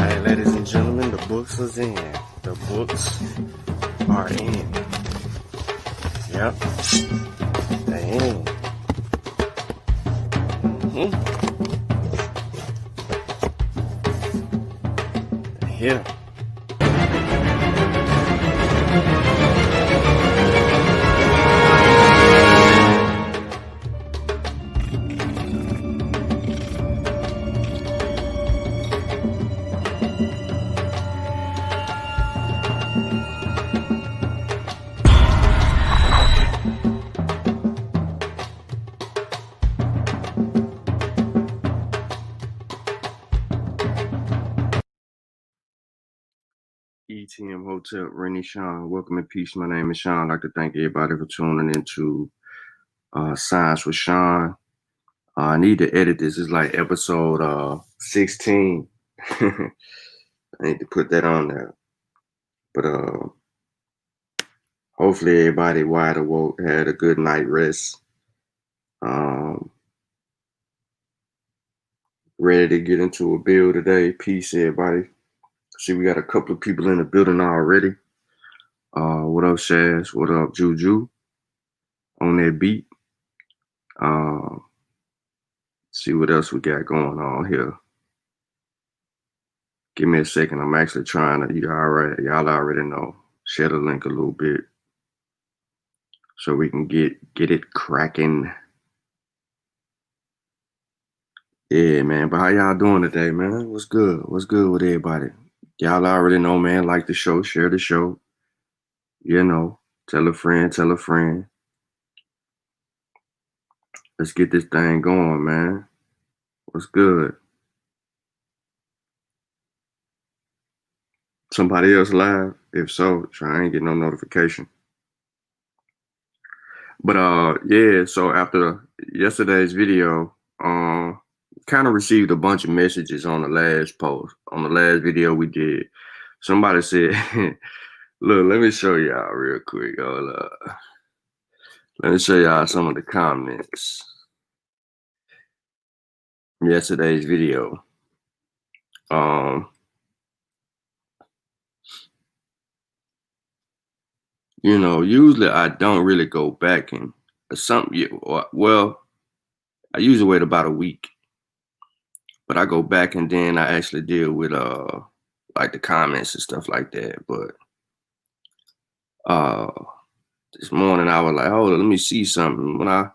Alright, ladies and gentlemen, the books is in. The books are in. Yep. They in. They're here. ETM Hotel, Rennie Shawn. Welcome and peace. My name is Shawn. I'd like to thank everybody for tuning into Science with Shawn. I need to edit this. It's like episode 16. I need to put that on there. But hopefully everybody wide awoke, had a good night rest. Ready to get into a build today. Peace, everybody. See, we got a couple of people in the building already. What up, Shaz? What up, Juju? On that beat. See what else we got going on here. Give me a second. I'm actually trying to, y'all already know, share the link a little bit so we can get it cracking. Yeah, man. But how y'all doing today, man? What's good? What's good with everybody? Y'all already know, man. Like the show, share the show. You know, tell a friend, tell a friend. Let's get this thing going, man. What's good? Somebody else live? If so, I ain't getting no notification. But yeah, so after yesterday's video, kind of received a bunch of messages on the last post, on the last video we did. Somebody said, look, let me show y'all real quick. Let me show y'all some of the comments from yesterday's video. You know, usually I don't really go back and well, I usually wait about a week, but I go back and then I actually deal with like the comments and stuff like that. But this morning I was like, hold on, let me see something. When I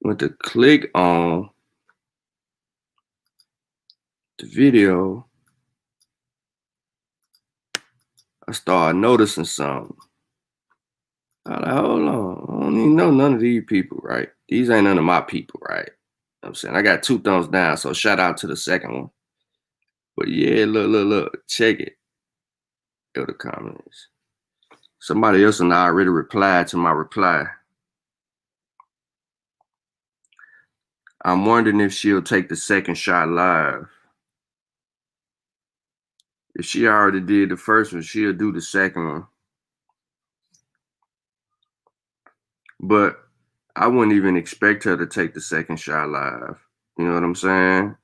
went to click on the video, I started noticing something. I was like, hold on, I don't even know none of these people, right? These ain't none of my people, right? I'm saying I got 2 thumbs down, so shout out to the second one. But yeah, look, check it. Go to comments. Somebody else and I already replied to my reply. I'm wondering if she'll take the second shot live. If she already did the first one, she'll do the second one. But I wouldn't even expect her to take the second shot live. You know what I'm saying?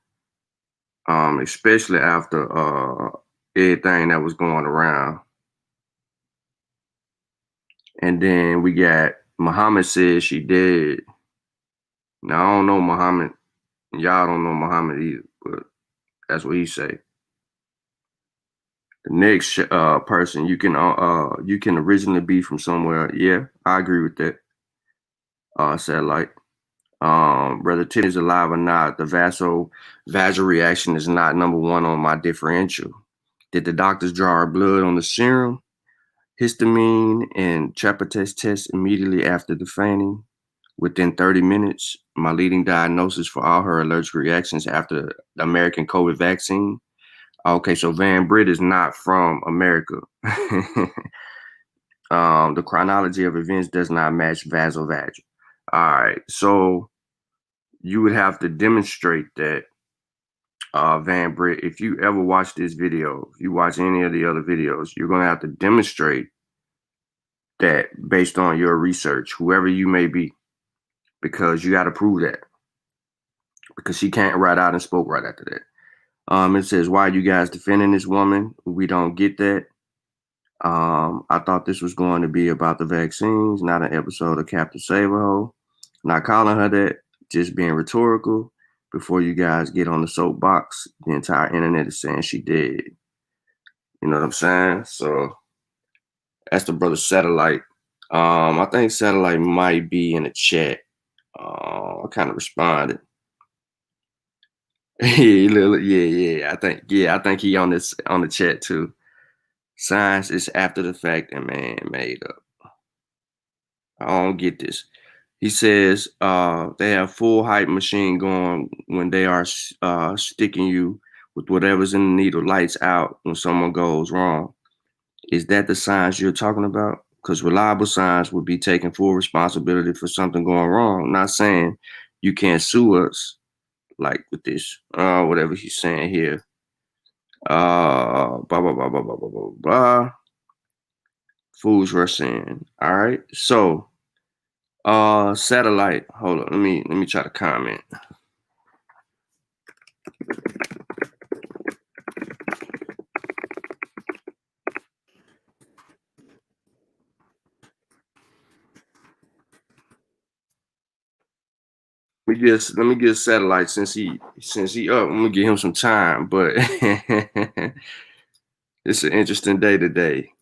Especially after everything that was going around. And then we got Muhammad said she dead. Now I don't know Muhammad. Y'all don't know Muhammad either, but that's what he say. The next person, you can originally be from somewhere. Yeah, I agree with that. Satellite. Whether Tim is alive or not, the vaso reaction is not number 1 on my differential. Did the doctors draw our blood on the serum, histamine, and Chapate's test immediately after the fainting? Within 30 minutes, my leading diagnosis for all her allergic reactions after the American COVID vaccine. Okay, so Van Britt is not from America. The chronology of events does not match vasovagal. All right, so you would have to demonstrate that, Van Britt. If you ever watch this video, if you watch any of the other videos, you're going to have to demonstrate that based on your research, whoever you may be, because you got to prove that. Because she can't write out and spoke right after that. It says, why are you guys defending this woman? We don't get that. I thought this was going to be about the vaccines, not an episode of Captain Save-A-Ho. Not calling her that, just being rhetorical. Before you guys get on the soapbox, the entire internet is saying she did. You know what I'm saying? So that's the brother Satellite. I think Satellite might be in the chat. I kind of responded. Yeah. I think he on the chat too. Science is after the fact and man made up. I don't get this. He says they have full hype machine going when they are sticking you with whatever's in the needle, lights out when someone goes wrong. Is that the science you're talking about? Because reliable science would be taking full responsibility for something going wrong. Not saying you can't sue us like with this, whatever he's saying here. Blah blah blah blah blah blah blah blah. Fools rush in. All right. So satellite. Hold on. Let me try to comment. Let me get satellite since he up. I'm gonna give him some time, but it's an interesting day today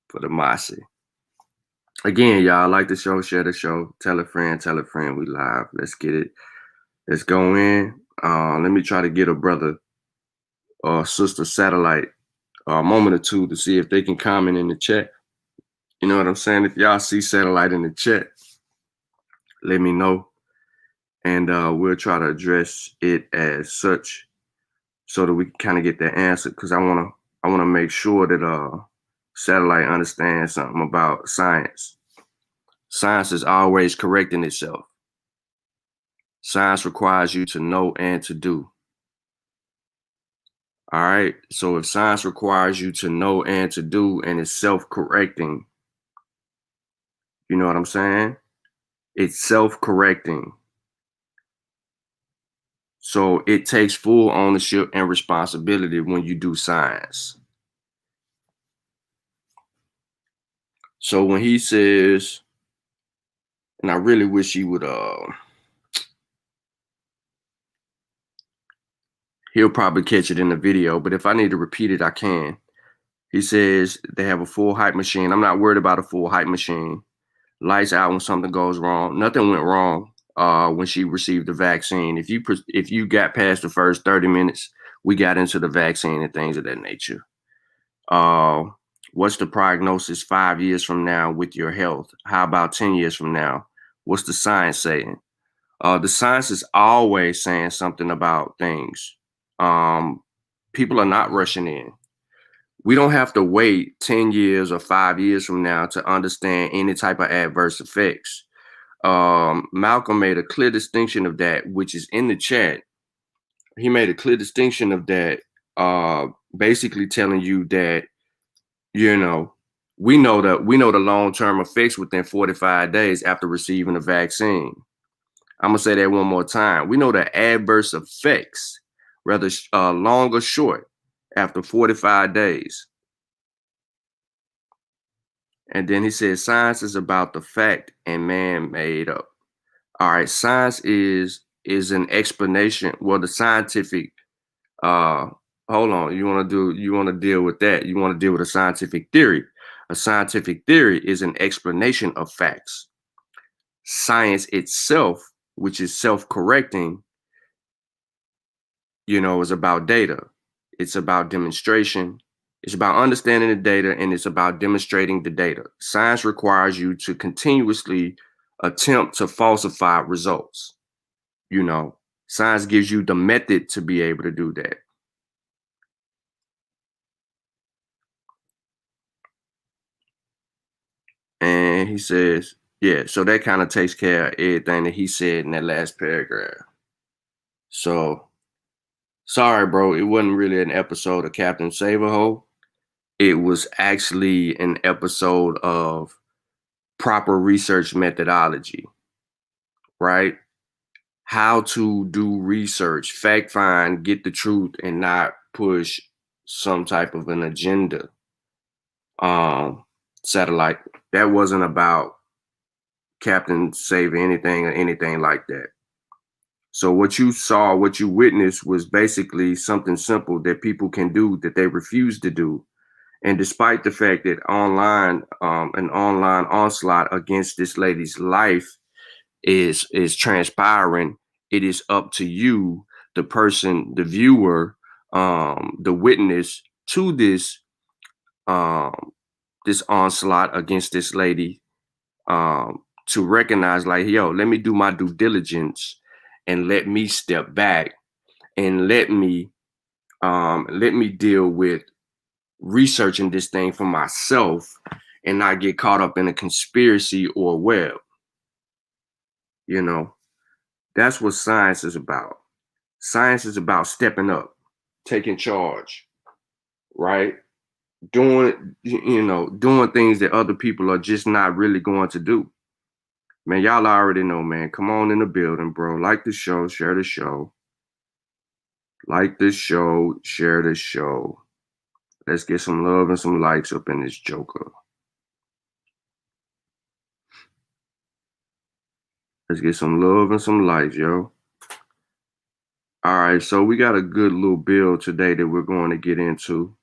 for the Mossy. Again, y'all like the show, share the show, tell a friend, we live. Let's get it. Let's go in. Let me try to get a brother or sister satellite a moment or two to see if they can comment in the chat. You know what I'm saying? If y'all see satellite in the chat, let me know. And we'll try to address it as such so that we can kind of get that answer. Because I wanna make sure that satellite understands something about science. Science is always correcting itself. Science requires you to know and to do. All right. So if science requires you to know and to do and it's self-correcting, you know what I'm saying? It's self-correcting. So it takes full ownership and responsibility when you do science. So when he says, and I really wish he would he'll probably catch it in the video, but if I need to repeat it, I can. He says they have a full hype machine. I'm not worried about a full hype machine. Lights out when something goes wrong. Nothing went wrong when she received the vaccine. If you got past the first 30 minutes, we got into the vaccine and things of that nature. What's the prognosis 5 years from now with your health? How about 10 years from now? What's the science saying? The science is always saying something about things. People are not rushing in. We don't have to wait 10 years or 5 years from now to understand any type of adverse effects. Malcolm made a clear distinction of that, which is in the chat. He made a clear distinction of that, basically telling you that, you know, we know the long-term effects within 45 days after receiving the vaccine. I'm gonna say that one more time. We know the adverse effects, whether long or short, after 45 days. And then he says, science is about the fact and man made up. All right, science is an explanation. Well, the scientific, hold on, you want to deal with that. You want to deal with a scientific theory. A scientific theory is an explanation of facts. Science itself, which is self-correcting, you know, is about data. It's about demonstration. It's about understanding the data, and it's about demonstrating the data. Science requires you to continuously attempt to falsify results. You know, science gives you the method to be able to do that. And he says, yeah, so that kind of takes care of everything that he said in that last paragraph. So, sorry, bro, it wasn't really an episode of Captain Save-A-Ho. It was actually an episode of proper research methodology, right? how to do research, fact find, get the truth, and not push some type of an agenda. Satellite. That wasn't about Captain Save anything or anything like that. So what you saw, what you witnessed was basically something simple that people can do that they refuse to do. And despite the fact that an online onslaught against this lady's life is transpiring, it is up to you, the person, the viewer, the witness to um, this onslaught against this lady, to recognize, like, yo, let me do my due diligence and let me step back and let me deal with researching this thing for myself and not get caught up in a conspiracy or web. You know, that's what science is about. Science is about stepping up, taking charge, right? Doing things that other people are just not really going to do. Man, y'all already know, man. Come on in the building, bro. Like the show, share the show. Like the show, share the show. Let's get some love and some likes up in this joker. Let's get some love and some likes, yo. All right, so we got a good little build today that we're going to get into.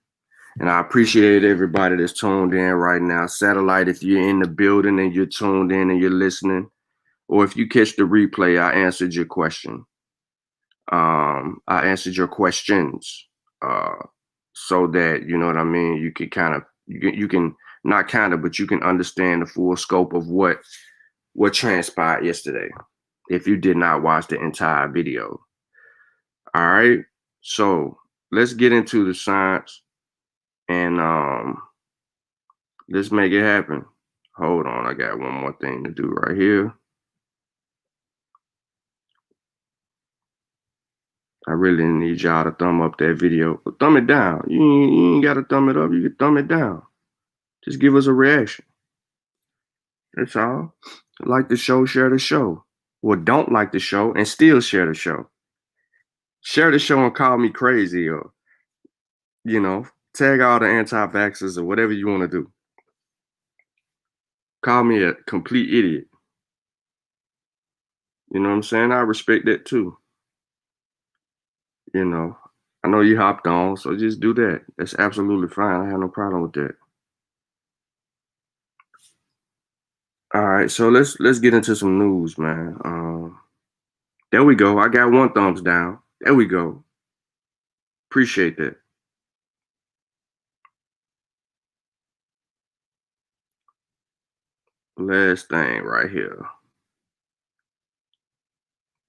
And I appreciate everybody that's tuned in right now. Satellite, if you're in the building and you're tuned in and you're listening, or if you catch the replay, I answered your question. I answered your questions, so that, you know what I mean, you can kind of, you can not kind of, but you can understand the full scope of what transpired yesterday if you did not watch the entire video. All right, so let's get into the science and let's make it happen. Hold on, I got one more thing to do right here. I really need y'all to thumb up that video. But thumb it down. You ain't got to thumb it up. You can thumb it down. Just give us a reaction. That's all. Like the show, share the show. Or don't like the show and still share the show. Share the show and call me crazy, or, tag all the anti-vaxxers or whatever you want to do. Call me a complete idiot. You know what I'm saying? I respect that too. I know you hopped on, so just do that. That's absolutely fine. I have no problem with that. All right, so let's get into some news, man. There we go. I got one thumbs down. There we go. Appreciate that. Last thing right here.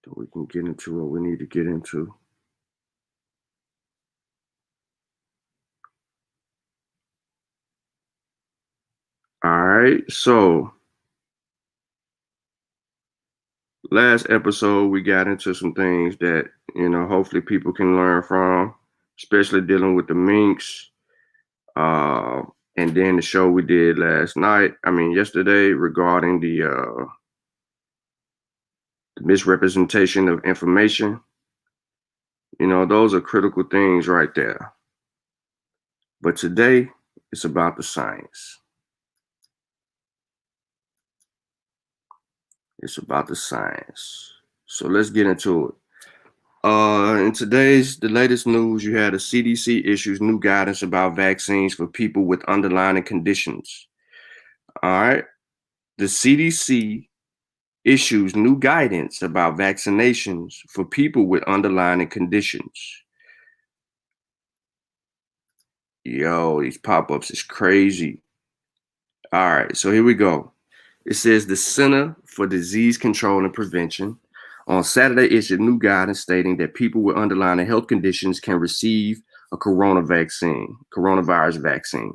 So we can get into what we need to get into. All right, so last episode we got into some things that, hopefully people can learn from, especially dealing with the minks. And then the show we did yesterday, regarding the misrepresentation of information. Those are critical things right there. But today, it's about the science. It's about the science. So let's get into it. In the latest news, you had the CDC issues new guidance about vaccines for people with underlying conditions. All right. The CDC issues new guidance about vaccinations for people with underlying conditions. Yo, these pop-ups is crazy. All right, so here we go. It says the Center for Disease Control and Prevention on Saturday issued new guidance stating that people with underlying health conditions can receive a coronavirus vaccine.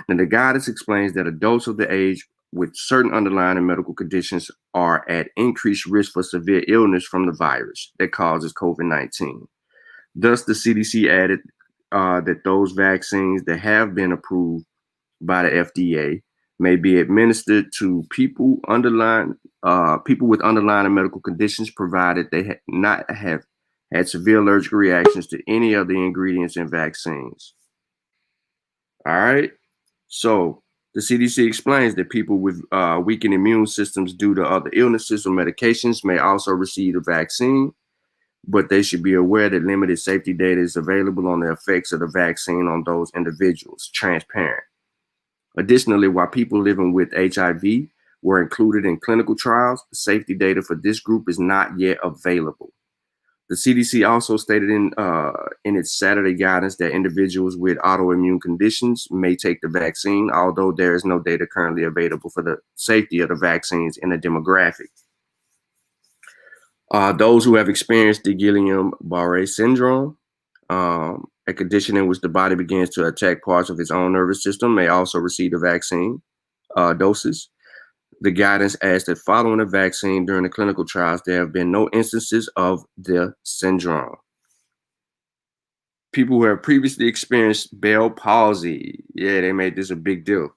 And the guidance explains that adults of the age with certain underlying medical conditions are at increased risk for severe illness from the virus that causes COVID-19. Thus, the CDC added that those vaccines that have been approved by the FDA may be administered to people with underlying medical conditions, provided they not have had severe allergic reactions to any of the ingredients in vaccines. All right. So the CDC explains that people with weakened immune systems due to other illnesses or medications may also receive the vaccine, but they should be aware that limited safety data is available on the effects of the vaccine on those individuals. Transparent. Additionally, while people living with HIV were included in clinical trials, safety data for this group is not yet available. The CDC also stated in its Saturday guidance that individuals with autoimmune conditions may take the vaccine, although there is no data currently available for the safety of the vaccines in the demographic. Those who have experienced the Guillain-Barré syndrome, a condition in which the body begins to attack parts of its own nervous system, may also receive the vaccine doses. The guidance adds that following a vaccine during the clinical trials, there have been no instances of the syndrome. People who have previously experienced Bell palsy, yeah, they made this a big deal.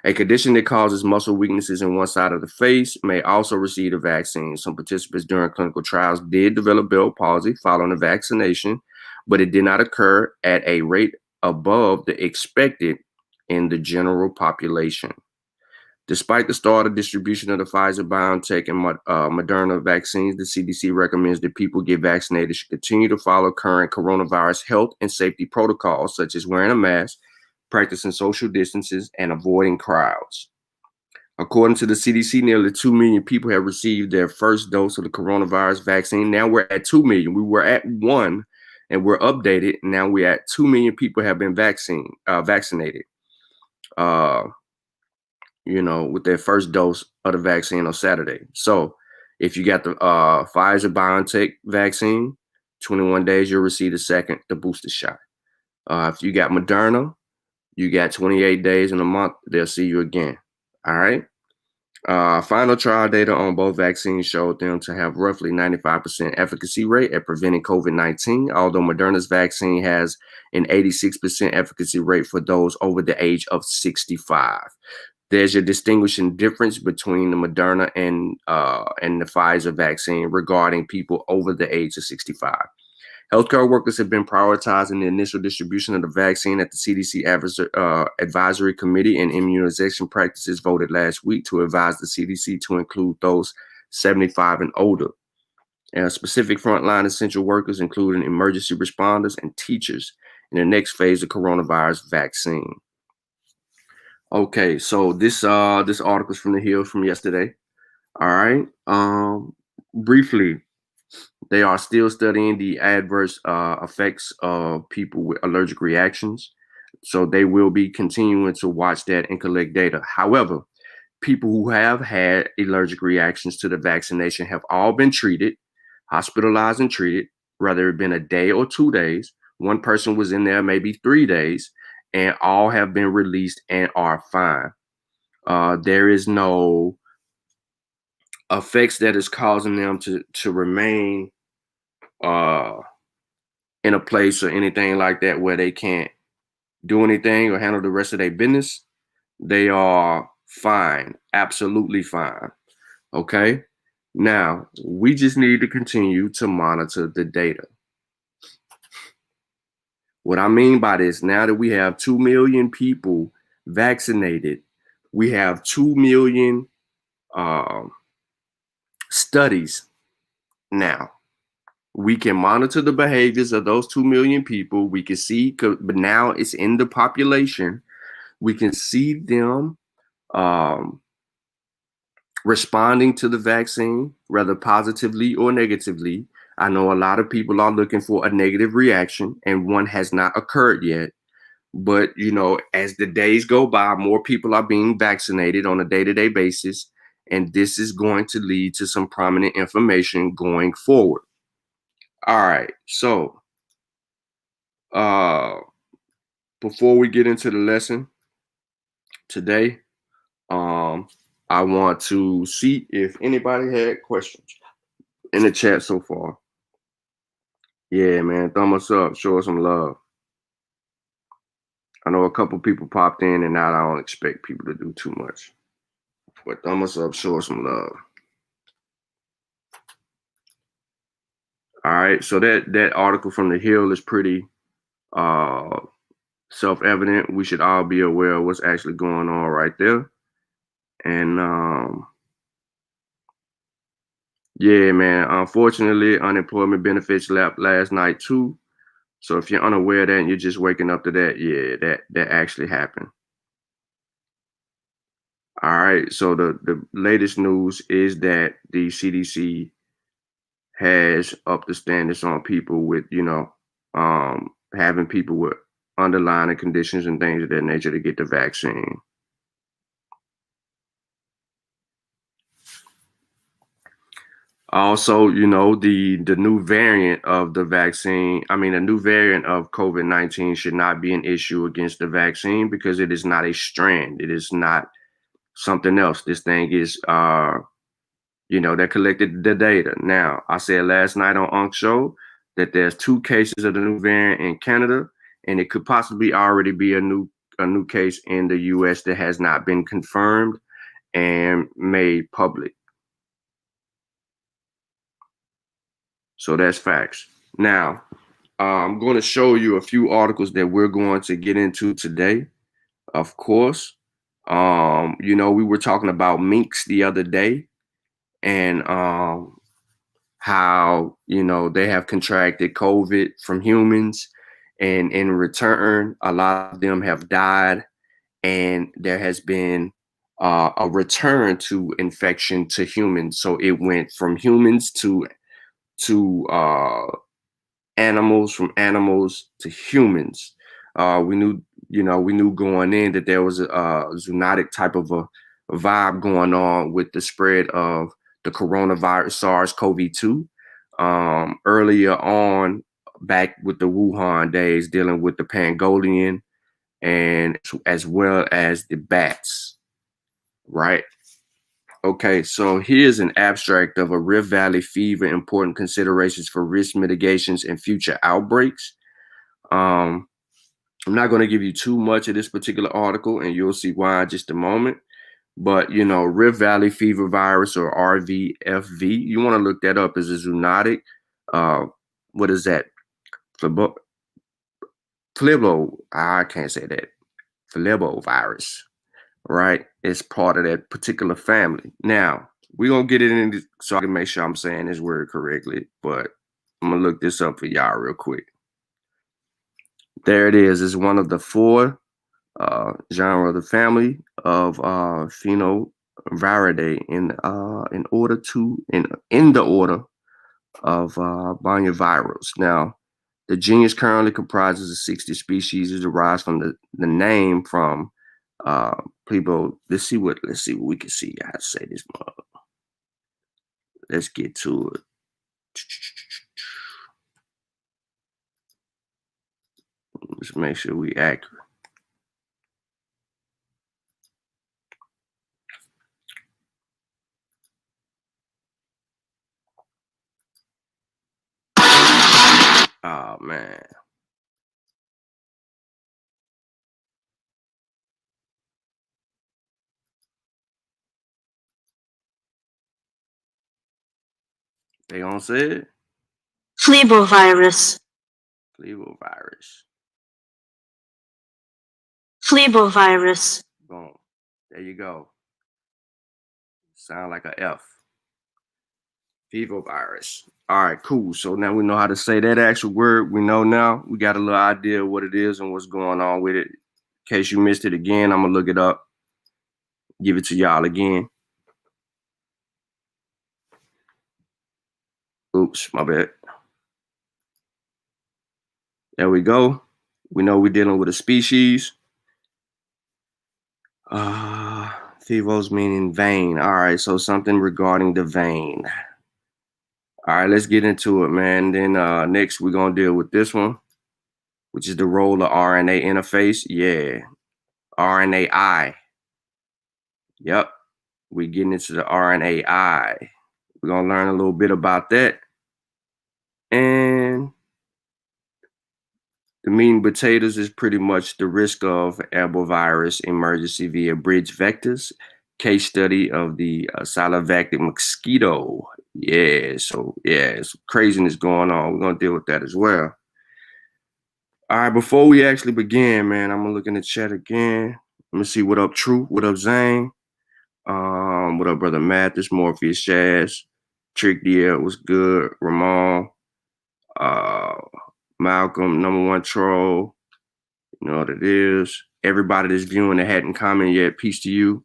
A condition that causes muscle weaknesses in one side of the face may also receive the vaccine. Some participants during clinical trials did develop Bell palsy following the vaccination, but it did not occur at a rate above the expected in the general population. Despite the start of distribution of the Pfizer, BioNTech, and Moderna vaccines, the CDC recommends that people get vaccinated should continue to follow current coronavirus health and safety protocols, such as wearing a mask, practicing social distances, and avoiding crowds. According to the CDC, nearly 2 million people have received their first dose of the coronavirus vaccine. Now we're at 2 million. We were at 1 and we're updated. Now we're at 2 million people have been vaccinated. With their first dose of the vaccine on Saturday. So if you got the Pfizer BioNTech vaccine, 21 days, you'll receive the booster shot. If you got Moderna, you got 28 days in a month, they'll see you again. All right. Final trial data on both vaccines showed them to have roughly 95% efficacy rate at preventing COVID-19, although Moderna's vaccine has an 86% efficacy rate for those over the age of 65. There's a distinguishing difference between the Moderna and the Pfizer vaccine regarding people over the age of 65. Healthcare workers have been prioritizing the initial distribution of the vaccine at the CDC Advisory Committee, and immunization practices voted last week to advise the CDC to include those 75 and older. And specific frontline essential workers, including emergency responders and teachers, in the next phase of coronavirus vaccine. Okay, so this article is from the Hill from yesterday. All right. Briefly, they are still studying the adverse effects of people with allergic reactions. So they will be continuing to watch that and collect data. However, people who have had allergic reactions to the vaccination have all been treated, hospitalized and treated, whether it been a day or 2 days. One person was in there maybe 3 days, and all have been released and are fine. There is no effects that is causing them to remain in a place or anything like that where they can't do anything or handle the rest of their business. They are fine, absolutely fine. Okay. Now we just need to continue to monitor the data. What I mean by this, now that we have 2 million people vaccinated, we have 2 million studies now. We can monitor the behaviors of those 2 million people. We can see, but now it's in the population. We can see them responding to the vaccine, whether positively or negatively. I know a lot of people are looking for a negative reaction, and one has not occurred yet. But, as the days go by, more people are being vaccinated on a day-to-day basis, and this is going to lead to some prominent information going forward. All right, so before we get into the lesson today, I want to see if anybody had questions in the chat so far. Yeah, man, thumb us up, show us some love. I know a couple people popped in and out. I don't expect people to do too much. But thumb us up, show us some love. All right. So that article from the Hill is pretty uh self-evident. We should all be aware of what's actually going on right there. And yeah, man. Unfortunately, unemployment benefits lapsed last night too. So if you're unaware of that and you're just waking up to that, yeah, that actually happened. All right. So the latest news is that the CDC has upped the standards on people with, having people with underlying conditions and things of that nature to get the vaccine. Also, the new variant of the vaccine, I mean, a new variant of COVID-19 should not be an issue against the vaccine because it is not a strand. It is not something else. This thing is, they collected the data. Now, I said last night on Unc Show that there's 2 cases of the new variant in Canada, and it could possibly already be a new case in the US that has not been confirmed and made public. So that's facts. Now, I'm going to show you a few articles that we're going to get into today. Of course, we were talking about minks the other day and how, they have contracted COVID from humans. And in return, a lot of them have died. And there has been a return to infection to humans. So it went from humans to animals, from animals to humans. We knew going in that there was a zoonotic type of a vibe going on with the spread of the coronavirus, SARS-CoV-2. Earlier on, back with the Wuhan days, dealing with the pangolin and as well as the bats, right? Okay, so here's an abstract of a Rift Valley fever, important considerations for risk mitigations and future outbreaks. Um, I'm not going to give you too much of this particular article, and you'll see why in just a moment. But, Rift Valley fever virus, or RVFV, you want to look that up as a zoonotic. What is that? I can't say that. Virus, right? It's part of that particular family. Now, we're going to get it in so I can make sure I'm saying this word correctly, but I'm going to look this up for y'all real quick. There it is. It's one of the 4 genre of the family of Phenoviridae in the order of Bonnivirus. Now, the genus currently comprises of 60 species. It derives from the name from Plebo. Let's see what we can see. How to say this. Let's get to it. Let's make sure we accurate. Oh man. They gonna say it? Phlebovirus. Flevovirus. Phlebovirus. Boom. There you go. Sound like a F. Virus. All right, cool. So now we know how to say that actual word. We know now. We got a little idea of what it is and what's going on with it. In case you missed it again, I'm gonna look it up. Give it to y'all again. Oops, my bad. There we go. We know we're dealing with a species. Phevos meaning vein. All right, so something regarding the vein. All right, let's get into it, man. Then next we're gonna deal with this one, which is the role of RNA interface. Yeah, RNAi. Yep, we're getting into the RNAi. We're gonna learn a little bit about that. And The meat and potatoes is pretty much the risk of arbovirus emergency via bridge vectors. Case study of the salivactic mosquito. Yeah, so yeah, it's craziness going on. We're gonna deal with that as well. All right, before we actually begin, man, I'm gonna look in the chat again. Let me see what up, True. What up, Zane? What up, brother Mathis, Morpheus, Jazz, Trick DL, what's good? Ramon, uh, Malcolm, number one troll. You know what it is. Everybody that's viewing that hadn't commented yet, peace to you.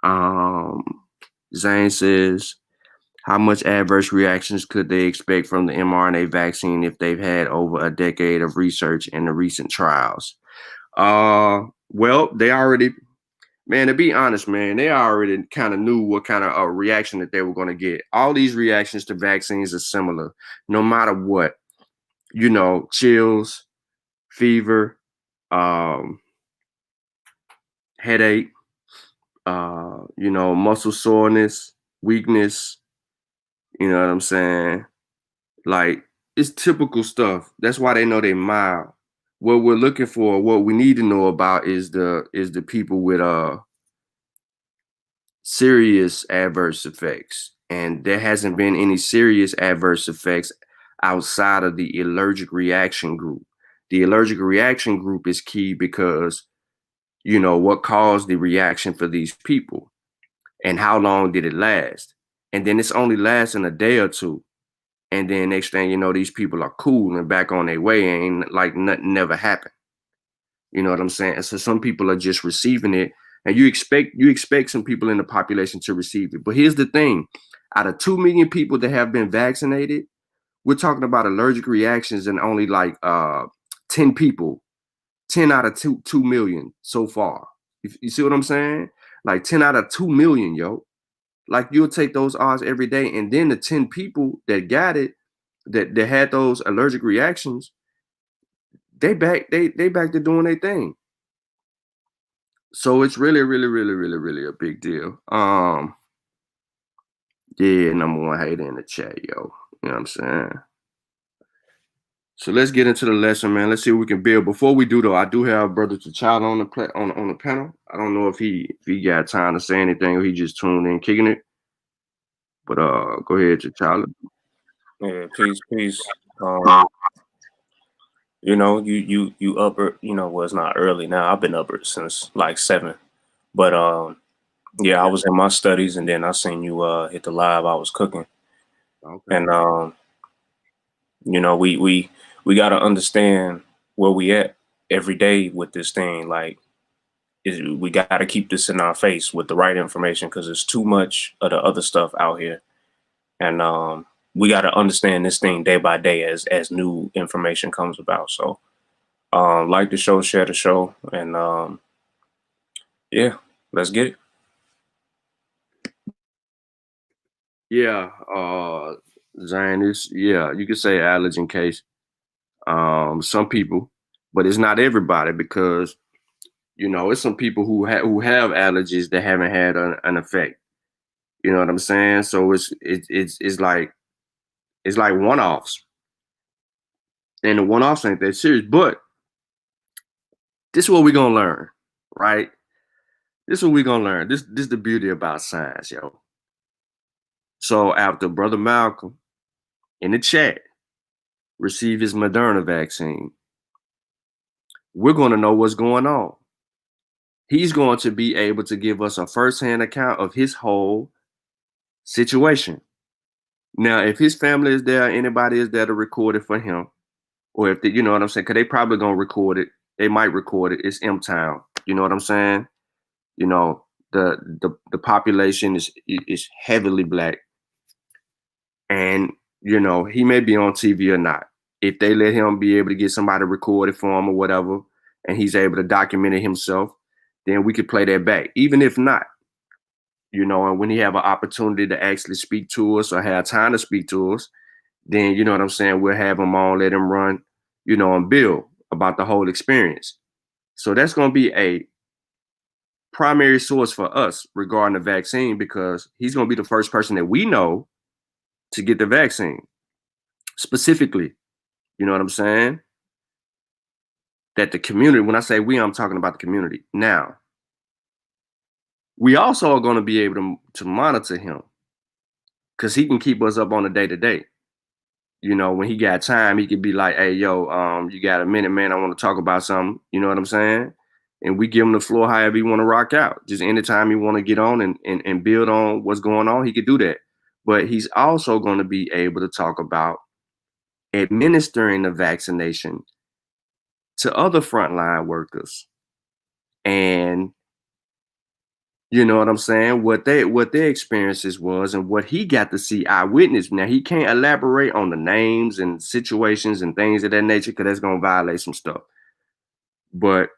Um, Zane says, how much adverse reactions could they expect from the mRNA vaccine if they've had over a decade of research and the recent trials? Well, they already, man, to be honest, man, they already kind of knew what kind of reaction that they were going to get. All these reactions to vaccines are similar, no matter what. You know, chills, fever, headache, muscle soreness, weakness, you know what I'm saying? Like, it's typical stuff. That's why they know they mild. What we're looking for, what we need to know about is the people with serious adverse effects. And there hasn't been any serious adverse effects outside of the allergic reaction group. The allergic reaction group is key because, you know, what caused the reaction for these people and how long did it last? And then it's only lasting a day or two. And then next thing you know, these people are cool and back on their way, ain't like nothing never happened. You know what I'm saying? And so some people are just receiving it, and you expect some people in the population to receive it. But here's the thing: out of 2 million people that have been vaccinated, we're talking about allergic reactions in only like 10 people, 10 out of 2 million so far. You see what I'm saying? Like 10 out of 2 million, yo. Like you'll take those odds every day, and then the 10 people that got it, that had those allergic reactions, they back to doing their thing. So it's really, really, really, really, really a big deal. Yeah, number one hater in the chat, yo. You know what I'm saying? So let's get into the lesson, man. Let's see what we can build. Before we do, though, I do have Brother T'Challa on the panel. I don't know if he got time to say anything or he just tuned in kicking it. But go ahead, T'Challa. Yeah, peace. You know, you up, you know, well, it's not early now. I've been up since like 7. But yeah, I was in my studies and then I seen you hit the live. I was cooking. Okay. And you know, we got to understand where we at every day with this thing. Like, we got to keep this in our face with the right information because there's too much of the other stuff out here. And we got to understand this thing day by day as new information comes about. So like the show, share the show, and yeah, let's get it. Yeah, Zion, you could say allergen case. Some people, but it's not everybody because, you know, it's some people who have allergies that haven't had an effect. You know what I'm saying? So it's like one-offs, and the one-offs ain't that serious. But this is what we're gonna learn, right? This is what we're gonna learn. This is the beauty about science, yo. So after Brother Malcolm in the chat received his Moderna vaccine, we're gonna know what's going on. He's going to be able to give us a firsthand account of his whole situation. Now, if his family is there, anybody is there to record it for him, or if you know what I'm saying, because they probably gonna record it. They might record it. It's M Town. You know what I'm saying? You know, the population is heavily black, and you know he may be on TV or not. If they let him be able to get somebody to record it for him or whatever, and he's able to document it himself, then we could play that back. Even if not, you know, and when he have an opportunity to actually speak to us or have time to speak to us, then you know what I'm saying, we'll have him on, let him run, you know, and build about the whole experience. So that's going to be a primary source for us regarding the vaccine because he's going to be the first person that we know to get the vaccine specifically. You know what I'm saying? that the community, when I say we, I'm talking about the community. Now, we also are going to be able to monitor him because he can keep us up on a day to day. You know, when he got time, he could be like, "Hey, yo, you got a minute, man? I want to talk about something." You know what I'm saying? And we give him the floor however he want to rock out. Just anytime he want to get on and build on what's going on, he could do that. But he's also going to be able to talk about administering the vaccination to other frontline workers, and you know what I'm saying, what their experiences was and what he got to see eyewitness. Now he can't elaborate on the names and situations and things of that nature because that's gonna violate some stuff. But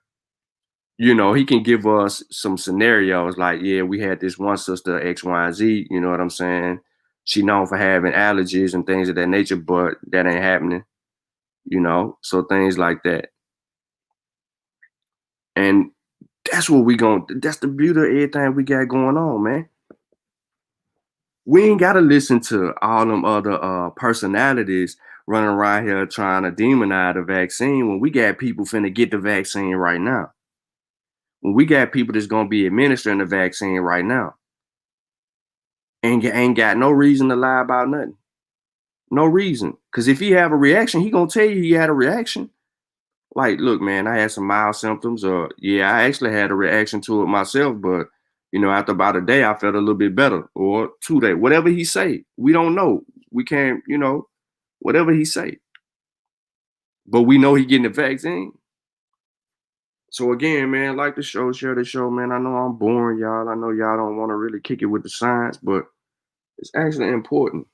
you know, he can give us some scenarios like, yeah, we had this one sister X, Y, and Z. You know what I'm saying? She known for having allergies and things of that nature, but that ain't happening. You know, so things like that. And that's what we going. That's the beauty of everything we got going on, man. We ain't gotta listen to all them other personalities running around here trying to demonize the vaccine when we got people finna get the vaccine right now. When we got people that's gonna be administering the vaccine right now. Ain't got no reason to lie about nothing. No reason. Cause if he have a reaction, he gonna tell you he had a reaction. Like, look, man, I had some mild symptoms, or yeah, I actually had a reaction to it myself, but you know, after about a day, I felt a little bit better, or 2 days, whatever he say. We don't know. We can't, you know, whatever he say. But we know he getting the vaccine. So again, man, like the show, share the show, man. I know I'm boring, y'all. I know y'all don't want to really kick it with the science, but it's actually important.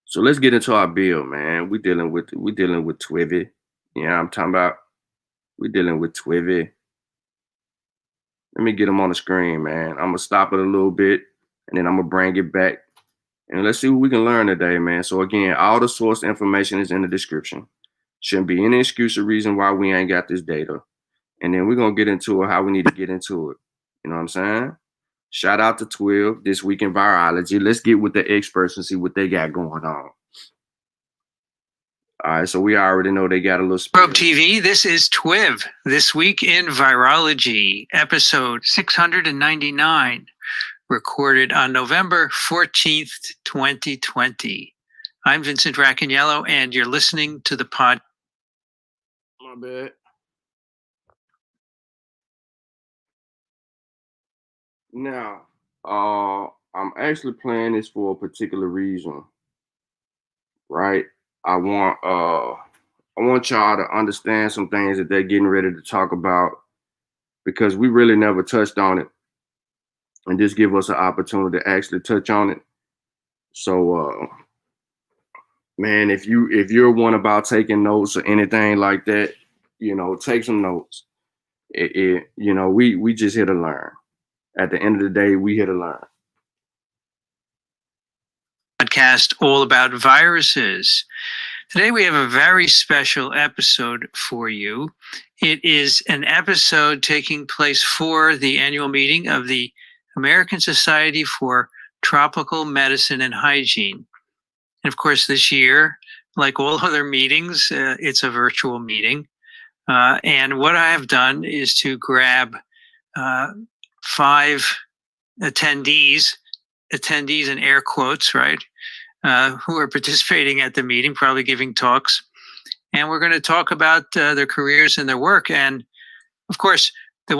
So let's get into our bill, man. We dealing with Twivy. Yeah, I'm talking about we dealing with Twivy. Let me get him on the screen, man. I'm gonna stop it a little bit and then I'm gonna bring it back. And let's see what we can learn today, man. So again, all the source information is in the description. Shouldn't be any excuse or reason why we ain't got this data. And then we're gonna get into it how we need to get into it. You know what I'm saying? Shout out to 12 this week in virology. Let's get with the experts and see what they got going on. All right, so we already know they got a little Probe TV, this is TWIV, This Week in Virology, episode 699, recorded on November 14th, 2020. I'm Vincent Racaniello, and you're listening to the pod. My bad. Now, I'm actually playing this for a particular reason, right? I want y'all to understand some things that they're getting ready to talk about because we really never touched on it, and just give us an opportunity to actually touch on it. So, man, if you're one about taking notes or anything like that, you know, take some notes. You know, we just here to learn. At the end of the day, we here to learn. Podcast all about viruses. Today we have a very special episode for you. It is an episode taking place for the annual meeting of the American Society for Tropical Medicine and Hygiene. And of course, this year, like all other meetings, it's a virtual meeting. And what I have done is to grab 5 attendees in air quotes, right? Who are participating at the meeting, probably giving talks. And we're going to talk about their careers and their work. And of course, there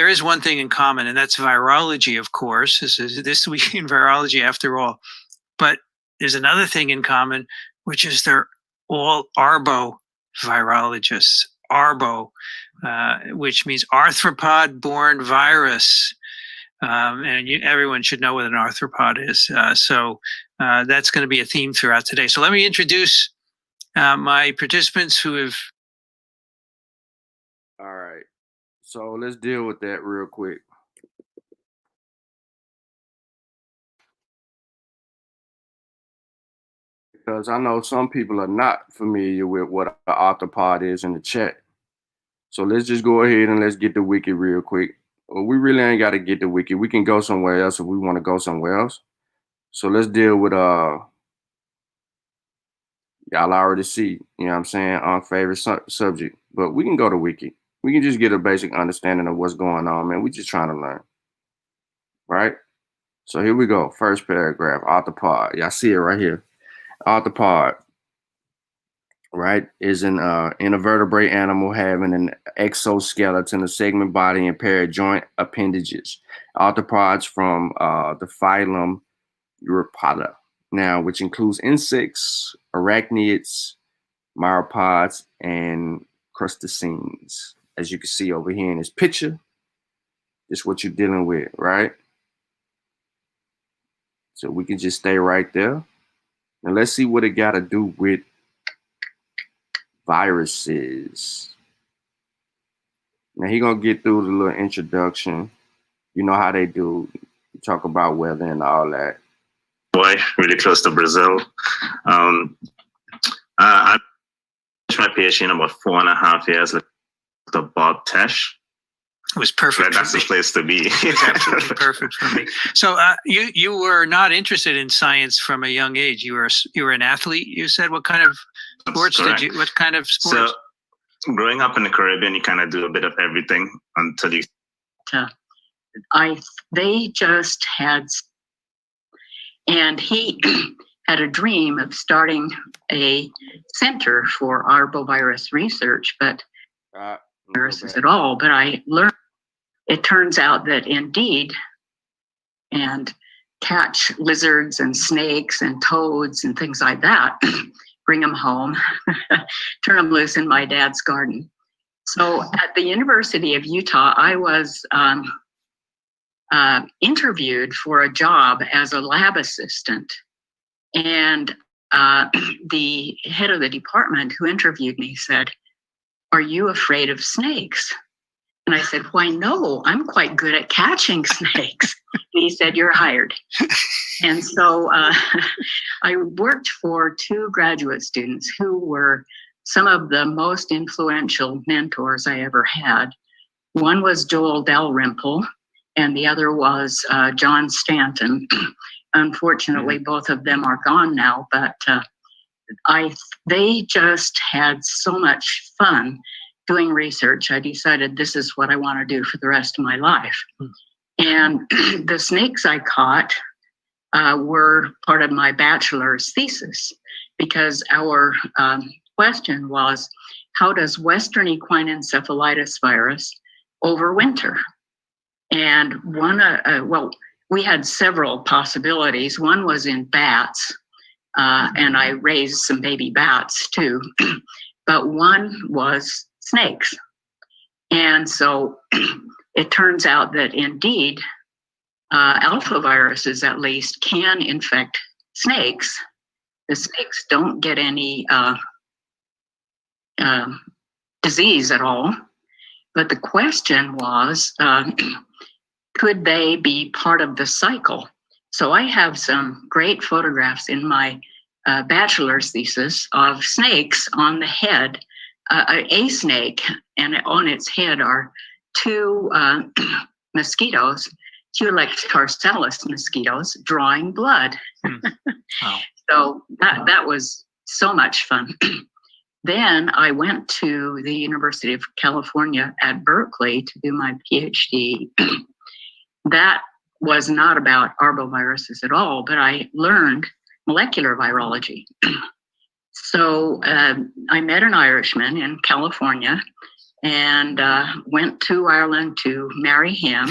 is one thing in common, and that's virology, of course. This is This Week in Virology after all. But there's another thing in common, which is they're all arbovirologists. Arbo, which means arthropod-borne virus. And everyone should know what an arthropod is. So that's going to be a theme throughout today. So let me introduce my participants who have. All right. So let's deal with that real quick. Because I know some people are not familiar with what an arthropod is in the chat. So let's just go ahead and let's get the wiki real quick. Well, we really ain't got to get the wiki. We can go somewhere else if we want to go somewhere else. So let's deal with Y'all already see, you know what I'm saying, our favorite subject. But we can go to Wiki. We can just get a basic understanding of what's going on, man. We just trying to learn, right? So here we go. First paragraph, arthropod. Y'all see it right here. Arthropod, right, is an invertebrate animal having an exoskeleton, a segment body, and pair of joint appendages. Arthropods from the phylum Uropoda, now, which includes insects, arachnids, myropods, and crustaceans. As you can see over here in this picture, this is what you're dealing with, right? So we can just stay right there. Now let's see what it got to do with viruses. Now he's gonna get through the little introduction. You know how they do. You talk about weather and all that. Boy, really close to Brazil. I finished my PhD in about 4.5 years with the Bob Tesh. It was perfect. That's the place to be. It was absolutely perfect for me. So you were not interested in science from a young age. You were an athlete. You said, what kind of sports did you? What kind of sports? So growing up in the Caribbean, you kind of do a bit of everything until you. They just had, and he had a dream of starting a center for arbovirus research, but viruses at all. But I learned, it turns out that indeed, and catch lizards and snakes and toads and things like that, bring them home, turn them loose in my dad's garden. So at the University of Utah, I was interviewed for a job as a lab assistant. And the head of the department who interviewed me said, "Are you afraid of snakes?" And I said, "Why, no, I'm quite good at catching snakes." And he said, "You're hired." And so I worked for 2 graduate students who were some of the most influential mentors I ever had. One was Joel Dalrymple, and the other was John Stanton. Unfortunately, both of them are gone now, but they just had so much fun doing research. I decided this is what I want to do for the rest of my life. And the snakes I caught were part of my bachelor's thesis, because our question was, how does Western equine encephalitis virus overwinter? And we had several possibilities. One was in bats, and I raised some baby bats too, but one was snakes. And so it turns out that indeed, alpha viruses at least can infect snakes. The snakes don't get any disease at all. But the question was, could they be part of the cycle? So I have some great photographs in my bachelor's thesis of snakes on the head, a snake, and on its head are 2 mosquitoes, Culex tarsalis mosquitoes, drawing blood. Wow. So that was so much fun. Then I went to the University of California at Berkeley to do my PhD. That was not about arboviruses at all, but I learned molecular virology. So I met an Irishman in California and went to Ireland to marry him,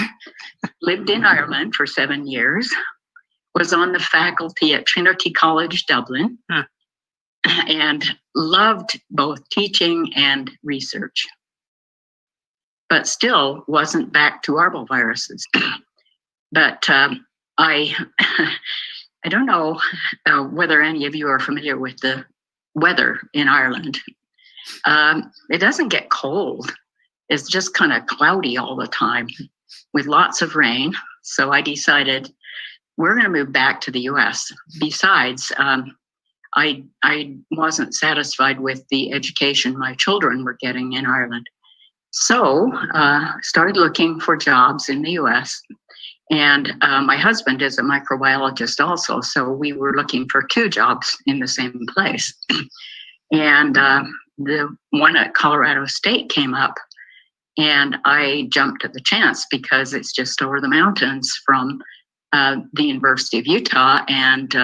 lived in Ireland for 7 years, was on the faculty at Trinity College, Dublin, and loved both teaching and research, but still wasn't back to arboviruses. But I don't know whether any of you are familiar with the weather in Ireland. It doesn't get cold. It's just kind of cloudy all the time with lots of rain. So I decided we're going to move back to the US. Besides, I wasn't satisfied with the education my children were getting in Ireland. So started looking for jobs in the US And my husband is a microbiologist also, so we were looking for 2 jobs in the same place. And the one at Colorado State came up, and I jumped at the chance because it's just over the mountains from the University of Utah, and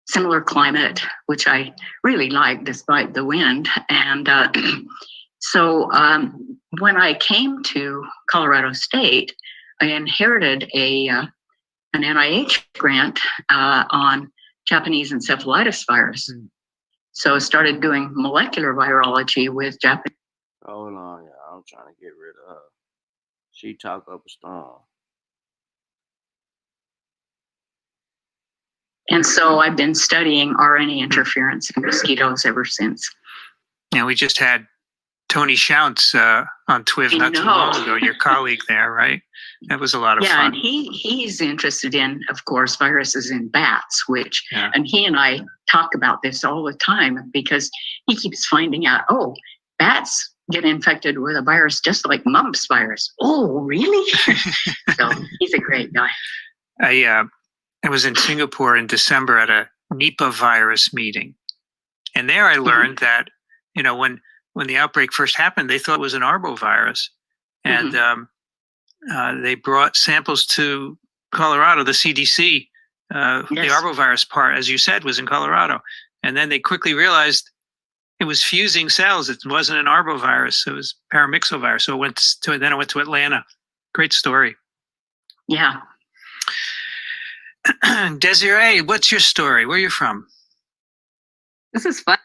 similar climate, which I really like despite the wind. And so when I came to Colorado State, I inherited an NIH grant on Japanese encephalitis virus. So I started doing molecular virology with Japanese. Hold on, y'all. I'm trying to get rid of her. She talk up a storm. And so I've been studying RNA interference in mosquitoes ever since. And we just had Tony Schounts on TWIV not too long ago, your colleague there, right? That was a lot of fun. Yeah, and he's interested in, of course, viruses in bats, which, and he and I talk about this all the time because he keeps finding out, oh, bats get infected with a virus just like mumps virus. Oh, really? So he's a great guy. I was in Singapore in December at a Nipah virus meeting. And there I learned that, you know, when the outbreak first happened, they thought it was an arbovirus. And they brought samples to Colorado, the CDC. The arbovirus part, as you said, was in Colorado. And then they quickly realized it was fusing cells. It wasn't an arbovirus. It was paramyxovirus. So then it went to Atlanta. Great story. Yeah. Desiree, what's your story? Where are you from? This is fun.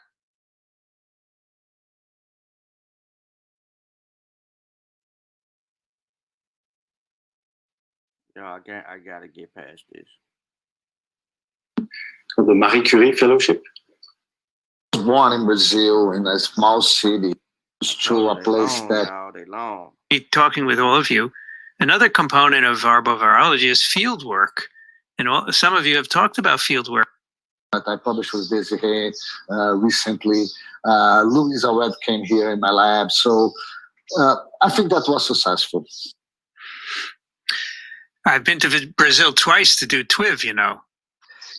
Yo, I gotta get past this. The Marie Curie Fellowship. I was born in Brazil in a small city to a place that all day long. Talking with all of you. Another component of arbovirology is field work. And some of you have talked about field work. I published with Desiree recently. Louis already came here in my lab. So I think that was successful. I've been to Brazil twice to do TWIV, you know.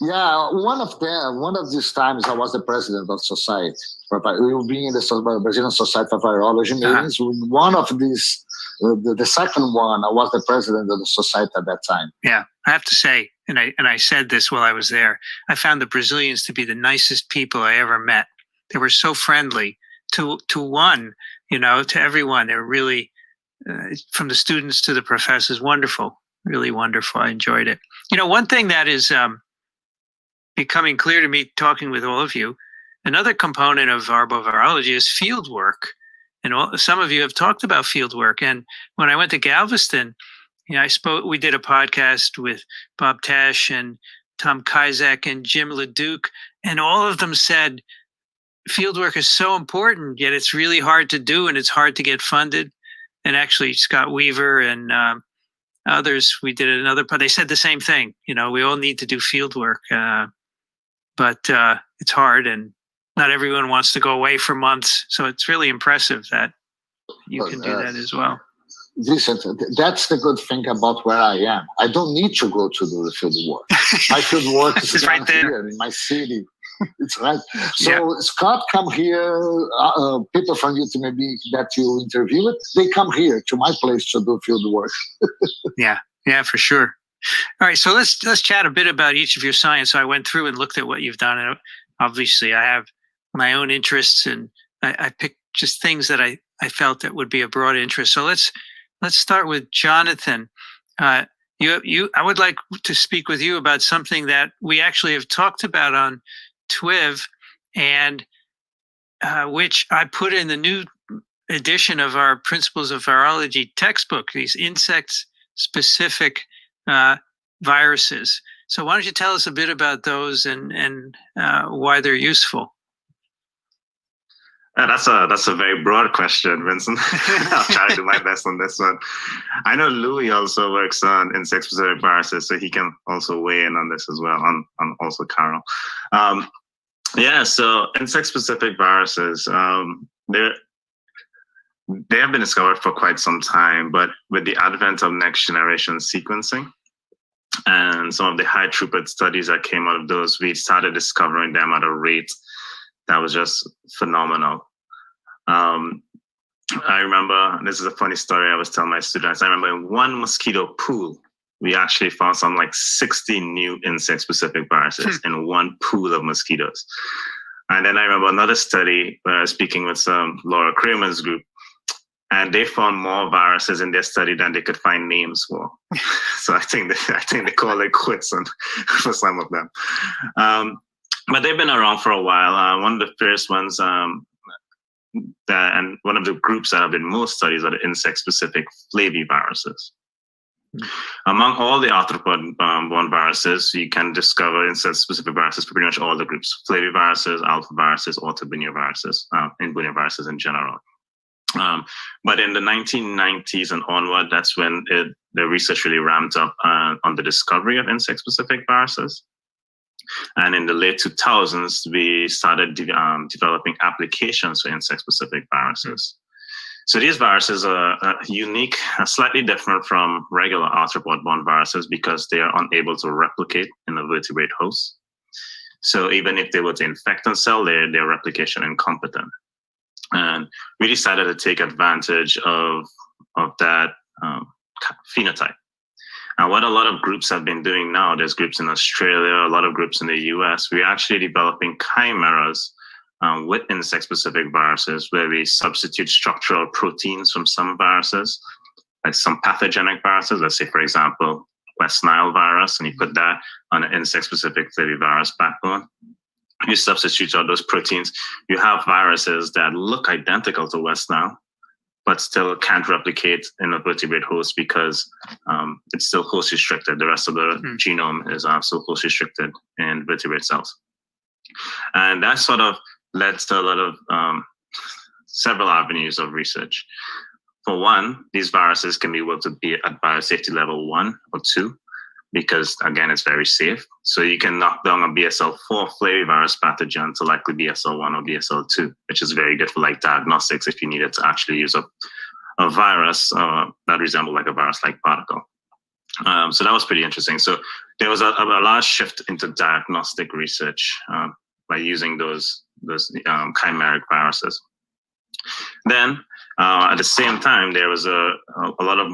Yeah, one of these times I was the president of society. We were being in the Brazilian Society of Virology meetings. One of these, the second one, I was the president of the society at that time. Yeah, I have to say, and I said this while I was there, I found the Brazilians to be the nicest people I ever met. They were so friendly to one, you know, to everyone. They were really, from the students to the professors, wonderful, really wonderful. I enjoyed it. You know, one thing that is becoming clear to me talking with all of you, another component of arbovirology is field work. And some of you have talked about field work. And when I went to Galveston, you know, we did a podcast with Bob Tesh and Tom Kizek and Jim LeDuc, and all of them said field work is so important, yet it's really hard to do and it's hard to get funded. And actually, Scott Weaver and others, we did another, but they said the same thing. You know, we all need to do field work, but it's hard and not everyone wants to go away for months. So it's really impressive that you can do that as well. Listen, that's the good thing about where I am. I don't need to go to do the field work. My field work is right here in my city. It's right. So Scott come here, people from UTMB that you interviewed, they come here to my place to do field work. Yeah, for sure. All right, so let's chat a bit about each of your science. So I went through and looked at what you've done, and obviously I have my own interests, and I picked just things that I felt that would be a broad interest. So let's start with Jonathan. I would like to speak with you about something that we actually have talked about on TWIV, and which I put in the new edition of our Principles of Virology textbook, these insect-specific viruses. So why don't you tell us a bit about those and why they're useful? That's a very broad question, Vincent. I'll try to do my best on this one. I know Louis also works on insect-specific viruses, so he can also weigh in on this as well, on also Carol. So insect-specific viruses, they have been discovered for quite some time, but with the advent of next-generation sequencing, And some of the high throughput studies that came out of those, we started discovering them at a rate that was just phenomenal. I remember, this is a funny story I was telling my students. I remember in one mosquito pool, we actually found some like 60 new insect-specific viruses in one pool of mosquitoes. And then I remember another study where I was speaking with some Laura Kramer's group, and they found more viruses in their study than they could find names for. So I think they call it quits for some of them. But they've been around for a while. One of the first ones, and one of the groups that have been most studied are the insect-specific flaviviruses. Among all the arthropod-borne viruses, you can discover insect-specific viruses for pretty much all the groups: flaviviruses, alphaviruses, autobunioviruses, and bunioviruses in general. But in the 1990s and onward, that's when the research really ramped up on the discovery of insect-specific viruses. And in the late 2000s, we started developing applications for insect-specific viruses. So these viruses are unique, slightly different from regular arthropod-borne viruses because they are unable to replicate in a vertebrate host. So even if they were to infect a cell, they're replication incompetent. And we decided to take advantage of that phenotype. And what a lot of groups have been doing now, there's groups in Australia, a lot of groups in the US, we're actually developing chimeras with insect-specific viruses where we substitute structural proteins from some viruses, like some pathogenic viruses, let's say, for example, West Nile virus, and you put that on an insect-specific flavivirus backbone. You substitute all those proteins, you have viruses that look identical to West Nile, but still can't replicate in a vertebrate host because it's still host restricted. The rest of the genome is still host restricted in vertebrate cells. And that sort of led to a lot of several avenues of research. For one, these viruses can be able to be at biosafety level 1 or 2, because again, it's very safe. So you can knock down a BSL-4 flavivirus pathogen to likely BSL-1 or BSL-2, which is very good for like diagnostics if you needed to actually use a virus that resembled like a virus-like particle. So that was pretty interesting. So there was a large shift into diagnostic research by using those chimeric viruses. Then at the same time, there was a lot of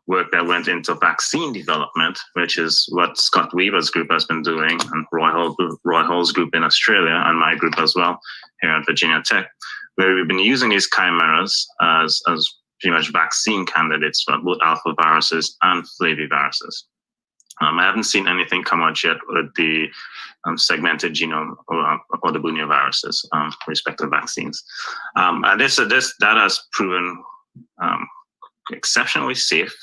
work that went into vaccine development, which is what Scott Weaver's group has been doing, and Roy Hall's group in Australia, and my group as well here at Virginia Tech, where we've been using these chimeras as pretty much vaccine candidates for both alpha viruses and flaviviruses. I haven't seen anything come out yet with the segmented genome or the bunioviruses with respect to vaccines. And that has proven exceptionally safe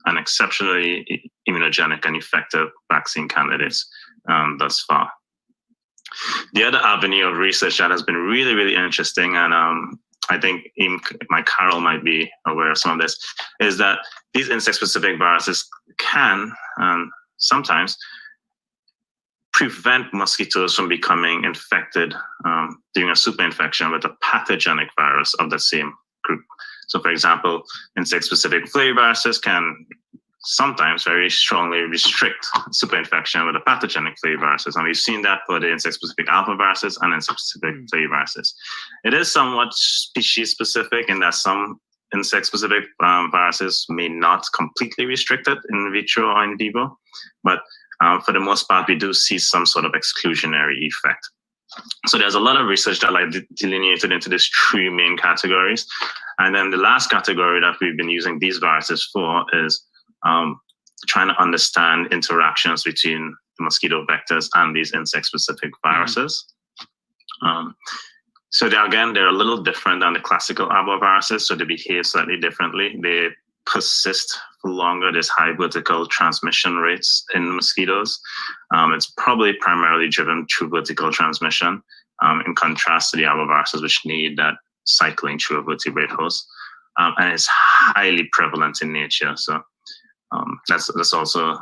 and exceptionally immunogenic and effective vaccine candidates thus far. The other avenue of research that has been really, really interesting, and I think even Mike Carroll might be aware of some of this, is that these insect-specific viruses can sometimes prevent mosquitoes from becoming infected during a superinfection with a pathogenic virus of the same group. So for example, insect-specific flaviviruses can sometimes very strongly restrict superinfection with the pathogenic flaviviruses. And we've seen that for the insect-specific alpha viruses and insect-specific flaviviruses. It is somewhat species-specific in that some insect-specific viruses may not completely restrict it in vitro or in vivo, but for the most part, we do see some sort of exclusionary effect. So there's a lot of research that like delineated into these 3 main categories. And then the last category that we've been using these viruses for is trying to understand interactions between the mosquito vectors and these insect-specific viruses. So they're a little different than the classical arboviruses, so they behave slightly differently. They persist for longer. There's high vertical transmission rates in mosquitoes. It's probably primarily driven through vertical transmission, in contrast to the arboviruses, which need that cycling through a vertebrate host. And it's highly prevalent in nature. So that's also,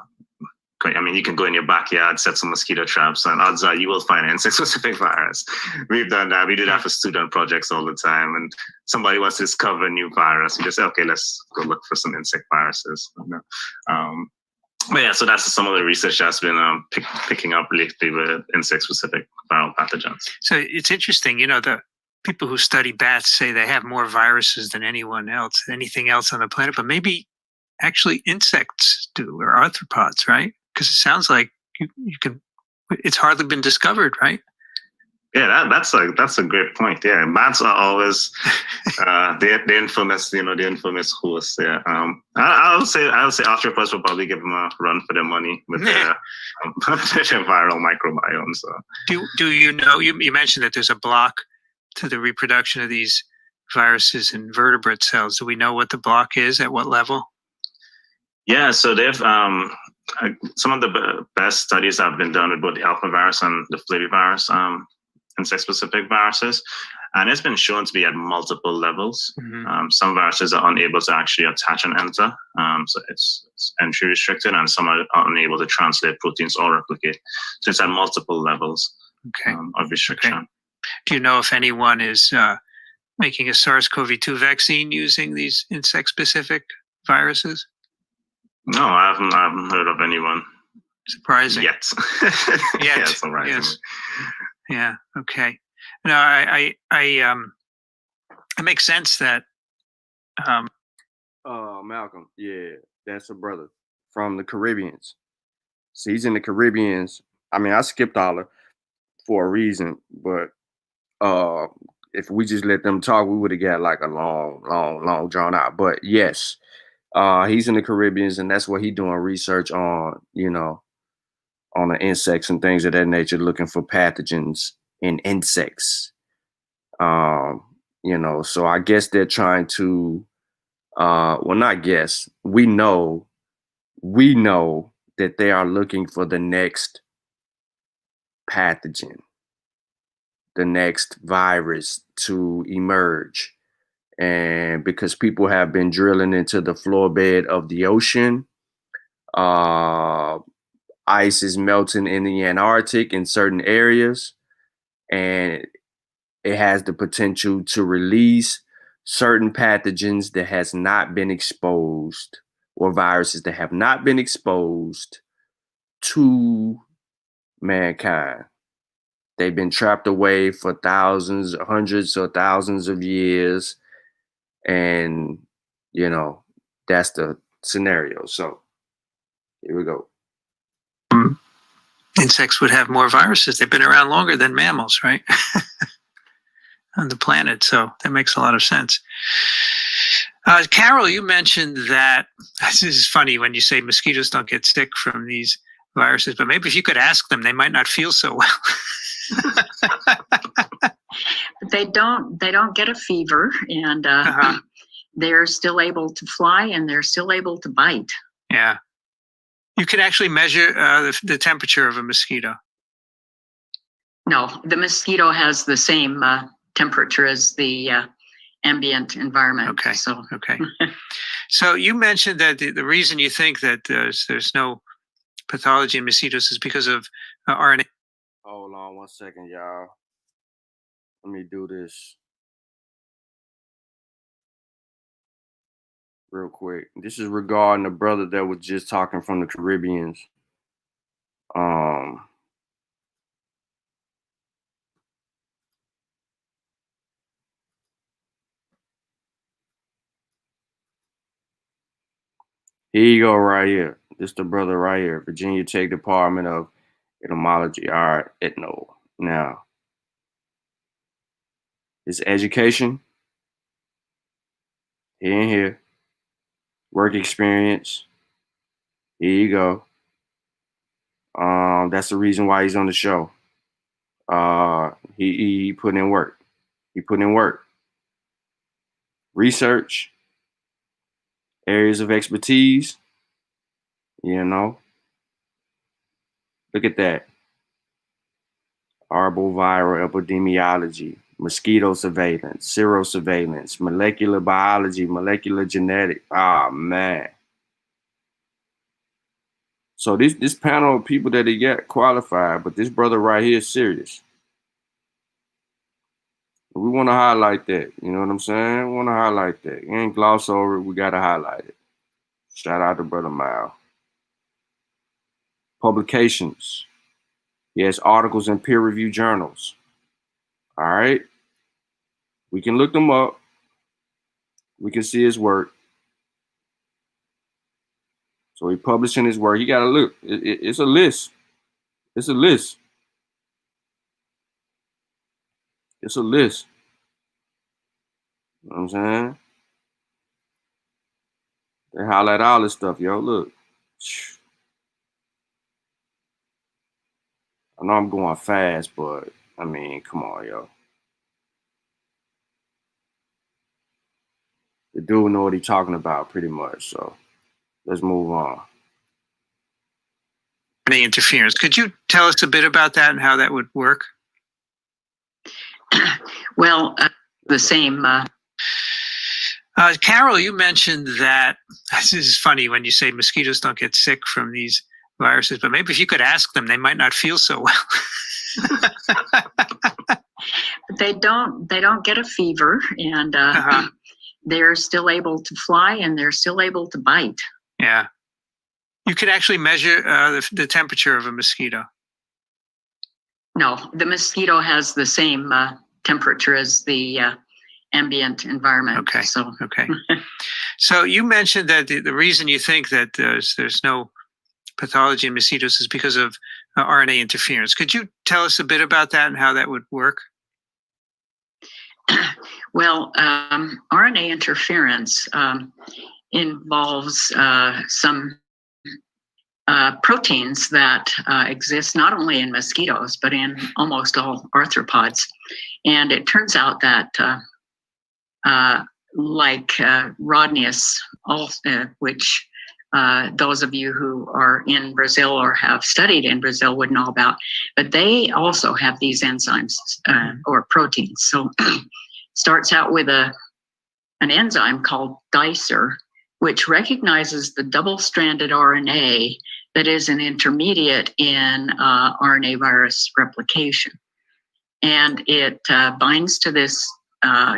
I mean, you can go in your backyard, set some mosquito traps, and odds are you will find an insect-specific virus. We've done that. We do that for student projects all the time. And somebody wants to discover a new virus, you just say, okay, let's go look for some insect viruses. But yeah, so that's some of the research that's been picking up lately with insect-specific viral pathogens. So it's interesting, the people who study bats say they have more viruses than anyone else, anything else on the planet, but maybe actually insects do, or arthropods, right? Because it sounds like you can. It's hardly been discovered, right? Yeah, that's a great point. Yeah, bats are always the infamous, the infamous host. Yeah, I would say arthropods will probably give them a run for their money with their viral microbiome. So, do you know? You mentioned that there's a block to the reproduction of these viruses in vertebrate cells. Do we know what the block is? At what level? Yeah, so they've some of the best studies have been done with both the alphavirus and the flavivirus. Insect-specific viruses, and it's been shown to be at multiple levels. Mm-hmm. Some viruses are unable to actually attach and enter, so it's entry restricted, and some are unable to translate proteins or replicate. So it's at multiple levels of restriction. Okay. Do you know if anyone is making a SARS-CoV-2 vaccine using these insect-specific viruses? No, I haven't heard of anyone. Surprising. Yet. Yet. Yeah, surprising. Yes. Yeah. Okay. No, it makes sense that. Malcolm. Yeah, that's a brother from the Caribbeans. So he's in the Caribbeans. I mean, I skipped all of for a reason, but if we just let them talk, we would have got like a long drawn out. But yes, he's in the Caribbeans, and that's what he's doing research on. On the insects and things of that nature, looking for pathogens in insects. So I guess they're trying to, well, not guess, we know that they are looking for the next pathogen, the next virus to emerge. And because people have been drilling into the floor bed of the ocean, ice is melting in the Antarctic in certain areas, and it has the potential to release certain pathogens that has not been exposed, or viruses that have not been exposed to mankind. They've been trapped away for thousands, hundreds or thousands of years, and that's the scenario. So here we go. Insects would have more viruses. They've been around longer than mammals, right? On the planet. So that makes a lot of sense. Carol, you mentioned that this is funny when you say mosquitoes don't get sick from these viruses, but maybe if you could ask them, they might not feel so well. They don't get a fever, and they're still able to fly, and they're still able to bite. Yeah. You can actually measure the temperature of a mosquito. No, the mosquito has the same temperature as the ambient environment. Okay. So okay. So you mentioned that the reason you think that there's no pathology in mosquitoes is because of RNA. Hold on 1 second, y'all. Let me do this real quick. This is regarding the brother that was just talking from the Caribbeans. Here you go, right here. This the brother right here, Virginia Tech Department of Entomology. All right, Ethno. Now, his education, here and here. Work experience, here you go. That's the reason why he's on the show. He put in work. He put in work. Research, areas of expertise, Look at that. Arboviral epidemiology, mosquito surveillance, serosurveillance, molecular biology, molecular genetic. Ah, man. So this panel of people that he got qualified, but this brother right here is serious. We want to highlight that. You know what I'm saying? We want to highlight that. You ain't gloss over it. We got to highlight it. Shout out to Brother Mile. publications. He has articles in peer-reviewed journals. All right. We can look them up. We can see his work. So he publishing his work. You got to look. It's a list. It's a list. It's a list. You know what I'm saying? They highlight all this stuff, yo. Look. I know I'm going fast, but I mean, come on, yo. The dude know what he's talking about pretty much. So let's move on. RNA interference. Could you tell us a bit about that and how that would work? Well, the same. Carol, you mentioned that this is funny when you say mosquitoes don't get sick from these viruses, but maybe if you could ask them, they might not feel so well. They don't get a fever, and they're still able to fly, and they're still able to bite. Yeah. You could actually measure the temperature of a mosquito. No, the mosquito has the same temperature as the ambient environment. Okay. So okay. So you mentioned that the reason you think that there's no pathology in mosquitoes is because of RNA interference. Could you tell us a bit about that and how that would work? Well, RNA interference involves some proteins that exist not only in mosquitoes, but in almost all arthropods. And it turns out that like Rodnius, which those of you who are in Brazil or have studied in Brazil would know about, but they also have these enzymes or proteins. So starts out with an enzyme called dicer, which recognizes the double-stranded RNA that is an intermediate in RNA virus replication. And it binds to this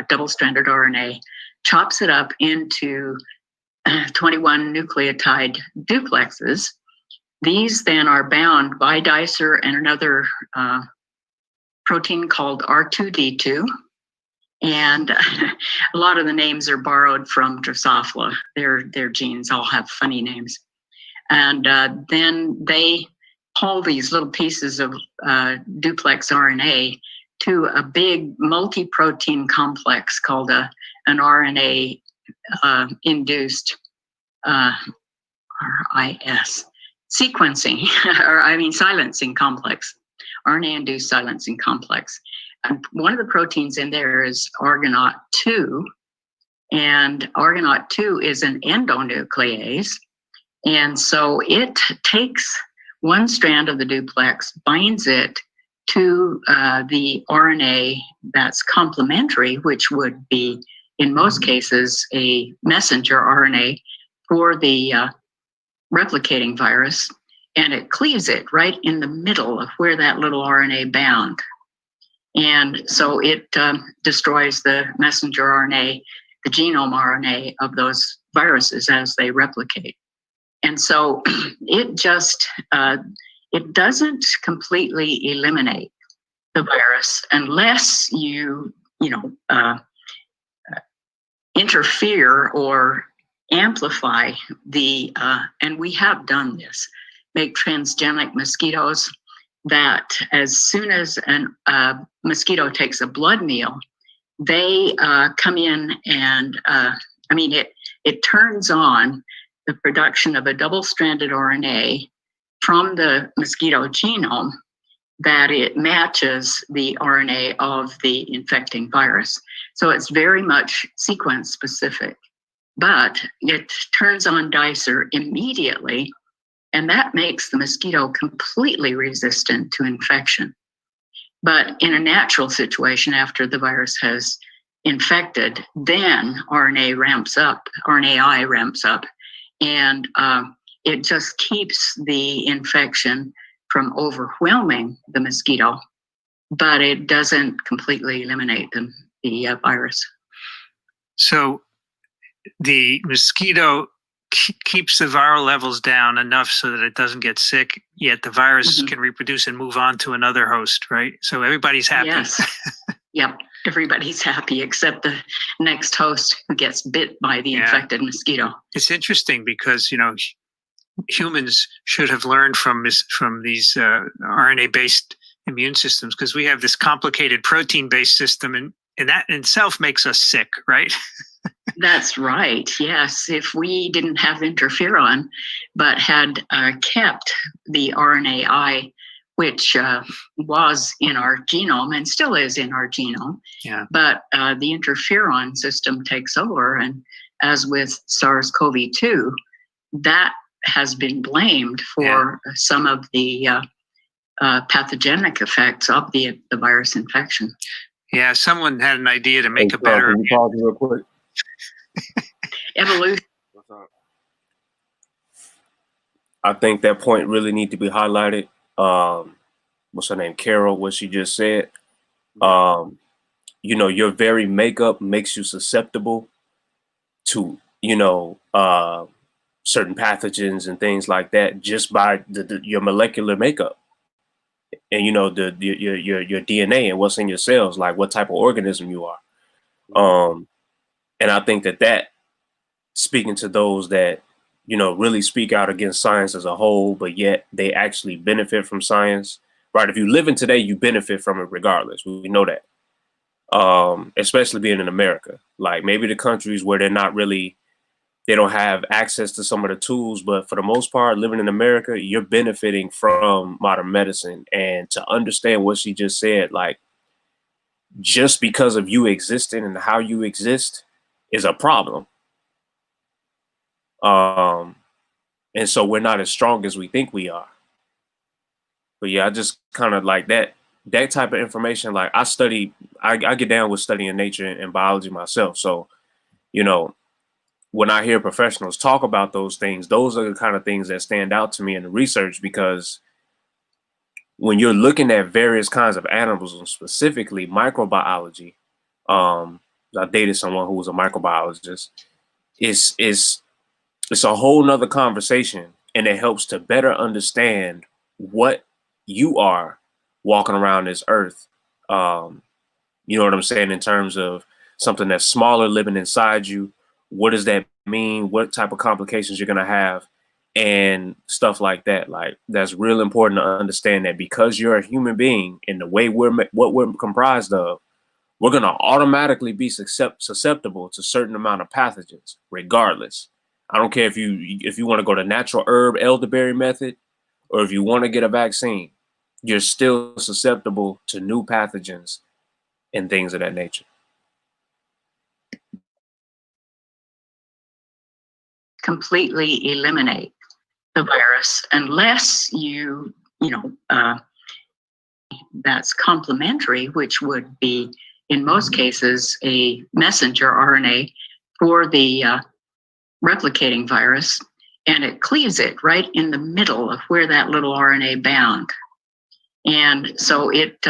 double-stranded RNA, chops it up into 21 nucleotide duplexes. These then are bound by dicer and another protein called R2D2. And a lot of the names are borrowed from Drosophila. Their genes all have funny names. And then they pull these little pieces of duplex RNA to a big multi-protein complex called an RNA induced RIS sequencing, silencing complex, RNA-induced silencing complex. And one of the proteins in there is Argonaute-2, and Argonaute-2 is an endonuclease. And so it takes one strand of the duplex, binds it to the RNA that's complementary, which would be, in most cases, a messenger RNA for the replicating virus, and it cleaves it right in the middle of where that little RNA bound. And so it destroys the messenger RNA, the genome RNA of those viruses as they replicate. And so it just, it doesn't completely eliminate the virus unless you interfere or amplify the, and we have done this, make transgenic mosquitoes that as soon as a mosquito takes a blood meal, they come in and, it turns on the production of a double-stranded RNA from the mosquito genome that it matches the RNA of the infecting virus. So it's very much sequence specific, but it turns on dicer immediately, and that makes the mosquito completely resistant to infection. But in a natural situation, after the virus has infected, then RNAi ramps up, and it just keeps the infection from overwhelming the mosquito, but it doesn't completely eliminate the virus. So the mosquito keeps the viral levels down enough so that it doesn't get sick, yet the virus can reproduce and move on to another host, right? So everybody's happy. Yes. Yep. Everybody's happy except the next host who gets bit by the infected mosquito. It's interesting because, humans should have learned from these RNA-based immune systems, because we have this complicated protein-based system, and that in itself makes us sick, right? That's right. Yes. If we didn't have interferon, but had kept the RNAi, which was in our genome and still is in our genome, but the interferon system takes over. And as with SARS-CoV-2, that has been blamed for some of the pathogenic effects of the virus infection. Yeah, someone had an idea to make a better. Can you pause real quick? Evolution. What's up? I think that point really need to be highlighted. What's her name? Carol, what she just said. Your very makeup makes you susceptible to, certain pathogens and things like that just by your molecular makeup. And your DNA and what's in your cells, like what type of organism you are. And I think that speaking to those that, really speak out against science as a whole, but yet they actually benefit from science, right? If you live in today, you benefit from it regardless. We know that, especially being in America. Like maybe the countries where they don't have access to some of the tools, but for the most part, living in America, you're benefiting from modern medicine. And to understand what she just said, like just because of you existing and how you exist is a problem. And so we're not as strong as we think we are. But yeah, I just kind of like that type of information. Like I get down with studying nature and biology myself. So, when I hear professionals talk about those things, those are the kind of things that stand out to me in the research, because when you're looking at various kinds of animals, and specifically microbiology, I dated someone who was a microbiologist. It's a whole nother conversation, and it helps to better understand what you are walking around this earth. You know what I'm saying? In terms of something that's smaller living inside you, what does that mean? What type of complications you're going to have and stuff like that. Like that's real important to understand that because you're a human being and the way what we're comprised of, we're going to automatically be susceptible to certain amount of pathogens regardless. I don't care if you want to go to natural herb elderberry method or if you want to get a vaccine, you're still susceptible to new pathogens and things of that nature. Completely eliminate the virus unless that's complementary, which would be in most cases a messenger RNA for the replicating virus, and it cleaves it right in the middle of where that little RNA bound. And so it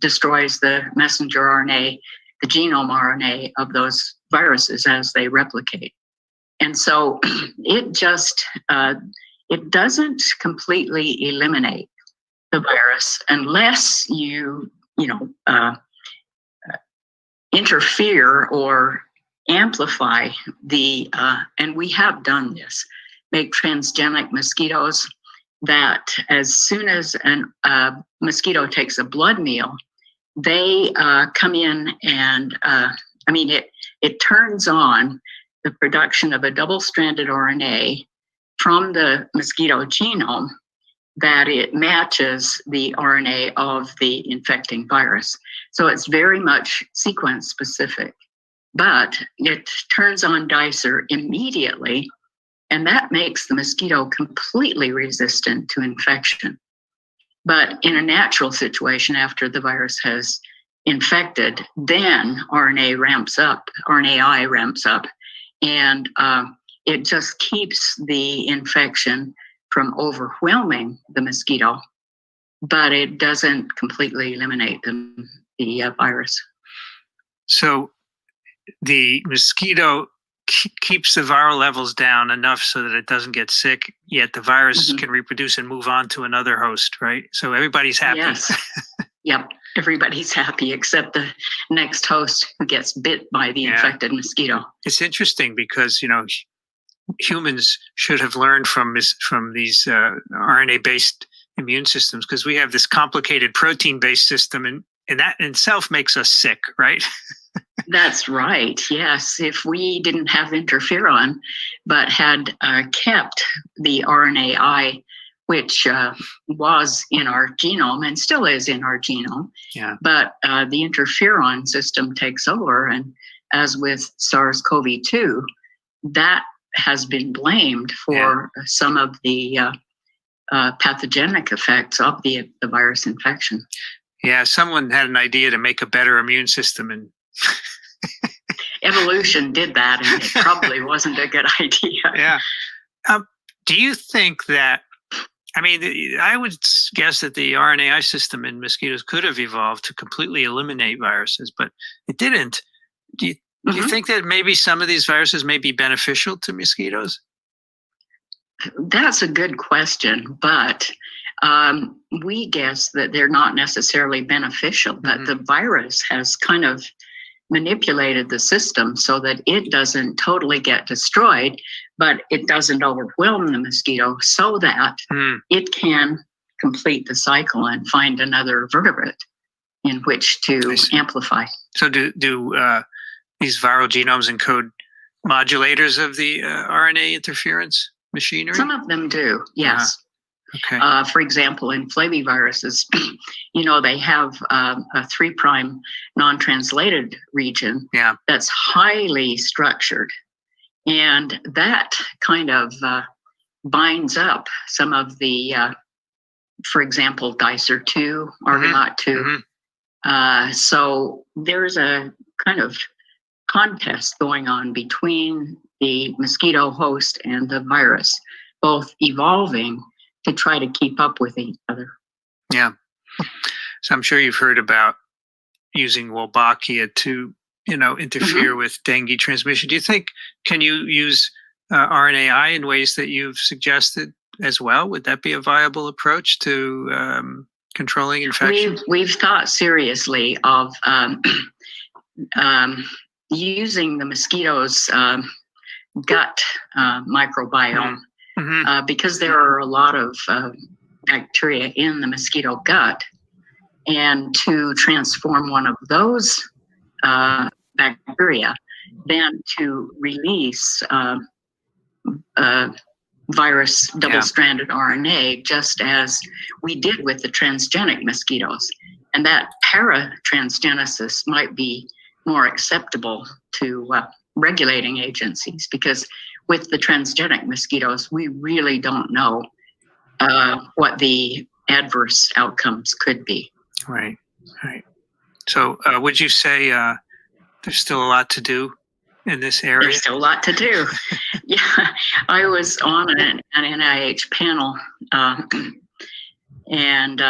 destroys the messenger RNA, the genome RNA of those viruses as they replicate. And so it just, it doesn't completely eliminate the virus unless you interfere or amplify the, and we have done this, make transgenic mosquitoes that as soon as a mosquito takes a blood meal, they come in and, it turns on the production of a double-stranded RNA from the mosquito genome that it matches the RNA of the infecting virus. So it's very much sequence specific, but it turns on dicer immediately, and that makes the mosquito completely resistant to infection. But in a natural situation, after the virus has infected, then RNAi ramps up, and it just keeps the infection from overwhelming the mosquito, but it doesn't completely eliminate the virus. So the mosquito keeps the viral levels down enough so that it doesn't get sick, yet the virus can reproduce and move on to another host, right? So everybody's happy. Yes. Yep. Everybody's happy except the next host who gets bit by the infected mosquito. It's interesting because, humans should have learned from these RNA-based immune systems, because we have this complicated protein-based system, and that in itself makes us sick, right? That's right. Yes. If we didn't have interferon, but had kept the RNAi, which was in our genome and still is in our genome, but the interferon system takes over. And as with SARS-CoV-2, that has been blamed for some of the pathogenic effects of the virus infection. Yeah, someone had an idea to make a better immune system, and evolution did that, and it probably wasn't a good idea. Yeah. Do you think that, I would guess that the RNAi system in mosquitoes could have evolved to completely eliminate viruses, but it didn't. Do you think that maybe some of these viruses may be beneficial to mosquitoes? That's a good question, but we guess that they're not necessarily beneficial, that the virus has kind of manipulated the system so that it doesn't totally get destroyed, but it doesn't overwhelm the mosquito so that it can complete the cycle and find another vertebrate in which to amplify. So do these viral genomes encode modulators of the RNA interference machinery? Some of them do, yes. Okay. For example, in flaviviruses, they have a 3' non-translated region that's highly structured. And that kind of binds up some of the, for example, Dicer2, Argonaut2. So there's a kind of contest going on between the mosquito host and the virus, both evolving to try to keep up with each other. Yeah. So I'm sure you've heard about using Wolbachia to, interfere with dengue transmission. Do you think, can you use RNAi in ways that you've suggested as well? Would that be a viable approach to controlling infection? We've thought seriously of using the mosquito's gut microbiome. Because there are a lot of bacteria in the mosquito gut, and to transform one of those bacteria, then to release virus double-stranded RNA, just as we did with the transgenic mosquitoes. And that paratransgenesis might be more acceptable to regulating agencies, because with the transgenic mosquitoes, we really don't know what the adverse outcomes could be. Right. So would you say there's still a lot to do in this area? There's still a lot to do. Yeah, I was on an NIH panel, and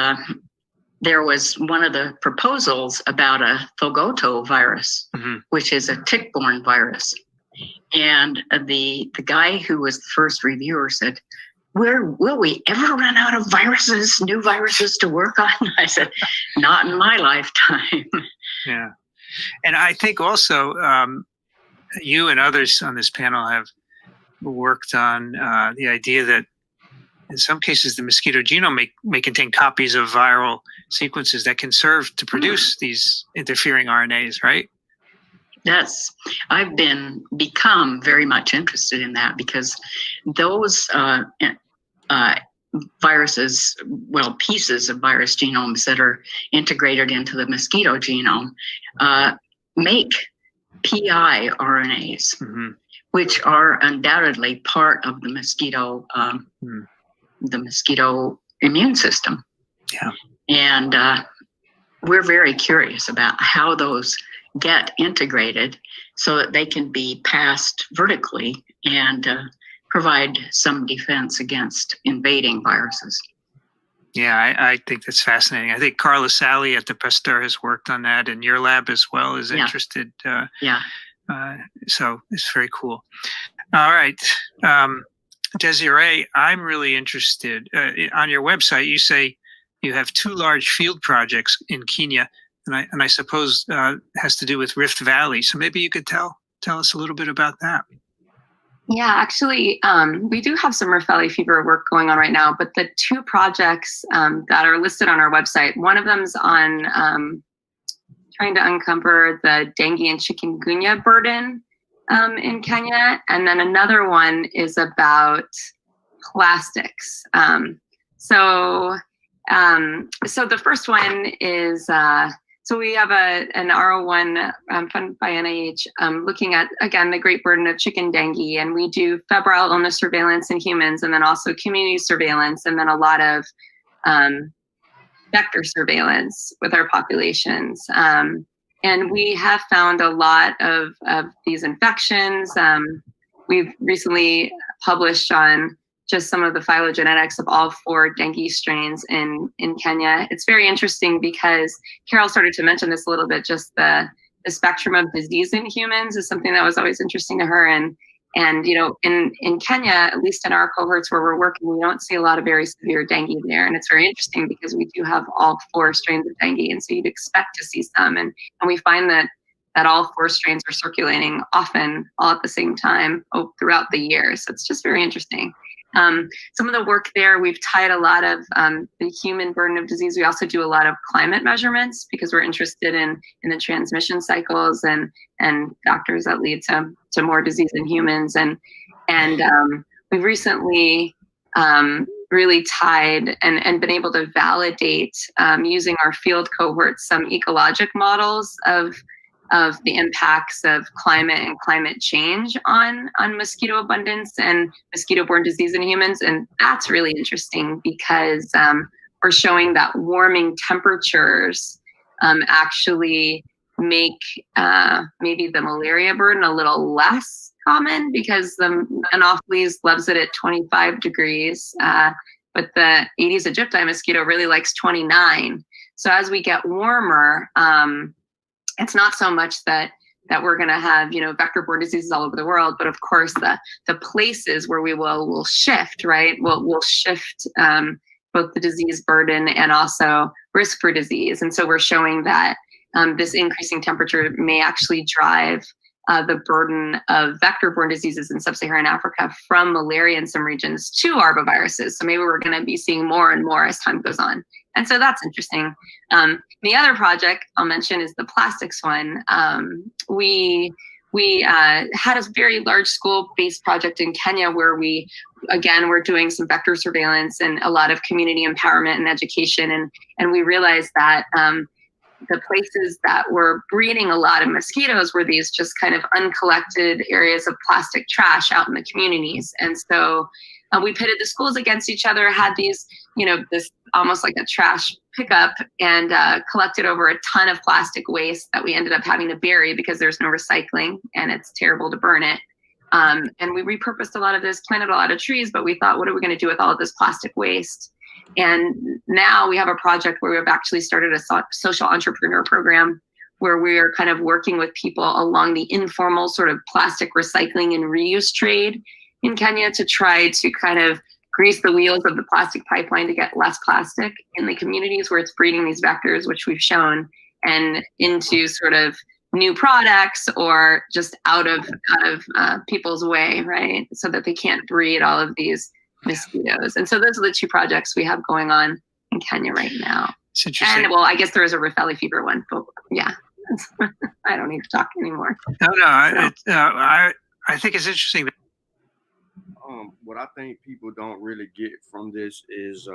there was one of the proposals about a Thogoto virus, which is a tick-borne virus. And the guy who was the first reviewer said, will we ever run out of new viruses to work on? I said, not in my lifetime. Yeah. And I think also you and others on this panel have worked on the idea that in some cases the mosquito genome may contain copies of viral sequences that can serve to produce these interfering RNAs, right? I've become very much interested in that, because those viruses, pieces of virus genomes that are integrated into the mosquito genome, make PI RNAs, which are undoubtedly part of the mosquito immune system. Yeah. And we're very curious about how those get integrated so that they can be passed vertically and provide some defense against invading viruses. Yeah, I think that's fascinating. I think Carla Sally at the Pasteur has worked on that, and your lab as well is interested. So it's very cool. All right. Desiree, I'm really interested. On your website, you say you have 2 large field projects in Kenya, and I suppose has to do with Rift Valley. So maybe you could tell us a little bit about that. Yeah, actually, we do have some Rift Valley fever work going on right now, but the 2 projects that are listed on our website, one of them's on trying to uncover the dengue and chikungunya burden in Kenya, and then another one is about plastics. So the first one is so we have an R01 funded by NIH looking at, again, the great burden of chicken dengue, and we do febrile illness surveillance in humans, and then also community surveillance, and then a lot of vector surveillance with our populations. And we have found a lot of these infections. We've recently published on just some of the phylogenetics of all 4 dengue strains in Kenya. It's very interesting because Carol started to mention this a little bit, just the spectrum of disease in humans is something that was always interesting to her. And you know, in Kenya, at least in our cohorts where we're working, we don't see a lot of very severe dengue there. And it's very interesting because we do have all 4 strains of dengue. And so you'd expect to see some. And we find that all 4 strains are circulating often all at the same time throughout the year. So it's just very interesting. Some of the work there, we've tied a lot of the human burden of disease. We also do a lot of climate measurements because we're interested in the transmission cycles and factors that lead to more disease in humans. And we've recently really tied and been able to validate using our field cohorts some ecologic models of the impacts of climate and climate change on mosquito abundance and mosquito-borne disease in humans. And that's really interesting because we're showing that warming temperatures actually make maybe the malaria burden a little less common because the Anopheles loves it at 25 degrees, but the Aedes aegypti mosquito really likes 29. So as we get warmer, it's not so much that we're going to have, you know, vector-borne diseases all over the world, but of course the places where we will shift, right? We'll shift both the disease burden and also risk for disease. And so we're showing that this increasing temperature may actually drive the burden of vector-borne diseases in sub-Saharan Africa from malaria in some regions to arboviruses. So maybe we're going to be seeing more and more as time goes on. And so that's interesting. The other project I'll mention is the plastics one. We had a very large school-based project in Kenya where we're doing some vector surveillance and a lot of community empowerment and education. And we realized that the places that were breeding a lot of mosquitoes were these just kind of uncollected areas of plastic trash out in the communities. And so we pitted the schools against each other, had these, you know, this almost like a trash pickup, and collected over a ton of plastic waste that we ended up having to bury because there's no recycling and it's terrible to burn it. And we repurposed a lot of this, planted a lot of trees, but we thought, what are we going to do with all of this plastic waste? And now we have a project where we've actually started a social entrepreneur program where we are kind of working with people along the informal sort of plastic recycling and reuse trade in Kenya to try to kind of grease the wheels of the plastic pipeline to get less plastic in the communities where it's breeding these vectors, which we've shown, and into sort of new products or just out of people's way, right? So that they can't breed all of these mosquitoes. And so those are the 2 projects we have going on in Kenya right now. It's interesting. And well, I guess there is a Rift Valley fever one, but yeah, I don't need to talk anymore. No, I think it's interesting. What I think people don't really get from this is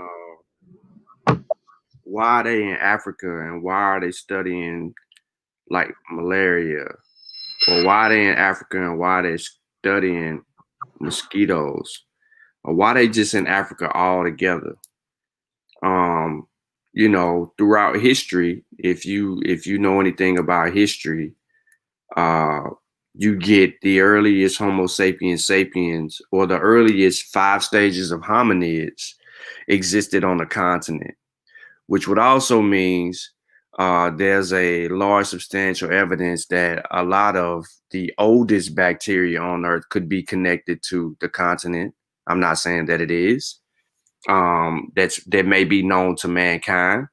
why are they in Africa and why are they studying like malaria, or why are they in Africa and why are they studying mosquitoes, or why are they just in Africa altogether? You know, throughout history, if you know anything about history, you get the earliest Homo sapiens sapiens, or the earliest 5 stages of hominids existed on the continent, which would also means there's a large substantial evidence that a lot of the oldest bacteria on Earth could be connected to the continent. I'm not saying that it is. That may be known to mankind.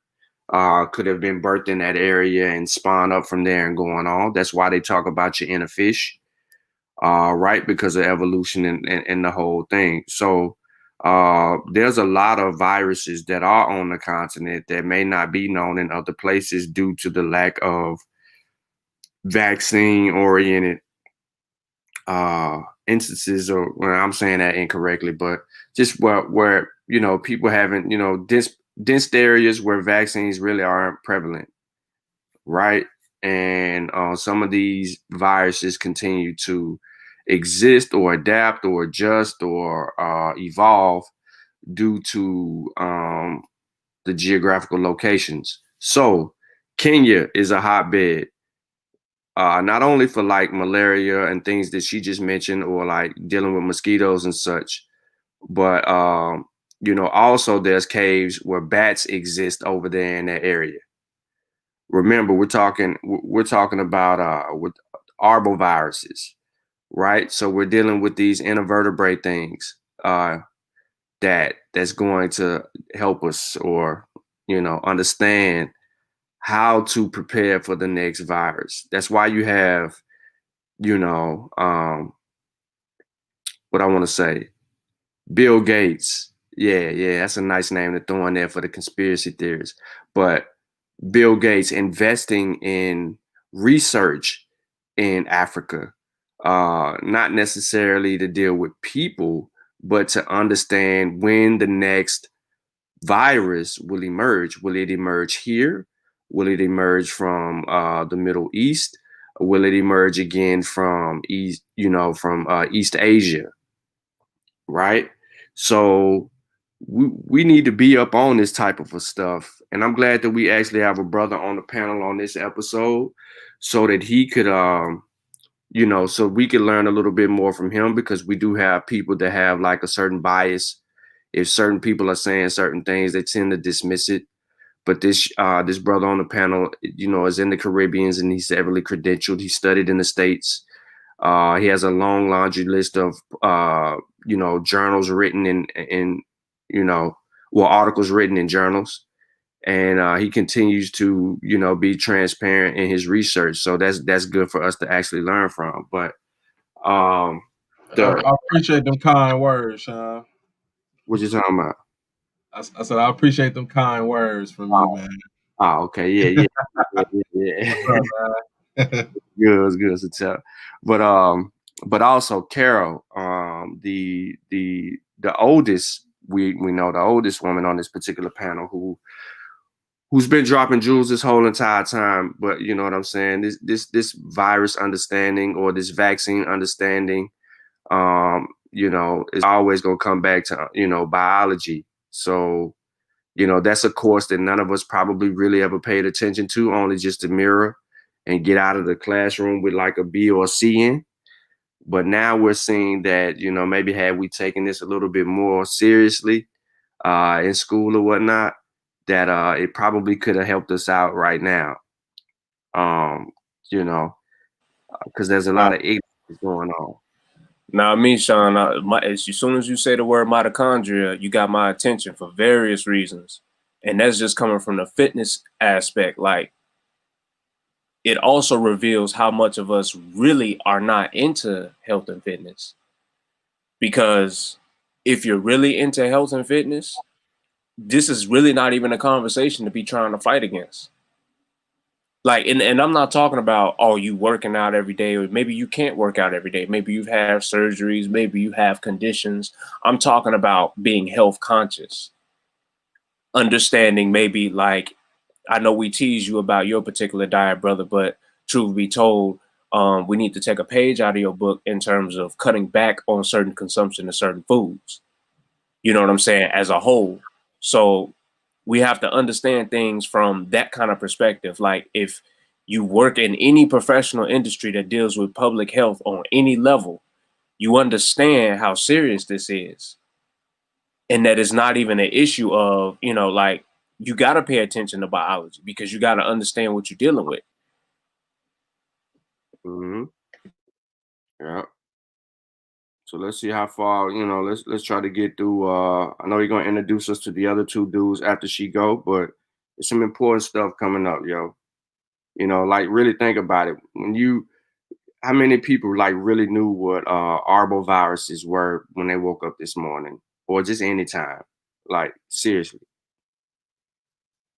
Could have been birthed in that area and spawned up from there and going on. That's why they talk about your inner fish, right? Because of evolution and the whole thing. So there's a lot of viruses that are on the continent that may not be known in other places due to the lack of vaccine-oriented instances, or well, I'm saying that incorrectly, but just where you know, people haven't, you know, dense areas where vaccines really aren't prevalent, right? And some of these viruses continue to exist or adapt or adjust or evolve due to the geographical locations. So Kenya is a hotbed, not only for like malaria and things that she just mentioned, or like dealing with mosquitoes and such, but you know, also there's caves where bats exist over there in that area. Remember, we're talking about with arboviruses, right? So we're dealing with these invertebrate things that's going to help us, or you know, understand how to prepare for the next virus. That's why you have, you know, what I want to say, Bill Gates. Yeah, that's a nice name to throw in there for the conspiracy theories. But Bill Gates investing in research in Africa, not necessarily to deal with people, but to understand when the next virus will emerge. Will it emerge here? Will it emerge from the Middle East? Will it emerge again from East, you know, from East Asia, right? So we need to be up on this type of stuff. And I'm glad that we actually have a brother on the panel on this episode so that he could, you know, so we could learn a little bit more from him, because we do have people that have like a certain bias. If certain people are saying certain things, they tend to dismiss it. But this brother on the panel, you know, is in the Caribbean and he's heavily credentialed. He studied in the States. He has a long laundry list of, you know, journals written in, you know, well, articles written in journals. And he continues to, you know, be transparent in his research. So that's good for us to actually learn from. But I appreciate them kind words, Shawn. What you talking about? I said I appreciate them kind words from you, man. Oh, okay, yeah. Good, it was good to tell. But also Carol, the oldest, we know the oldest woman on this particular panel who's been dropping jewels this whole entire time. But you know what I'm saying? This virus understanding, or this vaccine understanding, you know, is always gonna come back to, you know, biology. So, you know, that's a course that none of us probably really ever paid attention to, only just to mirror and get out of the classroom with like a B or a C in. But now we're seeing that, you know, maybe had we taken this a little bit more seriously in school or whatnot, that it probably could have helped us out right now. You know, because there's a lot of ignorance going on. Now, me, Shawn, as soon as you say the word mitochondria, you got my attention for various reasons. And that's just coming from the fitness aspect. Like, it also reveals how much of us really are not into health and fitness. Because if you're really into health and fitness, this is really not even a conversation to be trying to fight against. Like, and I'm not talking about, oh, you working out every day, or maybe you can't work out every day. Maybe you've had surgeries, maybe you have conditions. I'm talking about being health conscious. Understanding, maybe, like, I know we tease you about your particular diet, brother, but truth be told, we need to take a page out of your book in terms of cutting back on certain consumption of certain foods. You know what I'm saying? As a whole. So we have to understand things from that kind of perspective. Like, if you work in any professional industry that deals with public health on any level, you understand how serious this is. And that it's not even an issue of, you know, like, you got to pay attention to biology because you got to understand what you're dealing with. Mm-hmm. Yeah. So let's see how far, let's try to get through. I know you're going to introduce us to the other two dudes after she go, but there's some important stuff coming up, yo. Like really think about it. How many people like really knew what arboviruses were when they woke up this morning or just any time? Like seriously.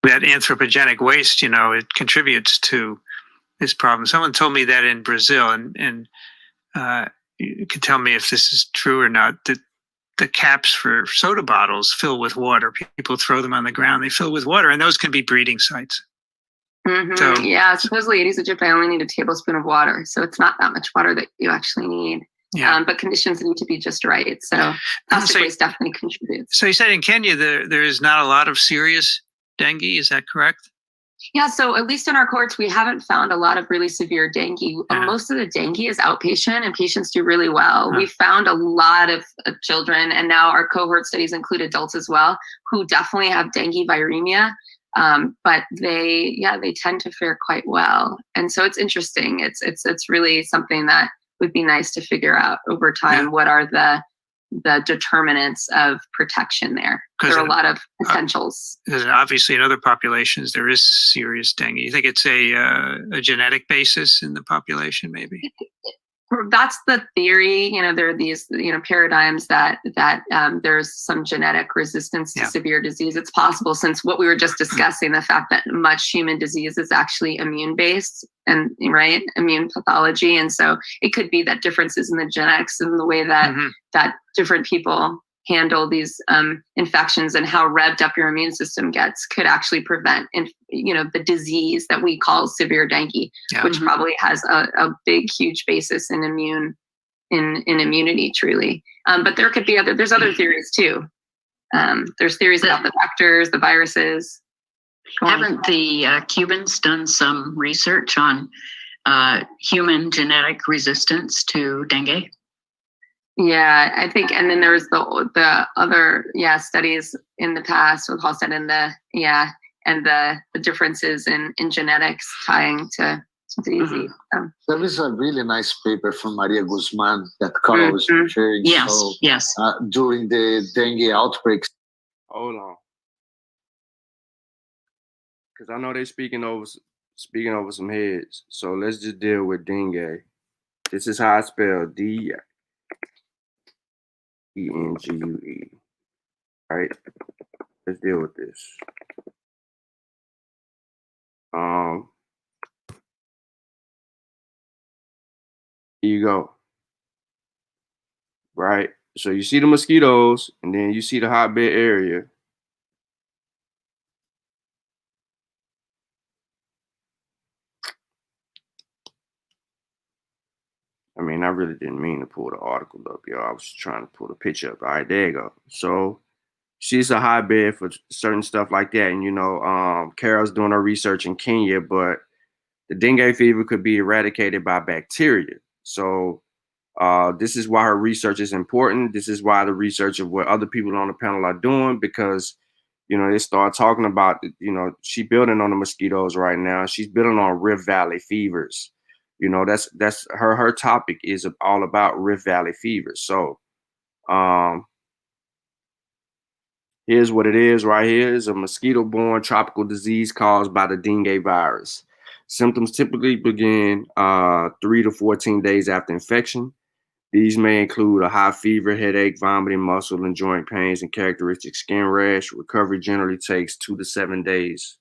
That anthropogenic waste, it contributes to this problem. Someone told me that in Brazil, and you can tell me if this is true or not, that the caps for soda bottles fill with water. People throw them on the ground, they fill with water, and those can be breeding sites. Mm-hmm. So, yeah, supposedly it is Egypt. I only need a tablespoon of water, so it's not that much water that you actually need. Yeah. But conditions need to be just right. So plastic waste definitely contributes. So you said in Kenya there is not a lot of serious dengue. Is that correct? Yeah, so at least in our cohorts, we haven't found a lot of really severe dengue. Most of the dengue is outpatient and patients do really well. We found a lot of children, and now our cohort studies include adults as well, who definitely have dengue viremia. But they tend to fare quite well. And so it's interesting. It's really something that would be nice to figure out over time. What are the determinants of protection there? There are a lot of potentials. Because obviously in other populations, there is serious dengue. You think it's a genetic basis in the population, maybe? That's the theory. There are these, paradigms that there's some genetic resistance to severe disease. It's possible, since what we were just discussing, the fact that much human disease is actually immune-based and immune pathology. And so it could be that differences in the genetics and the way that that different people handle these infections and how revved up your immune system gets could actually prevent the disease that we call severe dengue, which probably has a big, huge basis in immunity, truly. But there could be there's other theories too. There's theories about the vectors, the viruses. Haven't the Cubans done some research on human genetic resistance to dengue? Yeah, I think, and then there was the other studies in the past with Halstead and the differences in genetics tying to DZ. There is a really nice paper from Maria Guzman that Carl was sharing. Yes. During the dengue outbreaks. Hold on, because I know they're speaking over some heads. So let's just deal with dengue. This is how I spell D-E-N-G-U-E. All right, let's deal with this. Here you go. Right. So you see the mosquitoes, and then you see the hotbed area. I mean, I really didn't mean to pull the article up, yo. I was trying to pull the picture up. All right, there you go. So she's a hotbed for certain stuff like that. And, Carol's doing her research in Kenya, but the dengue fever could be eradicated by bacteria. So this is why her research is important. This is why the research of what other people on the panel are doing, because, they start talking about, she building on the mosquitoes right now. She's building on Rift Valley fevers. That's her topic is all about Rift Valley fever. So here's what it is right here. Is a mosquito-borne tropical disease caused by the dengue virus. Symptoms typically begin 3 to 14 days after infection. These may include a high fever, headache, vomiting, muscle and joint pains, and characteristic skin rash. Recovery generally takes 2 to 7 days.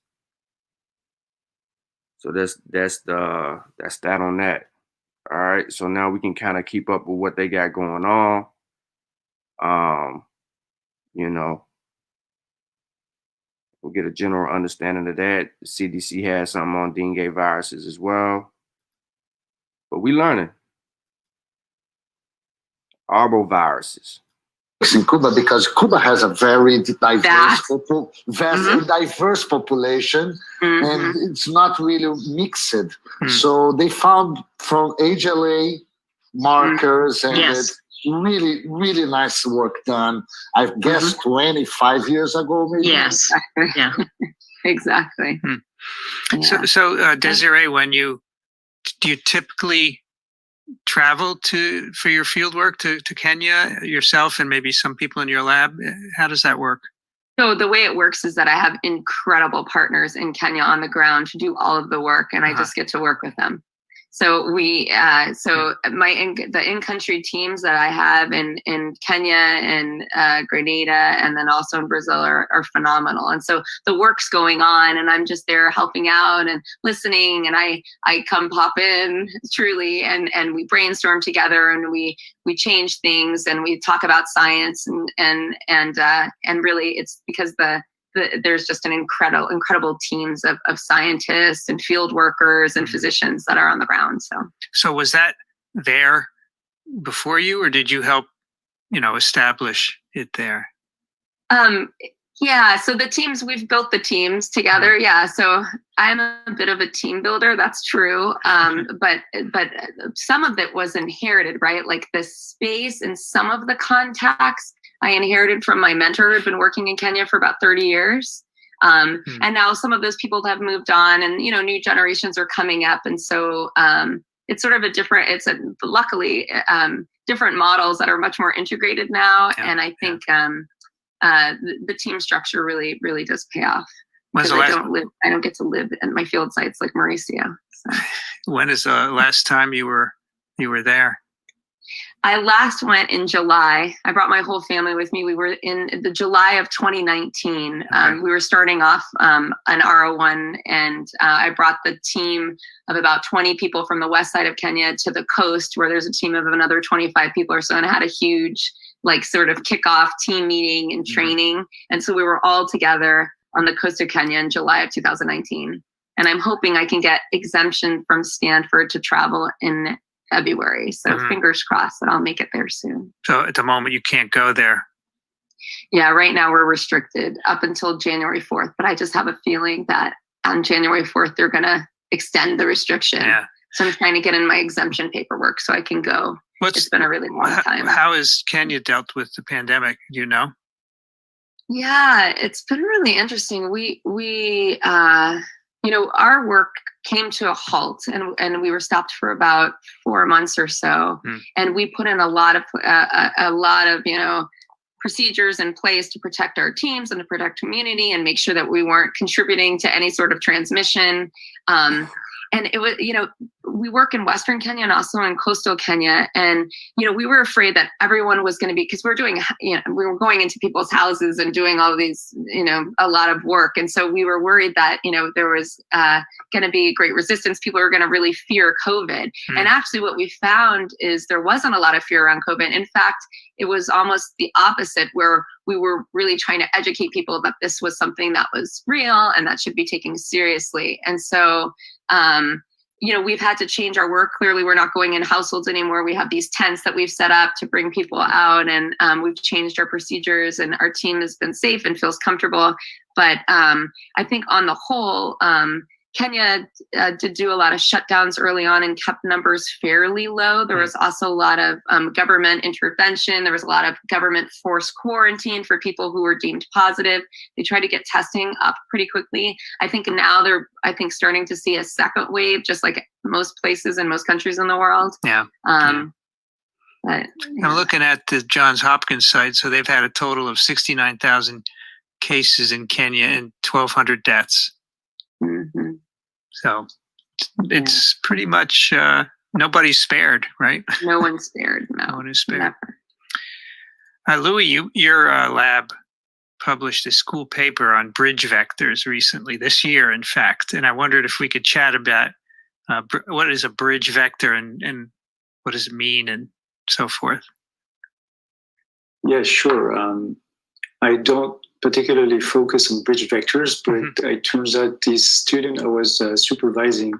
So that's that on that. All right. So now we can kind of keep up with what they got going on. We'll get a general understanding of that. The CDC has something on dengue viruses as well. But we learning. Arboviruses. In Cuba, because Cuba has a very diverse population, and it's not really mixed. So they found from HLA markers and really, really nice work done. I guess 25 years ago, maybe. Yes. Yeah. Exactly. Yeah. So Desiree, do you typically travel for your field work to Kenya yourself and maybe some people in your lab? How does that work? So the way it works is that I have incredible partners in Kenya on the ground to do all of the work, and I just get to work with them. So the in-country teams that I have in Kenya and Grenada, and then also in Brazil are phenomenal. And so the work's going on, and I'm just there helping out and listening. And I come pop in truly, and we brainstorm together, and we change things, and we talk about science, and really it's because there's just an incredible teams of scientists and field workers and physicians that are on the ground. So was that there before you, or did you help, establish it there? Yeah. So we've built the teams together. Yeah. So I'm a bit of a team builder. That's true. But some of it was inherited, right? Like the space and some of the contacts I inherited from my mentor who'd been working in Kenya for about 30 years. And now some of those people have moved on, and, new generations are coming up. And so it's sort of luckily different models that are much more integrated now. Yeah. And I think the team structure really, really does pay off. Because I don't get to live in my field sites like Mauricio. So. When is the last time you were there? I last went in July. I brought my whole family with me. We were in the July of 2019. Okay. We were starting off an R01, and I brought the team of about 20 people from the west side of Kenya to the coast, where there's a team of another 25 people or so, and I had a huge sort of kickoff team meeting and training. And so we were all together on the coast of Kenya in July of 2019. And I'm hoping I can get exemption from Stanford to travel in February. So fingers crossed that I'll make it there soon. So at the moment you can't go there. Yeah, right now we're restricted up until January 4th, but I just have a feeling that on January 4th, they're going to extend the restriction. Yeah. So I'm trying to get in my exemption paperwork so I can go. It's been a really long time. How has Kenya dealt with the pandemic? Do you know? Yeah, it's been really interesting. We our work came to a halt, and we were stopped for about 4 months or so. And we put in a lot of procedures in place to protect our teams and to protect community and make sure that we weren't contributing to any sort of transmission. And it was, we work in Western Kenya and also in coastal Kenya. And, we were afraid that everyone was going to be, because we were going into people's houses and doing all of these, a lot of work. And so we were worried that, there was going to be great resistance. People were going to really fear COVID. And actually what we found is there wasn't a lot of fear around COVID. In fact, it was almost the opposite, where we were really trying to educate people that this was something that was real and that should be taken seriously. And so, we've had to change our work. Clearly, we're not going in households anymore. We have these tents that we've set up to bring people out, and we've changed our procedures, and our team has been safe and feels comfortable. But I think on the whole, Kenya did do a lot of shutdowns early on and kept numbers fairly low. There was also a lot of government intervention. There was a lot of government forced quarantine for people who were deemed positive. They tried to get testing up pretty quickly. I think now they're starting to see a second wave, just like most places in most countries in the world. Yeah. But, I'm looking at the Johns Hopkins site. So they've had a total of 69,000 cases in Kenya and 1,200 deaths. Mm-hmm. So it's pretty much nobody's spared, right? No one's spared. No one is spared. Louis, your lab published a school paper on bridge vectors recently, this year, in fact. And I wondered if we could chat about what is a bridge vector and what does it mean and so forth. Yeah, sure. I don't particularly focus on bridge vectors, but it turns out this student I was supervising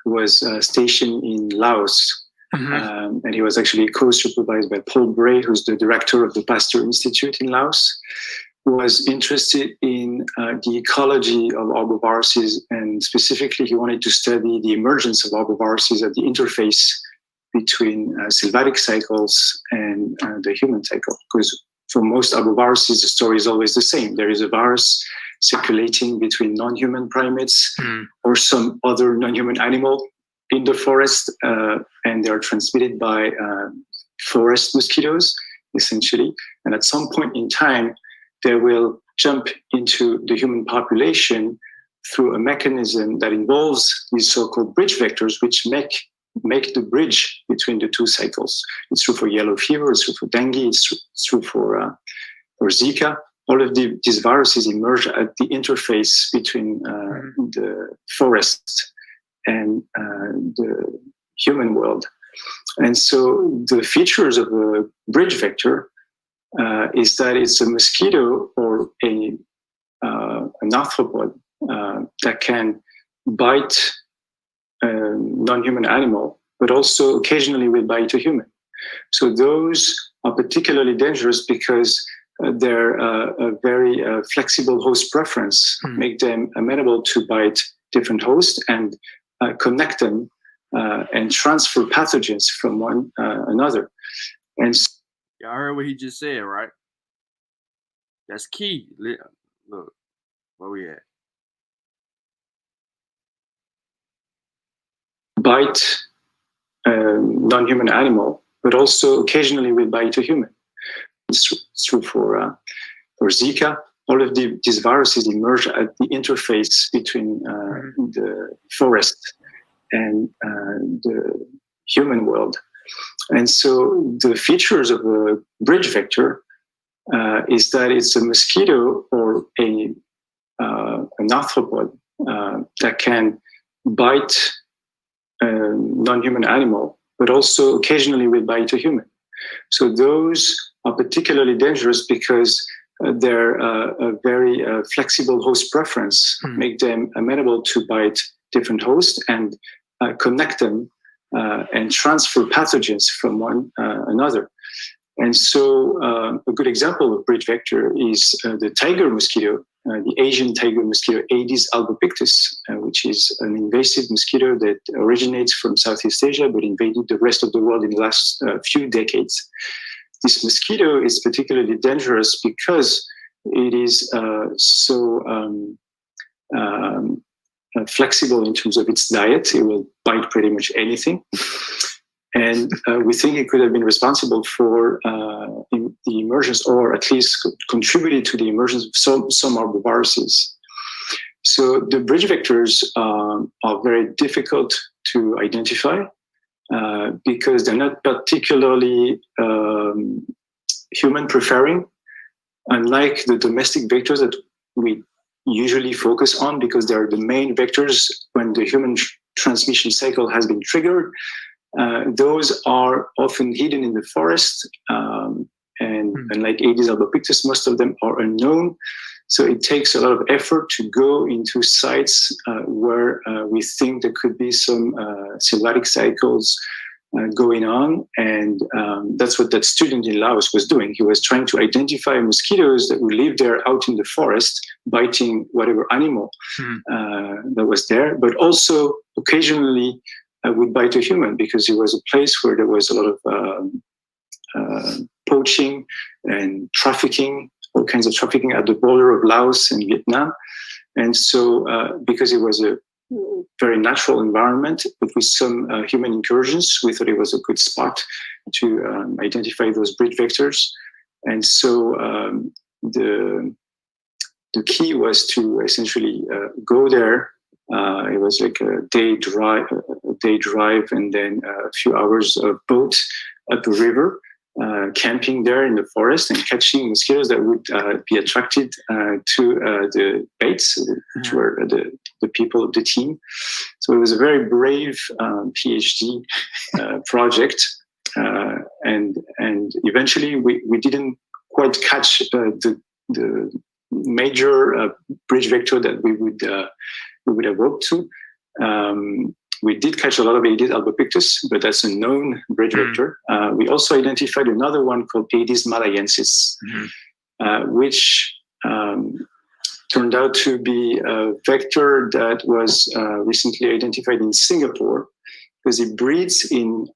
was stationed in Laos. And he was actually co-supervised by Paul Bray, who's the director of the Pasteur Institute in Laos, who was interested in the ecology of arboviruses, and specifically he wanted to study the emergence of arboviruses at the interface between sylvatic cycles and the human cycle. Because for most arboviruses, the story is always the same. There is a virus circulating between non-human primates or some other non-human animal in the forest, and they are transmitted by forest mosquitoes, essentially. And at some point in time, they will jump into the human population through a mechanism that involves these so-called bridge vectors, which make the bridge between the two cycles. It's true for yellow fever, it's true for dengue, it's true for Zika. All of these viruses emerge at the interface between the forest and the human world. And so the features of a bridge vector is that it's a mosquito or an arthropod that can bite a non-human animal, but also occasionally will bite a human. So those are particularly dangerous because their a very flexible host preference make them amenable to bite different hosts and connect them and transfer pathogens from one another. And y'all heard what he just said, right? That's key. Look, where we at? Bite a non-human animal, but also occasionally will bite a human. It's true for Zika. All of these viruses emerge at the interface between the forest and the human world. And so the features of a bridge vector is that it's a mosquito or an arthropod that can bite a non-human animal, but also occasionally will bite a human. So those are particularly dangerous because their a very flexible host preference make them amenable to bite different hosts and connect them and transfer pathogens from one another. And so a good example of bridge vector is the tiger mosquito, the Asian tiger mosquito Aedes albopictus, which is an invasive mosquito that originates from Southeast Asia but invaded the rest of the world in the last few decades. This mosquito is particularly dangerous because it is so flexible in terms of its diet. It will bite pretty much anything. And we think it could have been responsible for the emergence, or at least contributed to the emergence of some arboviruses. So the bridge vectors are very difficult to identify because they're not particularly human preferring, unlike the domestic vectors that we usually focus on because they're the main vectors when the human transmission cycle has been triggered. Those are often hidden in the forest, and like Aedes albopictus, most of them are unknown. So it takes a lot of effort to go into sites where we think there could be some sylvatic cycles going on, and that's what that student in Laos was doing. He was trying to identify mosquitoes that would live there out in the forest, biting whatever animal that was there, but also occasionally would bite a human because it was a place where there was a lot of poaching and trafficking, all kinds of trafficking at the border of Laos and Vietnam. And so because it was a very natural environment, but with some human incursions, we thought it was a good spot to identify those bridge vectors. And so the key was to essentially go there. It was like a day drive, and then a few hours of boat up a river, camping there in the forest and catching mosquitoes that would be attracted to the baits, which were the people of the team. So it was a very brave PhD project, and eventually we didn't quite catch the major bridge vector that we would have hoped to. We did catch a lot of Aedes albopictus, but that's a known bridge vector. We also identified another one called Aedes malayensis, which turned out to be a vector that was recently identified in Singapore because it breeds in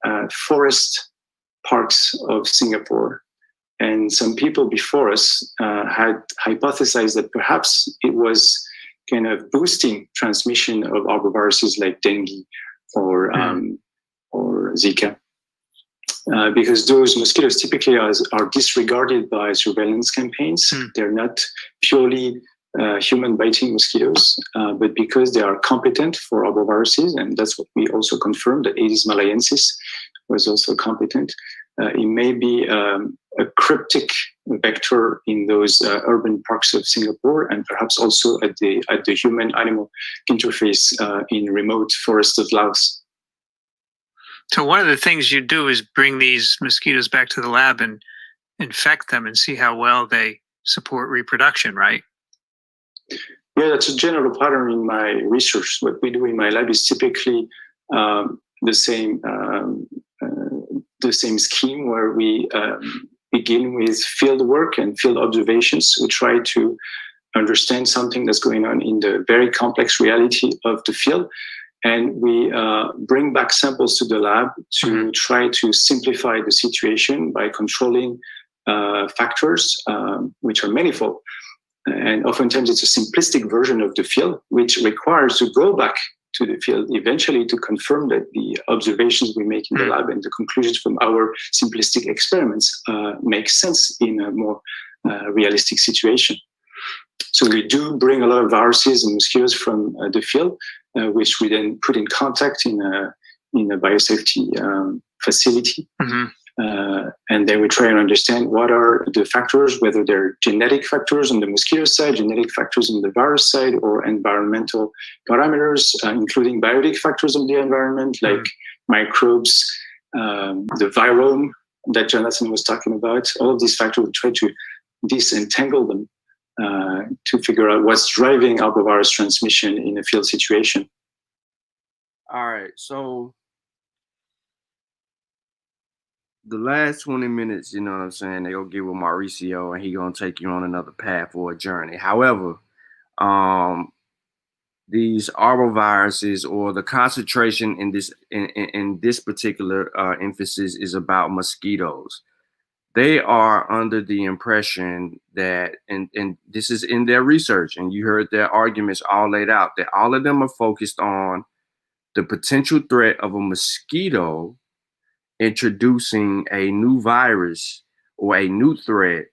forest parks of Singapore. And some people before us had hypothesized that perhaps it was kind of boosting transmission of arboviruses like dengue or Zika. Because those mosquitoes typically are disregarded by surveillance campaigns. They're not purely human biting mosquitoes, but because they are competent for arboviruses, and that's what we also confirmed, that Aedes malayensis was also competent. It may be a cryptic vector in those urban parks of Singapore, and perhaps also at the human-animal interface in remote forests of Laos. So one of the things you do is bring these mosquitoes back to the lab and infect them and see how well they support reproduction, right? Yeah, that's a general pattern in my research. What we do in my lab is typically the same scheme, where we begin with field work and field observations. We try to understand something that's going on in the very complex reality of the field. And we bring back samples to the lab to try to simplify the situation by controlling factors, which are manifold. And oftentimes it's a simplistic version of the field, which requires to go back to the field eventually to confirm that the observations we make in the lab and the conclusions from our simplistic experiments make sense in a more realistic situation. So we do bring a lot of viruses and mosquitoes from the field, which we then put in contact in a biosafety facility. And then we try and understand what are the factors, whether they're genetic factors on the mosquito side, genetic factors on the virus side, or environmental parameters, including biotic factors of the environment, like microbes, the virome that Jonathan was talking about. All of these factors, we try to disentangle them to figure out what's driving arbovirus transmission in a field situation. All right, so the last 20 minutes, you know what I'm saying, they gonna get with Mauricio and he gonna take you on another path or a journey. However, these arboviruses, or the concentration in this particular emphasis, is about mosquitoes. They are under the impression that, and this is in their research, and you heard their arguments all laid out, that all of them are focused on the potential threat of a mosquito introducing a new virus or a new threat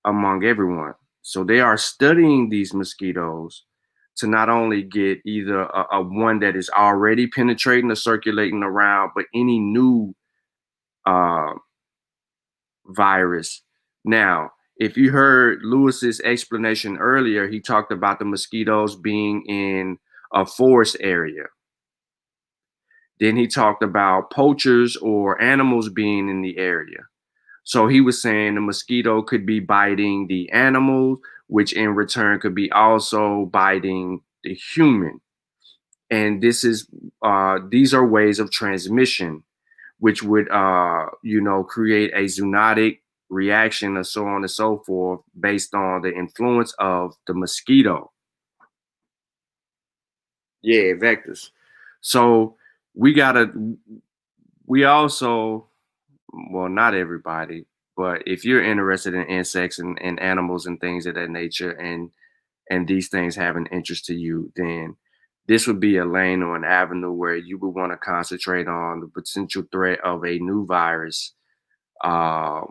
among everyone. So they are studying these mosquitoes to not only get either a one that is already penetrating or circulating around, but any new virus. Now, if you heard Lewis's explanation earlier, he talked about the mosquitoes being in a forest area. Then he talked about poachers or animals being in the area. So he was saying the mosquito could be biting the animals, which in return could be also biting the human. And this is these are ways of transmission, which would create a zoonotic reaction and so on and so forth based on the influence of the mosquito. Yeah, vectors. So we also, well, not everybody, but if you're interested in insects and animals and things of that nature, and these things have an interest to you, then this would be a lane or an avenue where you would want to concentrate on the potential threat of a new virus, or,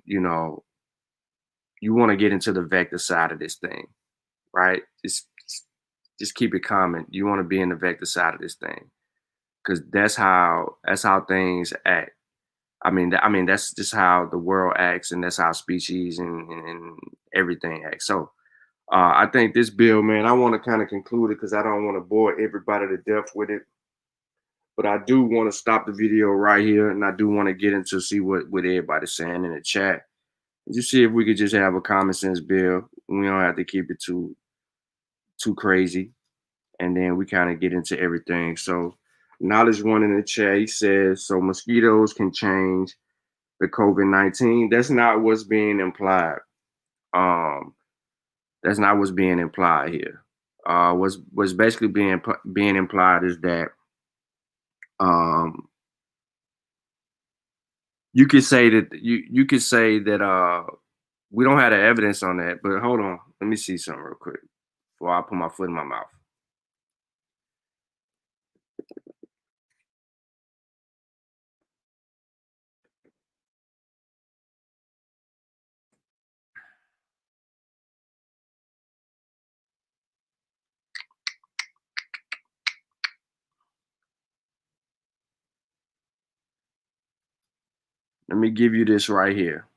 you want to get into the vector side of this thing, right? Just keep it common. You want to be in the vector side of this thing, because that's how things act. I mean, that's just how the world acts, and that's how species and everything acts. So I think this bill, man, I want to kind of conclude it because I don't want to bore everybody to death with it. But I do want to stop the video right here, and I do want to get into see what everybody's saying in the chat. Just see if we could just have a common sense bill. We don't have to keep it too crazy. And then we kind of get into everything. So Knowledge One in the chat, he says, so mosquitoes can change the COVID-19. That's not what's being implied. That's not what's being implied here. What's basically being implied is that You could say that you could say that we don't have the evidence on that, but hold on, let me see something real quick before I put my foot in my mouth. Let me give you this right here.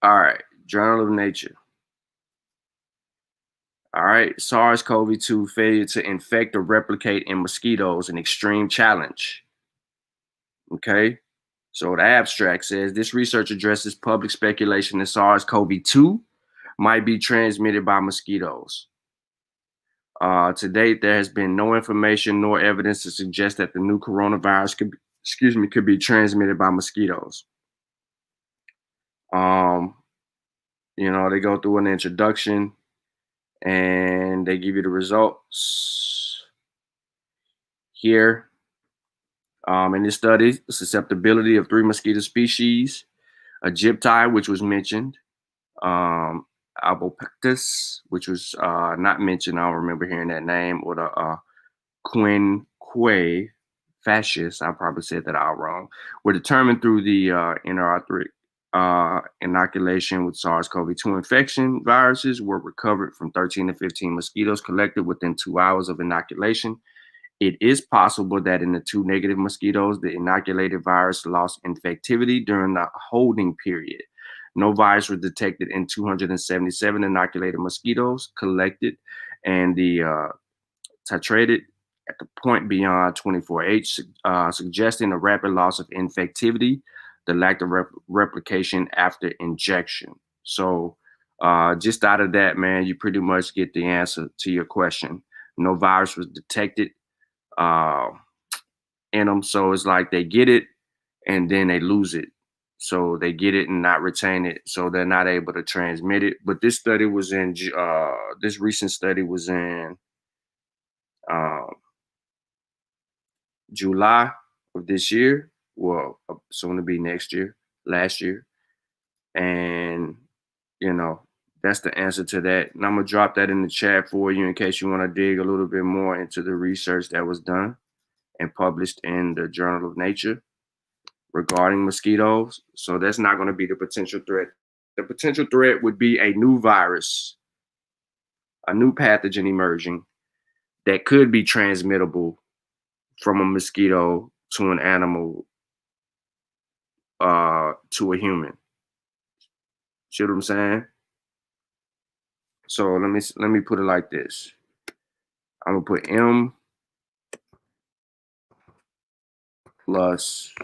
All right, Journal of Nature. All right, SARS-CoV-2 failure to infect or replicate in mosquitoes, an extreme challenge. Okay, so the abstract says this research addresses public speculation that SARS-CoV-2 might be transmitted by mosquitoes. To date, there has been no information nor evidence to suggest that the new coronavirus could be transmitted by mosquitoes. They go through an introduction and they give you the results here. In this study, the susceptibility of 3 mosquito species, Egypti, which was mentioned, Albopictus, which was not mentioned. I don't remember hearing that name, or the Quinque fascists, I probably said that out wrong, were determined through the intraocular inoculation with SARS-CoV-2 infection. Viruses were recovered from 13 to 15 mosquitoes collected within 2 hours of inoculation. It is possible that in the 2 negative mosquitoes, the inoculated virus lost infectivity during the holding period. No virus was detected in 277 inoculated mosquitoes collected, and the titrated at the point beyond 24H, suggesting a rapid loss of infectivity, the lack of replication after injection. So just out of that, man, you pretty much get the answer to your question. No virus was detected in them. So it's like they get it and then they lose it. So they get it and not retain it. So they're not able to transmit it. But this study was in, this recent study was in July of this year. Well, soon to be next year, last year. And, that's the answer to that. And I'm going to drop that in the chat for you in case you want to dig a little bit more into the research that was done and published in the Journal of Nature regarding mosquitoes. So that's not going to be the potential threat. The potential threat would be a new virus, a new pathogen emerging that could be transmittable from a mosquito to an animal to a human. See what I'm saying? So let me put it like this. I'm gonna put M plus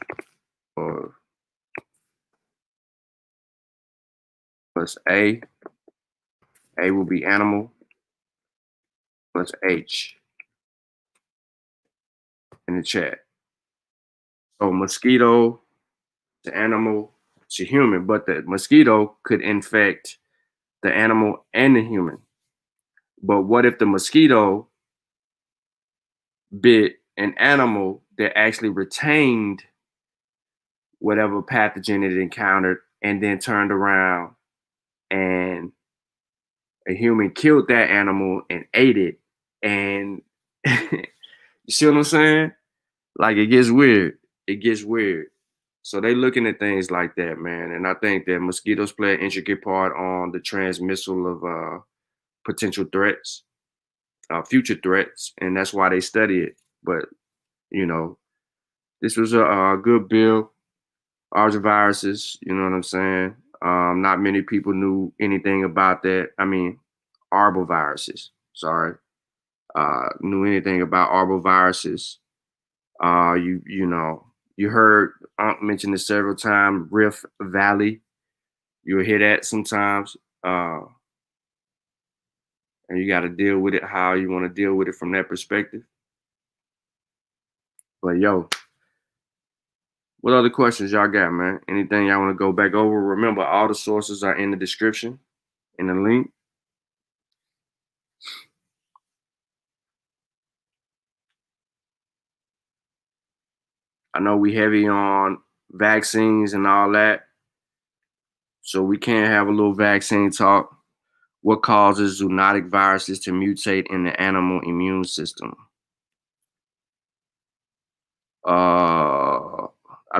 plus A. A will be animal plus H in the chat. So mosquito to animal to human, but the mosquito could infect the animal and the human. But what if the mosquito bit an animal that actually retained whatever pathogen it encountered and then turned around and a human killed that animal and ate it? And you see what I'm saying? Like, it gets weird. It gets weird. So they looking at things like that, man. And I think that mosquitoes play an intricate part on the transmissal of potential threats, future threats, and that's why they study it. But this was a good bill. Argiviruses, you know what I'm saying? Not many people knew anything about that. I mean, arboviruses. Sorry, knew anything about arboviruses. You heard Unc mention this several times. Rift Valley, you'll hear that sometimes, and you got to deal with it how you want to deal with it from that perspective. But yo, what other questions y'all got, man? Anything y'all want to go back over? Remember, all the sources are in the description, in the link. I know we heavy on vaccines and all that, so we can have a little vaccine talk. What causes zoonotic viruses to mutate in the animal immune system? I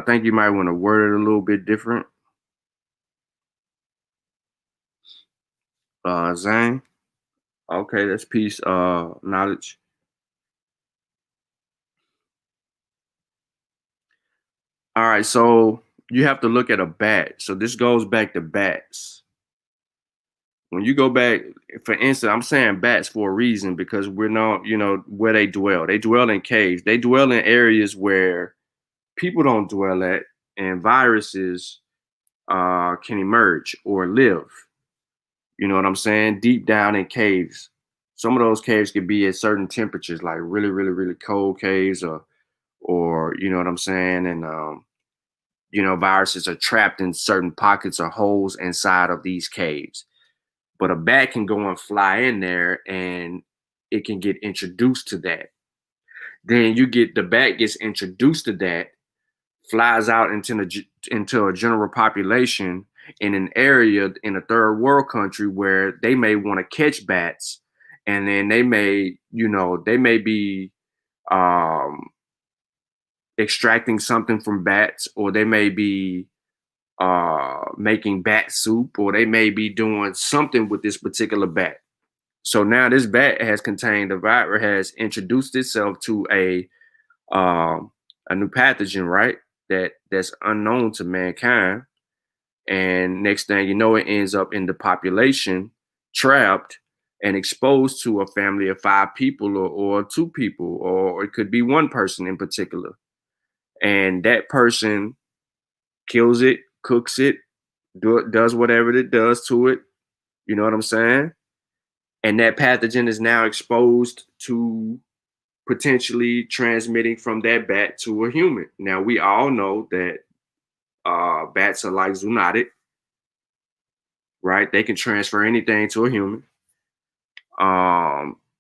think you might want to word it a little bit different. Zane? Okay, that's peace, knowledge. All right, so you have to look at a bat. So this goes back to bats. When you go back, for instance, I'm saying bats for a reason because we're not, where they dwell. They dwell in caves. They dwell in areas where people don't dwell at, and viruses can emerge or live. You know what I'm saying? Deep down in caves. Some of those caves could be at certain temperatures, like really, really, really cold caves, or you know what I'm saying, and viruses are trapped in certain pockets or holes inside of these caves. But a bat can go and fly in there and it can get introduced to that. Then the bat gets introduced to that, flies out into a general population in an area in a third world country where they may want to catch bats, and then they may be extracting something from bats, or they may be making bat soup, or they may be doing something with this particular bat. So now this bat has contained the virus, has introduced itself to a new pathogen, right? That's unknown to mankind. And next thing you know, it ends up in the population, trapped and exposed to a family of 5 people or 2 people, or it could be one person in particular. And that person kills it, cooks it, does whatever it does to it. You know what I'm saying? And that pathogen is now exposed to potentially transmitting from that bat to a human. Now, we all know that bats are like zoonotic, right? They can transfer anything to a human.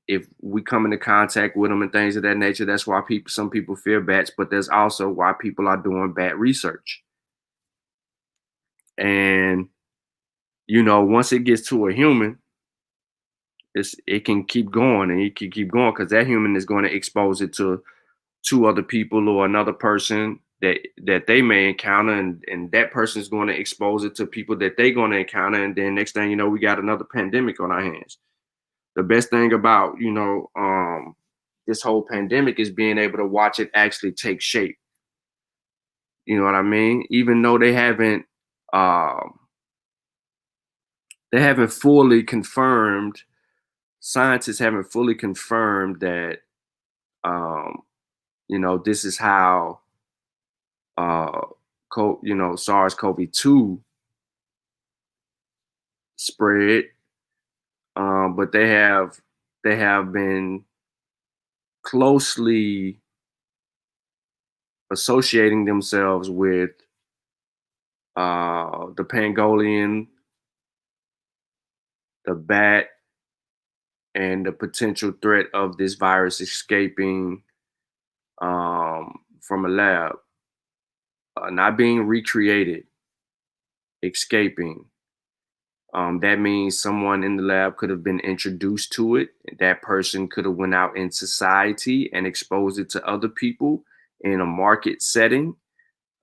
If we come into contact with them and things of that nature, that's why some people fear bats, but there's also why people are doing bat research. And, once it gets to a human, it can keep going, and it can keep going because that human is going to expose it to 2 other people or another person that they may encounter, and that person is going to expose it to people that they're going to encounter, and then next thing you know, we got another pandemic on our hands. The best thing about this whole pandemic is being able to watch it actually take shape. You know what I mean? Even though they haven't fully confirmed, scientists haven't fully confirmed that this is how SARS-CoV-2 spread, but they have been closely associating themselves with the pangolin, the bat, and the potential threat of this virus escaping from a lab, not being recreated, escaping. That means someone in the lab could have been introduced to it. That person could have went out in society and exposed it to other people in a market setting.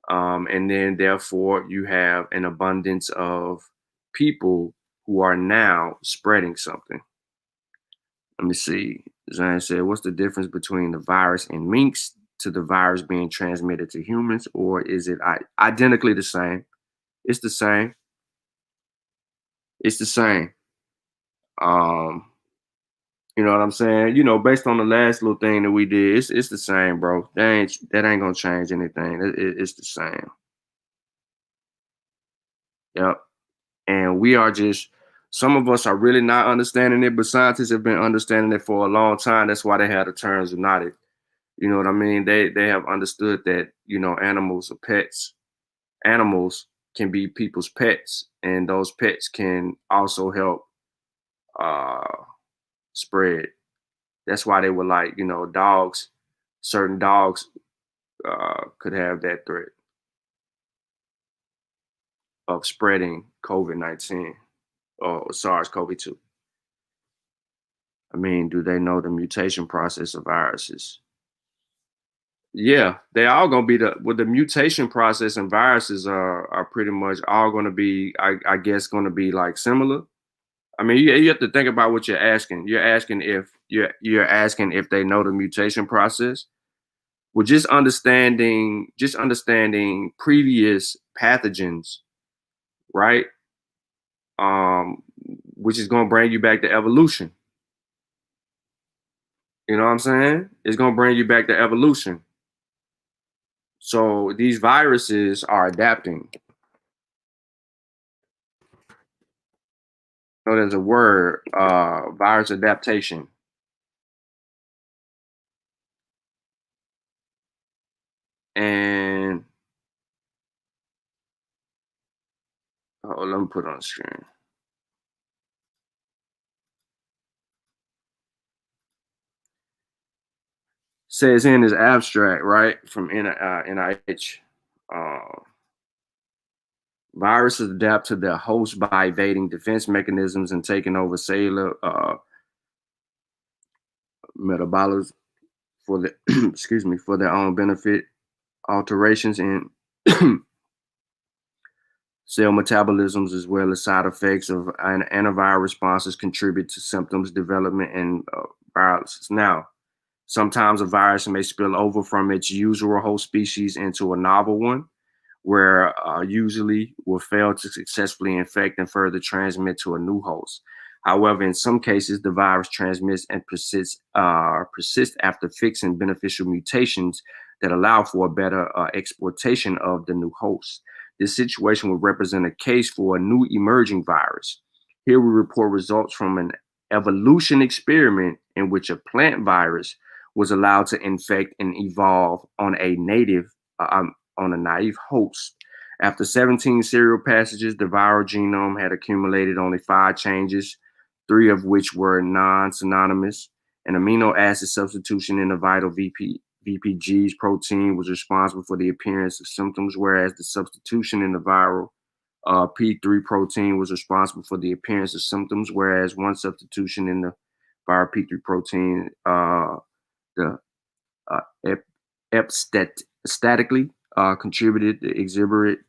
And then therefore you have an abundance of people who are now spreading something. Let me see. Zane said, what's the difference between the virus in minks to the virus being transmitted to humans, or is it identically the same? It's the same. It's the same. You know what I'm saying? Based on the last little thing that we did, it's the same, bro. That ain't gonna change anything. It's the same. Yep. And we are some of us are really not understanding it, but scientists have been understanding it for a long time. That's why they had the term zoonotic. You know what I mean? They have understood that, animals are pets. Animals can be people's pets, and those pets can also help spread. That's why they were like, dogs, certain dogs could have that threat of spreading COVID-19 or SARS-CoV-2. I mean, do they know the mutation process of viruses? Yeah, they all gonna be the mutation process and viruses are pretty much all gonna be, I guess, gonna be like similar. I mean, you have to think about what you're asking. You're asking if they know the mutation process. Well, just understanding previous pathogens, right? Which is gonna bring you back to evolution. You know what I'm saying? It's gonna bring you back to evolution. So these viruses are adapting. So there's a word, virus adaptation. And let me put it on the screen. Says in this abstract, right, from NIH, viruses adapt to their host by evading defense mechanisms and taking over cellular metabolism for the excuse me, for their own benefit. Alterations in cell metabolisms as well as side effects of antiviral responses contribute to symptoms development and viruses. Now, sometimes a virus may spill over from its usual host species into a novel one, where usually will fail to successfully infect and further transmit to a new host. However, in some cases, the virus transmits and persists after fixing beneficial mutations that allow for a better exploitation of the new host. This situation would represent a case for a new emerging virus. Here we report results from an evolution experiment in which a plant virus was allowed to infect and evolve on a naive host. After 17 serial passages, the viral genome had accumulated only 5 changes, 3 of which were non-synonymous. An amino acid substitution in the vital VPG's protein was responsible for the appearance of symptoms, whereas the substitution in the viral P3 protein was responsible for the appearance of symptoms, whereas one substitution in the viral P3 protein, statically contributed to exhibit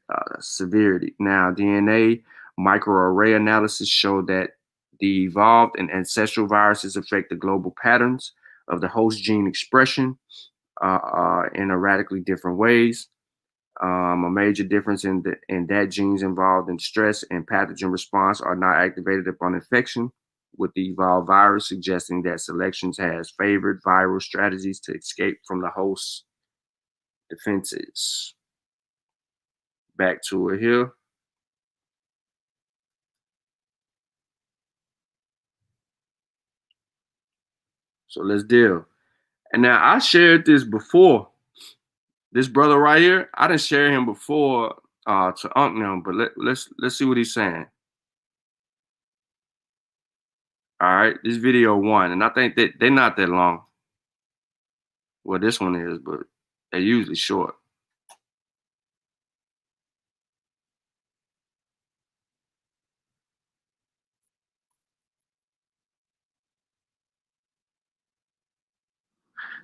severity. Now, DNA microarray analysis showed that the evolved and ancestral viruses affect the global patterns of the host gene expression in radically different ways. A major difference in that genes involved in stress and pathogen response are not activated upon infection with the evolved virus, suggesting that selections has favored viral strategies to escape from the host's defenses. Back to it here. So let's deal. And now I shared this before. This brother right here, I didn't share him before to Unc them, but let's see what he's saying. All right, this video 1, and I think that they're not that long. Well, this one is, but they're usually short.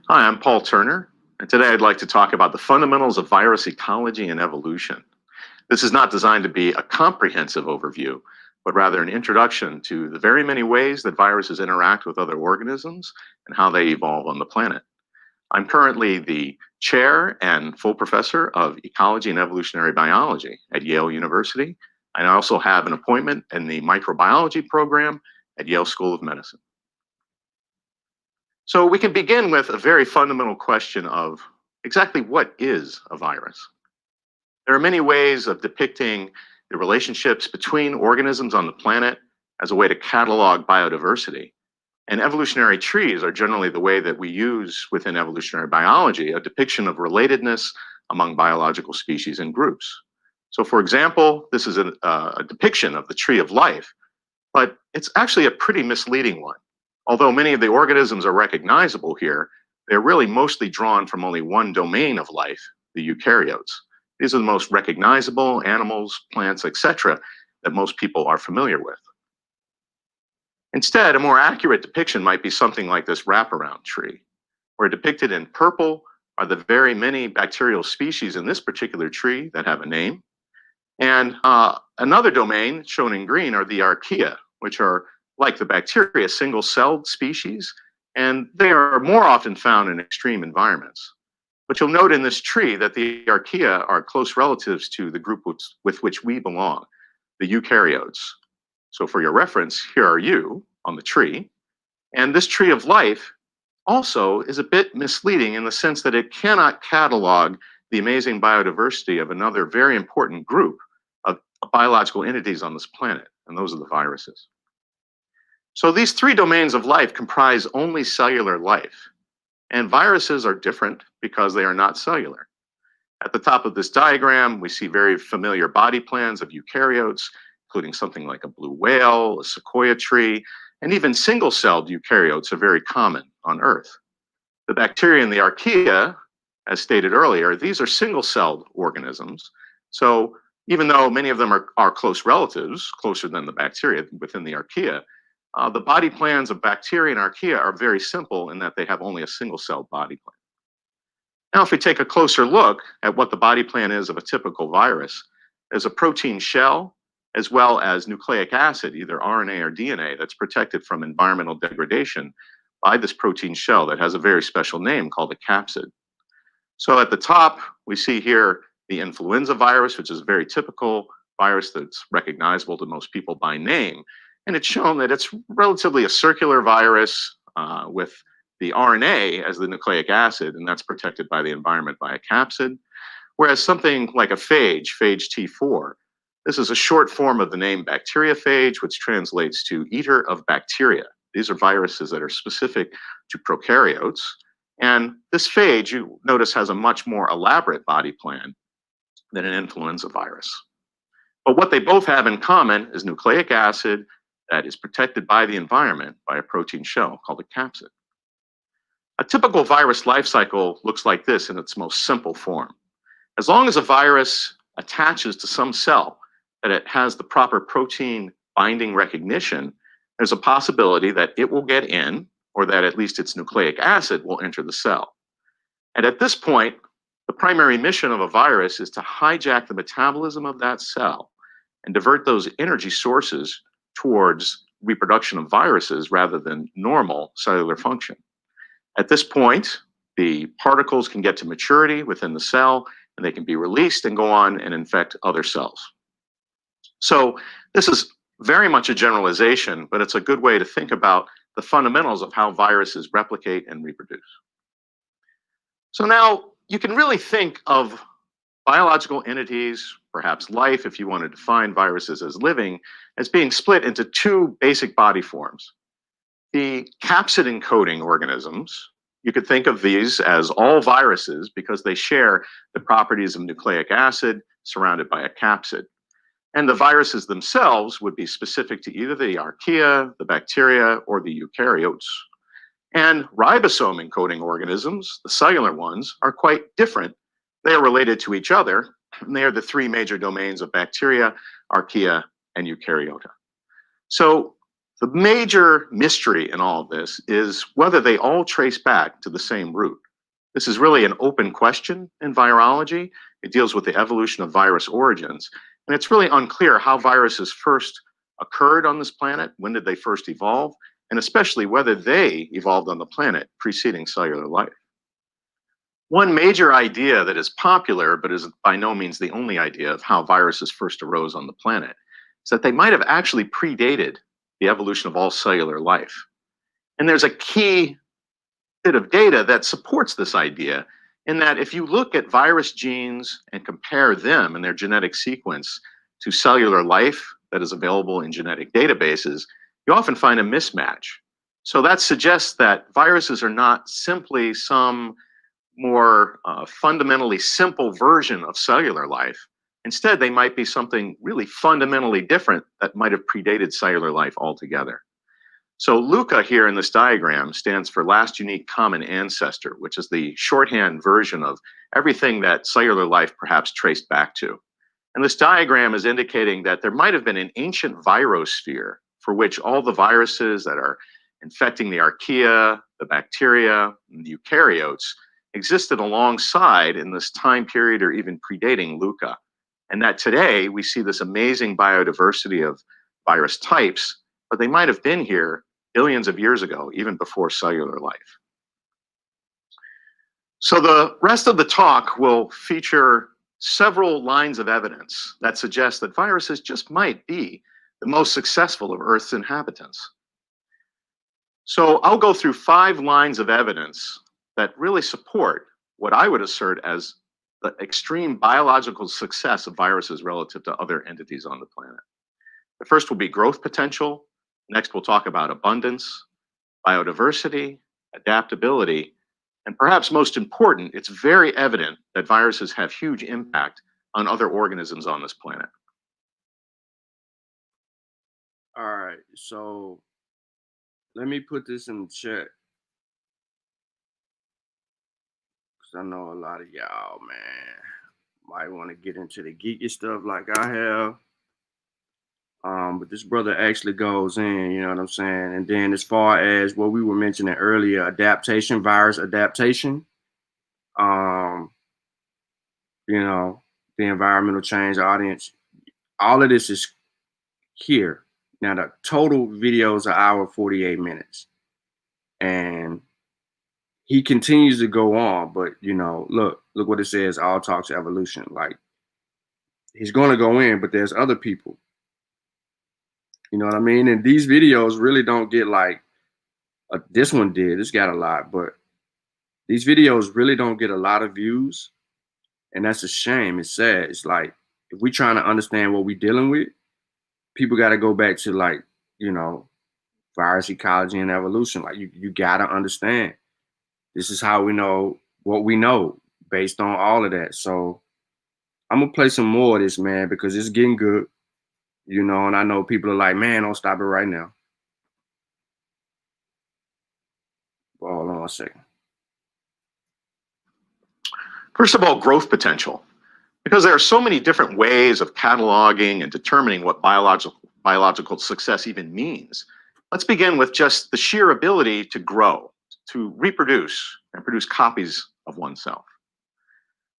Hi, I'm Paul Turner, and today I'd like to talk about the fundamentals of virus ecology and evolution. This is not designed to be a comprehensive overview, but rather an introduction to the very many ways that viruses interact with other organisms and how they evolve on the planet. I'm currently the chair and full professor of ecology and evolutionary biology at Yale University, and I also have an appointment in the microbiology program at Yale School of Medicine. So we can begin with a very fundamental question of exactly what is a virus? There are many ways of depicting the relationships between organisms on the planet as a way to catalog biodiversity. And evolutionary trees are generally the way that we use within evolutionary biology, a depiction of relatedness among biological species and groups. So for example, this is a depiction of the tree of life, but it's actually a pretty misleading one. Although many of the organisms are recognizable here, they're really mostly drawn from only one domain of life, the eukaryotes. These are the most recognizable animals, plants, etc., that most people are familiar with. Instead, a more accurate depiction might be something like this wraparound tree, where depicted in purple are the very many bacterial species in this particular tree that have a name. And another domain shown in green are the archaea, which are, like the bacteria, single-celled species, and they are more often found in extreme environments. But you'll note in this tree that the archaea are close relatives to the group with which we belong, the eukaryotes. So for your reference, here are you on the tree. And this tree of life also is a bit misleading in the sense that it cannot catalog the amazing biodiversity of another very important group of biological entities on this planet, and those are the viruses. So these three domains of life comprise only cellular life, and viruses are different because they are not cellular. At the top of this diagram, we see very familiar body plans of eukaryotes, including something like a blue whale, a sequoia tree, and even single-celled eukaryotes are very common on Earth. The bacteria and the archaea, as stated earlier, these are single-celled organisms. So even though many of them are close relatives, closer than the bacteria within the archaea, the body plans of bacteria and archaea are very simple in that they have only a single-celled body plan. Now, if we take a closer look at what the body plan is of a typical virus, there's a protein shell, as well as nucleic acid, either RNA or DNA, that's protected from environmental degradation by this protein shell that has a very special name called a capsid. So at the top, we see here the influenza virus, which is a very typical virus that's recognizable to most people by name. And it's shown that it's relatively a circular virus with the RNA as the nucleic acid, and that's protected by the environment by a capsid. Whereas something like a phage, phage T4, this is a short form of the name bacteriophage, which translates to eater of bacteria. These are viruses that are specific to prokaryotes. And this phage, you notice, has a much more elaborate body plan than an influenza virus. But what they both have in common is nucleic acid that is protected by the environment by a protein shell called a capsid. A typical virus life cycle looks like this in its most simple form. As long as a virus attaches to some cell that it has the proper protein binding recognition, there's a possibility that it will get in, or that at least its nucleic acid will enter the cell. And at this point, the primary mission of a virus is to hijack the metabolism of that cell and divert those energy sources towards reproduction of viruses rather than normal cellular function. At this point, the particles can get to maturity within the cell, and they can be released and go on and infect other cells. So this is very much a generalization, but it's a good way to think about the fundamentals of how viruses replicate and reproduce. So now you can really think of biological entities, perhaps life, if you want to define viruses as living, as being split into two basic body forms. The capsid encoding organisms, you could think of these as all viruses because they share the properties of nucleic acid surrounded by a capsid. And the viruses themselves would be specific to either the archaea, the bacteria, or the eukaryotes. And ribosome encoding organisms, the cellular ones, are quite different. They are related to each other, and they are the three major domains of bacteria, archaea, and eukaryota. So the major mystery in all of this is whether they all trace back to the same root. This is really an open question in virology. It deals with the evolution of virus origins. And it's really unclear how viruses first occurred on this planet, when did they first evolve, and especially whether they evolved on the planet preceding cellular life. One major idea that is popular, but is by no means the only idea of how viruses first arose on the planet, is that they might have actually predated the evolution of all cellular life. And there's a key bit of data that supports this idea, in that if you look at virus genes and compare them and their genetic sequence to cellular life that is available in genetic databases, you often find a mismatch. So that suggests that viruses are not simply some more fundamentally simple version of cellular life. Instead, they might be something really fundamentally different that might have predated cellular life altogether. So LUCA here in this diagram stands for last unique common ancestor, which is the shorthand version of everything that cellular life perhaps traced back to. And this diagram is indicating that there might have been an ancient virosphere for which all the viruses that are infecting the archaea, the bacteria, and the eukaryotes existed alongside in this time period or even predating LUCA. And that today we see this amazing biodiversity of virus types, but they might have been here billions of years ago, even before cellular life. So the rest of the talk will feature several lines of evidence that suggest that viruses just might be the most successful of Earth's inhabitants. So I'll go through 5 lines of evidence that really support what I would assert as the extreme biological success of viruses relative to other entities on the planet. The first will be growth potential. Next, we'll talk about abundance, biodiversity, adaptability, and perhaps most important, it's very evident that viruses have huge impact on other organisms on this planet. All right, so let me put this in the chat, because I know a lot of y'all, man, might want to get into the geeky stuff like I have. But this brother actually goes in, you know what I'm saying? And then as far as what we were mentioning earlier, adaptation, virus adaptation, you know, the environmental change audience, all of this is here. Now the total video is 1 hour, 48 minutes. And he continues to go on, but you know, look what it says, all talks evolution. Like, he's gonna go in, but there's other people. You know what I mean? And these videos really don't get like, this one did, this got a lot, but these videos really don't get a lot of views. And that's a shame. It's sad. It's like, if we're trying to understand what we're dealing with, people got to go back to, like, you know, virus ecology and evolution. Like, you got to understand. This is how we know what we know based on all of that. So I'm going to play some more of this, man, because it's getting good. You know, and I know people are like, man, don't stop it right now. Well, hold on a second. First of all, growth potential. Because there are so many different ways of cataloging and determining what biological success even means. Let's begin with just the sheer ability to grow, to reproduce, and produce copies of oneself.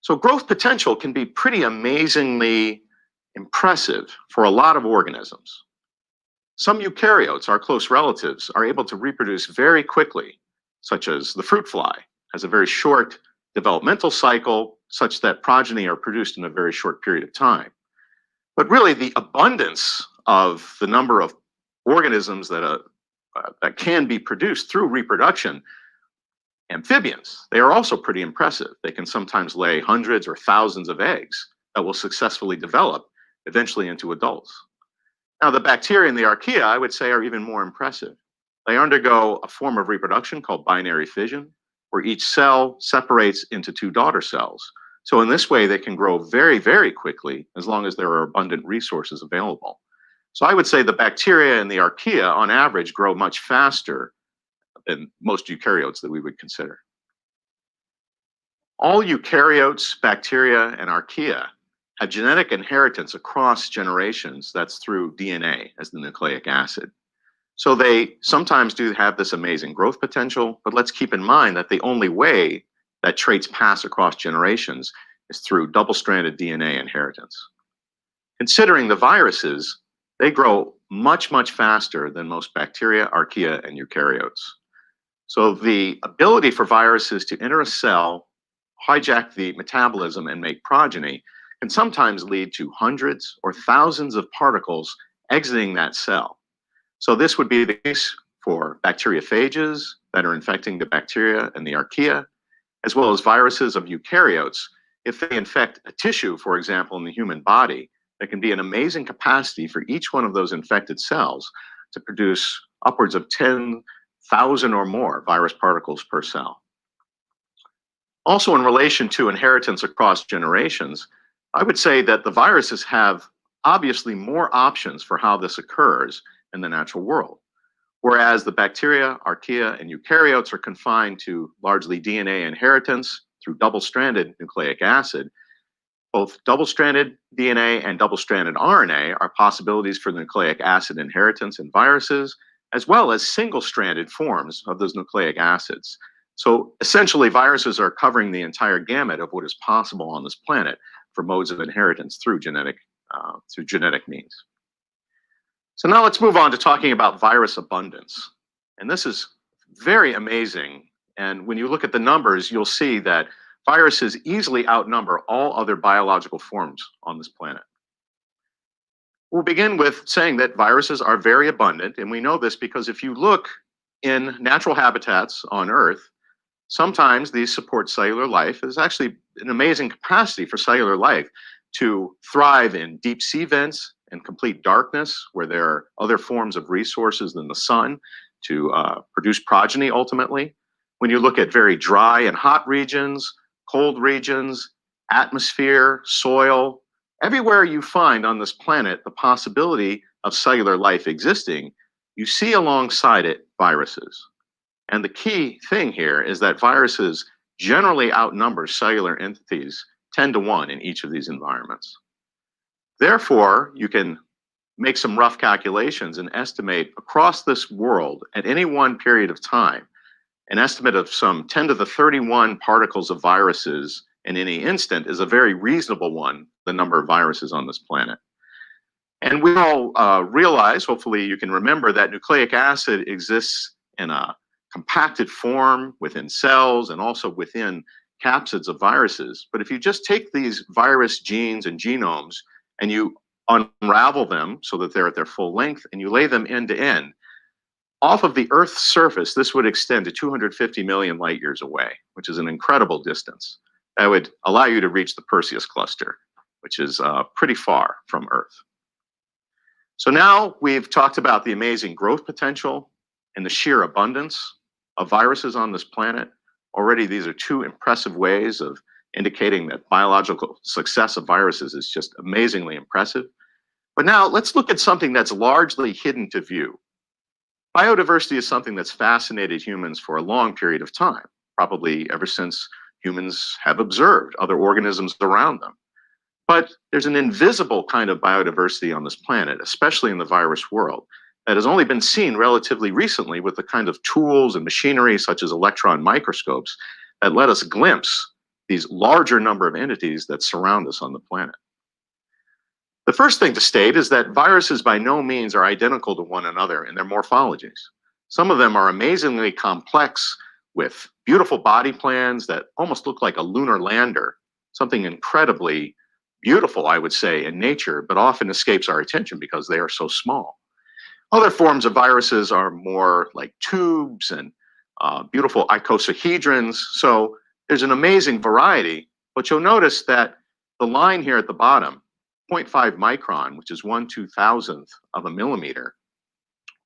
So growth potential can be pretty amazingly impressive for a lot of organisms. Some eukaryotes, our close relatives, are able to reproduce very quickly, such as the fruit fly has a very short developmental cycle such that progeny are produced in a very short period of time. But really, the abundance of the number of organisms that can be produced through reproduction, amphibians, they are also pretty impressive. They can sometimes lay hundreds or thousands of eggs that will successfully develop eventually into adults. Now, the bacteria and the archaea, I would say, are even more impressive. They undergo a form of reproduction called binary fission, where each cell separates into 2 daughter cells. So in this way, they can grow very, very quickly as long as there are abundant resources available. So I would say the bacteria and the archaea, on average, grow much faster than most eukaryotes that we would consider. All eukaryotes, bacteria, and archaea have genetic inheritance across generations. That's through DNA as the nucleic acid. So they sometimes do have this amazing growth potential, but let's keep in mind that the only way that traits pass across generations is through double-stranded DNA inheritance. Considering the viruses, they grow much, much faster than most bacteria, archaea, and eukaryotes. So the ability for viruses to enter a cell, hijack the metabolism, and make progeny can sometimes lead to hundreds or thousands of particles exiting that cell. So this would be the case for bacteriophages that are infecting the bacteria and the archaea, as well as viruses of eukaryotes. If they infect a tissue, for example, in the human body, there can be an amazing capacity for each one of those infected cells to produce upwards of 10,000 or more virus particles per cell. Also, in relation to inheritance across generations, I would say that the viruses have obviously more options for how this occurs in the natural world. whereas the bacteria, archaea, and eukaryotes are confined to largely DNA inheritance through double-stranded nucleic acid. Both double-stranded DNA and double-stranded RNA are possibilities for nucleic acid inheritance in viruses, as well as single-stranded forms of those nucleic acids. So essentially, viruses are covering the entire gamut of what is possible on this planet for modes of inheritance through genetic means. So now let's move on to talking about virus abundance. And this is very amazing. And when you look at the numbers, you'll see that viruses easily outnumber all other biological forms on this planet. We'll begin with saying that viruses are very abundant, and we know this because if you look in natural habitats on Earth, sometimes these support cellular life. There's actually an amazing capacity for cellular life to thrive in deep sea vents and complete darkness, where there are other forms of resources than the sun to produce progeny ultimately. When you look at very dry and hot regions, cold regions, atmosphere, soil, everywhere you find on this planet the possibility of cellular life existing, you see alongside it viruses. And the key thing here is that viruses generally outnumber cellular entities 10 to 1 in each of these environments. Therefore, you can make some rough calculations and estimate across this world at any one period of time, an estimate of some 10 to the 31 particles of viruses in any instant is a very reasonable one, the number of viruses on this planet. And we all realize, hopefully you can remember, that nucleic acid exists in a compacted form within cells and also within capsids of viruses. But if you just take these virus genes and genomes and you unravel them so that they're at their full length and you lay them end to end, off of the Earth's surface, this would extend to 250 million light years away, which is an incredible distance. That would allow you to reach the Perseus cluster, which is pretty far from Earth. So now we've talked about the amazing growth potential and the sheer abundance of viruses on this planet. Already these are two impressive ways of indicating that biological success of viruses is just amazingly impressive. But now let's look at something that's largely hidden to view. Biodiversity is something that's fascinated humans for a long period of time, probably ever since humans have observed other organisms around them. But there's an invisible kind of biodiversity on this planet, especially in the virus world, that has only been seen relatively recently with the kind of tools and machinery such as electron microscopes that let us glimpse these larger number of entities that surround us on the planet. The first thing to state is that viruses by no means are identical to one another in their morphologies. Some of them are amazingly complex with beautiful body plans that almost look like a lunar lander, something incredibly beautiful, I would say, in nature, but often escapes our attention because they are so small. Other forms of viruses are more like tubes and beautiful icosahedrons. So there's an amazing variety, but you'll notice that the line here at the bottom, 0.5 micron, which is 1/2000th of a millimeter,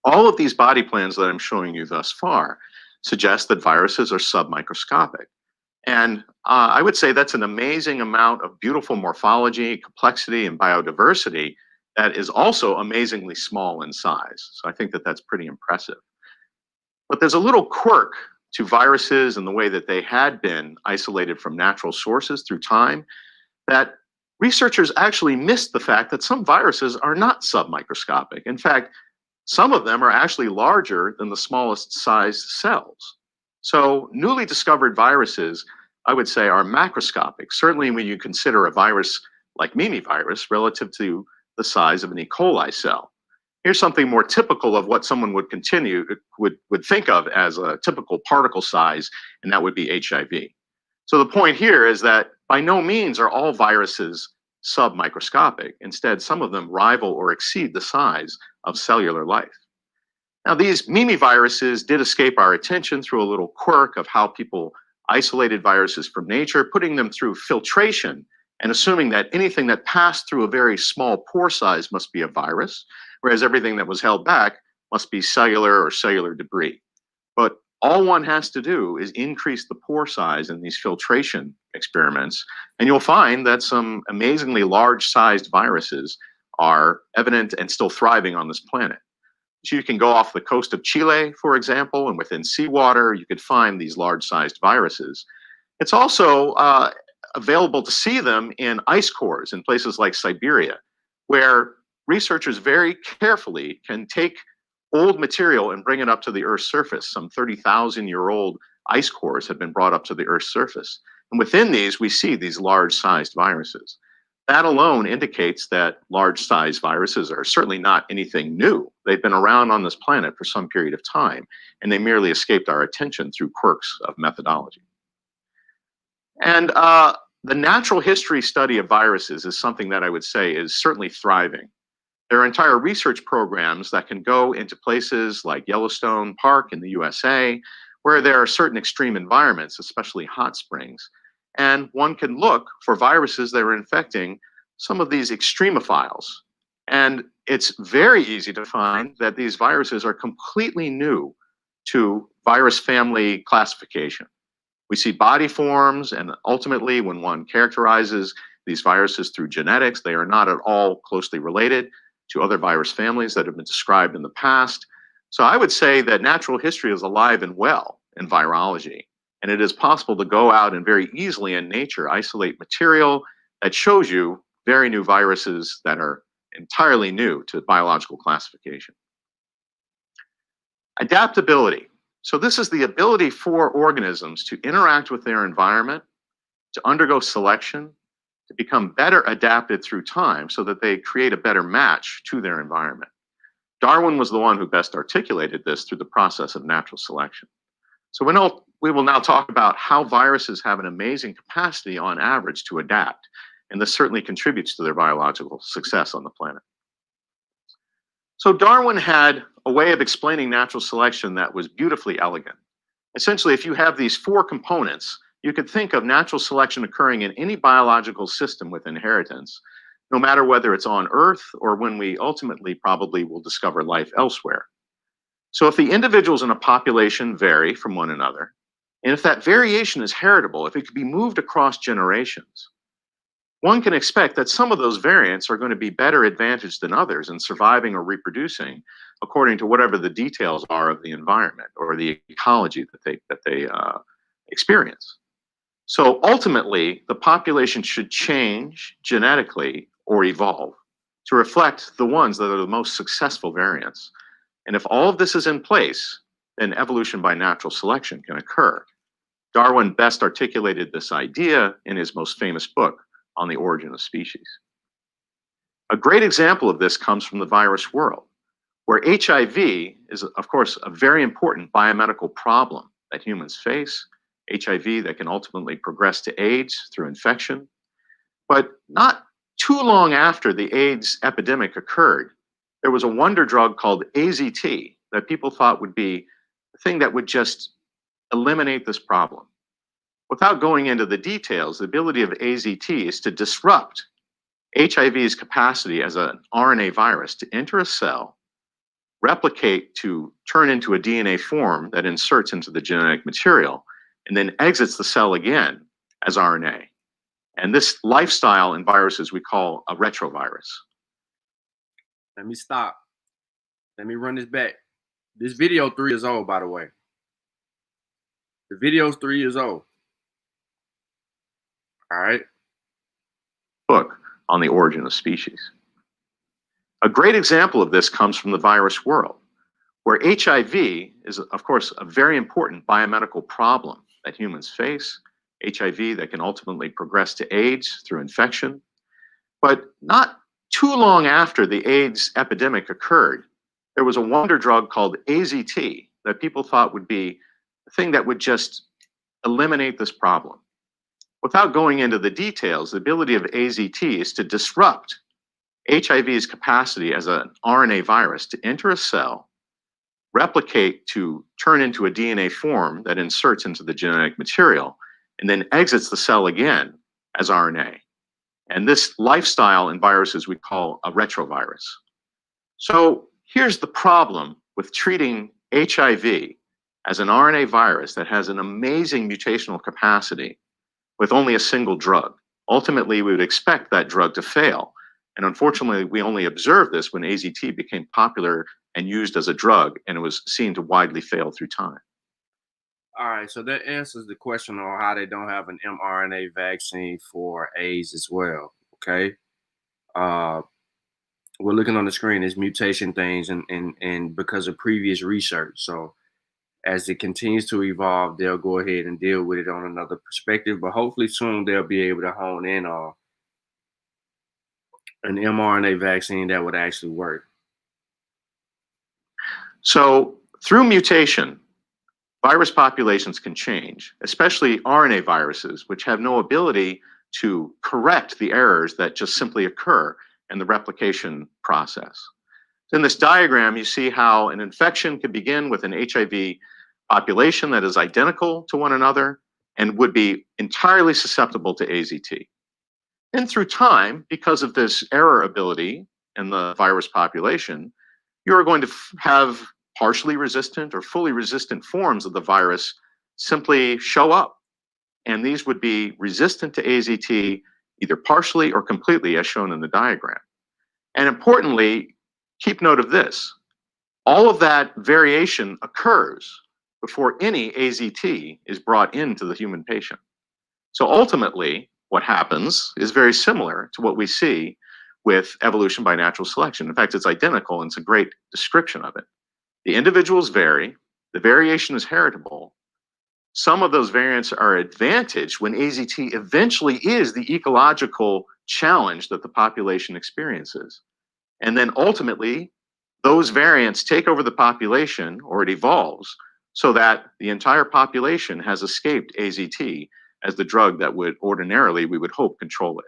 all of these body plans that I'm showing you thus far suggest that viruses are submicroscopic. And I would say that's an amazing amount of beautiful morphology, complexity, and biodiversity that is also amazingly small in size. So I think that that's pretty impressive. But there's a little quirk to viruses and the way that they had been isolated from natural sources through time, that researchers actually missed the fact that some viruses are not submicroscopic. In fact, some of them are actually larger than the smallest sized cells. So newly discovered viruses, I would say, are macroscopic, certainly when you consider a virus like mimivirus relative to the size of an E. coli cell. Here's something more typical of what someone would think of as a typical particle size, and that would be HIV. So the point here is that by no means are all viruses submicroscopic. Instead, some of them rival or exceed the size of cellular life. Now, these mimiviruses did escape our attention through a little quirk of how people isolated viruses from nature, putting them through filtration and assuming that anything that passed through a very small pore size must be a virus, whereas everything that was held back must be cellular or cellular debris. But all one has to do is increase the pore size in these filtration experiments, and you'll find that some amazingly large-sized viruses are evident and still thriving on this planet. So you can go off the coast of Chile, for example, and within seawater, you could find these large-sized viruses. It's also available to see them in ice cores in places like Siberia, where researchers very carefully can take old material and bring it up to the Earth's surface. Some 30,000-year-old ice cores have been brought up to the Earth's surface. And within these, we see these large-sized viruses. That alone indicates that large-sized viruses are certainly not anything new. They've been around on this planet for some period of time, and they merely escaped our attention through quirks of methodology. And the natural history study of viruses is something that I would say is certainly thriving. There are entire research programs that can go into places like Yellowstone Park in the USA, where there are certain extreme environments, especially hot springs. And one can look for viruses that are infecting some of these extremophiles. And it's very easy to find that these viruses are completely new to virus family classification. We see body forms, and ultimately, when one characterizes these viruses through genetics, they are not at all closely related to other virus families that have been described in the past. So I would say that natural history is alive and well in virology. And it is possible to go out and very easily in nature isolate material that shows you very new viruses that are entirely new to biological classification. Adaptability. So this is the ability for organisms to interact with their environment, to undergo selection, to become better adapted through time so that they create a better match to their environment. Darwin was the one who best articulated this through the process of natural selection. So we will now talk about how viruses have an amazing capacity on average to adapt, and this certainly contributes to their biological success on the planet. So Darwin had a way of explaining natural selection that was beautifully elegant. Essentially, if you have these four components, you could think of natural selection occurring in any biological system with inheritance, no matter whether it's on Earth or when we ultimately probably will discover life elsewhere. So if the individuals in a population vary from one another, and if that variation is heritable, if it could be moved across generations, one can expect that some of those variants are going to be better advantaged than others in surviving or reproducing according to whatever the details are of the environment or the ecology that they experience. So ultimately, the population should change genetically or evolve to reflect the ones that are the most successful variants. And if all of this is in place, then evolution by natural selection can occur. Darwin best articulated this idea in his most famous book, On the Origin of Species. A great example of this comes from the virus world, where HIV is, of course, a very important biomedical problem that humans face, HIV that can ultimately progress to AIDS through infection. But not too long after the AIDS epidemic occurred, there was a wonder drug called AZT that people thought would be the thing that would just eliminate this problem. Without going into the details, the ability of AZT is to disrupt HIV's capacity as an RNA virus to enter a cell, replicate to turn into a DNA form that inserts into the genetic material, and then exits the cell again as RNA. And this lifestyle in viruses we call a retrovirus. Let me stop. Let me run this back. This video 3 years old, by the way. The video's 3 years old. All right. Book On the Origin of Species. A great example of this comes from the virus world, where HIV is, of course, a very important biomedical problem that humans face, HIV that can ultimately progress to AIDS through infection. But not too long after the AIDS epidemic occurred, there was a wonder drug called AZT that people thought would be the thing that would just eliminate this problem. Without going into the details, the ability of AZT is to disrupt HIV's capacity as an RNA virus to enter a cell, replicate to turn into a DNA form that inserts into the genetic material, and then exits the cell again as RNA. And this lifestyle in viruses we call a retrovirus. So here's the problem with treating HIV as an RNA virus that has an amazing mutational capacity with only a single drug. Ultimately, we would expect that drug to fail. And unfortunately, we only observed this when AZT became popular and used as a drug, and it was seen to widely fail through time. All right, so that answers the question on how they don't have an mRNA vaccine for AIDS as well. Okay, we're looking on the screen as mutation things, and because of previous research. So as it continues to evolve, they'll go ahead and deal with it on another perspective. But hopefully soon they'll be able to hone in on an mRNA vaccine that would actually work. So through mutation, virus populations can change, especially RNA viruses, which have no ability to correct the errors that just simply occur in the replication process. So in this diagram, you see how an infection could begin with an HIV population that is identical to one another and would be entirely susceptible to AZT. And through time, because of this error ability in the virus population, you're going to have partially resistant or fully resistant forms of the virus simply show up. And these would be resistant to AZT either partially or completely, as shown in the diagram. And importantly, keep note of this. All of that variation occurs before any AZT is brought into the human patient. So ultimately, what happens is very similar to what we see with evolution by natural selection. In fact, it's identical, and it's a great description of it. The individuals vary, the variation is heritable. Some of those variants are advantaged when AZT eventually is the ecological challenge that the population experiences. And then ultimately, those variants take over the population, or it evolves, so that the entire population has escaped AZT as the drug that would ordinarily, we would hope, control it.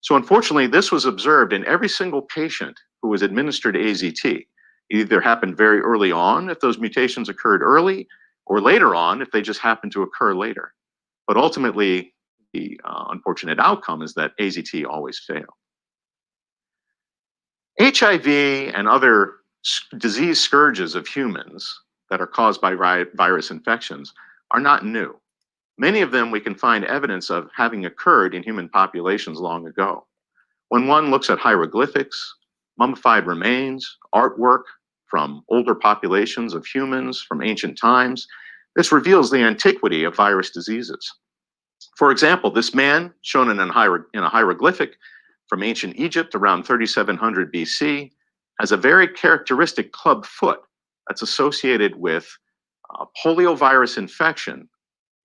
So unfortunately, this was observed in every single patient who was administered AZT. It either happened very early on if those mutations occurred early, or later on if they just happened to occur later. But ultimately, the unfortunate outcome is that AZT always failed. HIV and other disease scourges of humans that are caused by virus infections are not new. Many of them we can find evidence of having occurred in human populations long ago. When one looks at hieroglyphics, mummified remains, artwork from older populations of humans from ancient times, this reveals the antiquity of virus diseases. For example, this man, shown in a hieroglyphic from ancient Egypt around 3700 BC, has a very characteristic club foot that's associated with poliovirus infection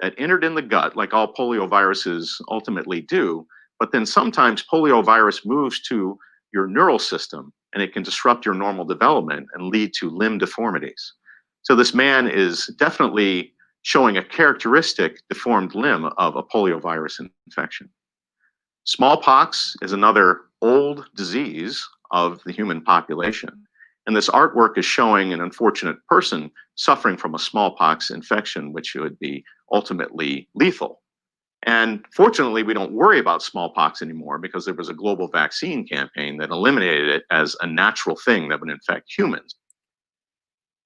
that entered in the gut, like all polioviruses ultimately do, but then sometimes poliovirus moves to your neural system and it can disrupt your normal development and lead to limb deformities. So this man is definitely showing a characteristic deformed limb of a poliovirus infection. Smallpox is another old disease of the human population. And this artwork is showing an unfortunate person suffering from a smallpox infection, which would be ultimately lethal. And fortunately, we don't worry about smallpox anymore because there was a global vaccine campaign that eliminated it as a natural thing that would infect humans.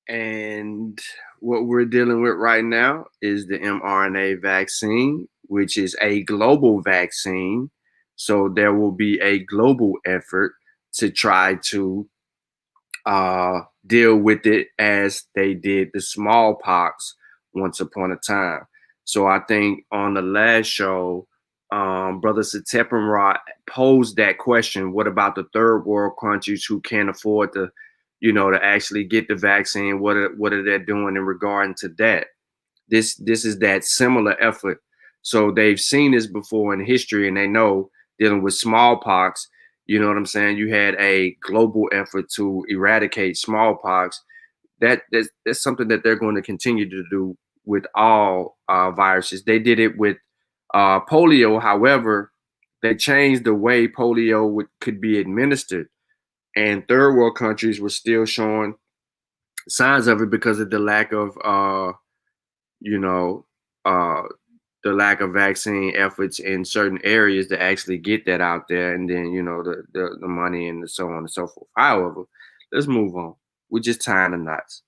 And what we're dealing with right now is the mRNA vaccine, which is a global vaccine. So there will be a global effort to try to deal with it as they did the smallpox once upon a time. So I think on the last show, Brother Satepamra posed that question: what about the third world countries who can't afford to, to actually get the vaccine? What are they doing in regard to that? This is that similar effort. So they've seen this before in history, and they know dealing with smallpox. You know what I'm saying? You had a global effort to eradicate smallpox. That's something that they're going to continue to do with all viruses. They did it with polio. However, they changed the way polio could be administered. And third world countries were still showing signs of it because of the lack of, the lack of vaccine efforts in certain areas to actually get that out there, and then the money and so on and so forth. However, let's move on. We're just tying the knots.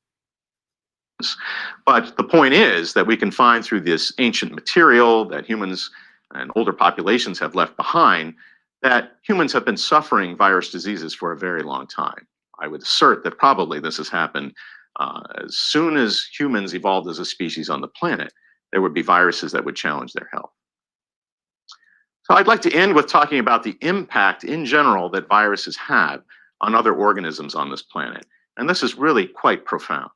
But the point is that we can find through this ancient material that humans and older populations have left behind that humans have been suffering virus diseases for a very long time. I would assert that probably this has happened as soon as humans evolved as a species on the planet, there would be viruses that would challenge their health. So I'd like to end with talking about the impact in general that viruses have on other organisms on this planet. And this is really quite profound.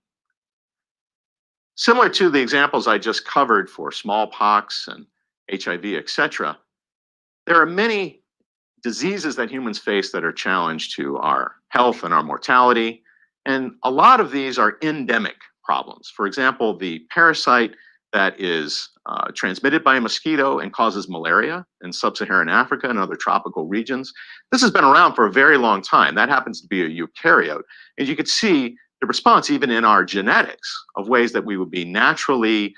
Similar to the examples I just covered for smallpox and HIV, etc., there are many diseases that humans face that are challenge to our health and our mortality. And a lot of these are endemic problems. For example, the parasite that is transmitted by a mosquito and causes malaria in sub-Saharan Africa and other tropical regions. This has been around for a very long time. That happens to be a eukaryote. And you could see the response even in our genetics of ways that we would be naturally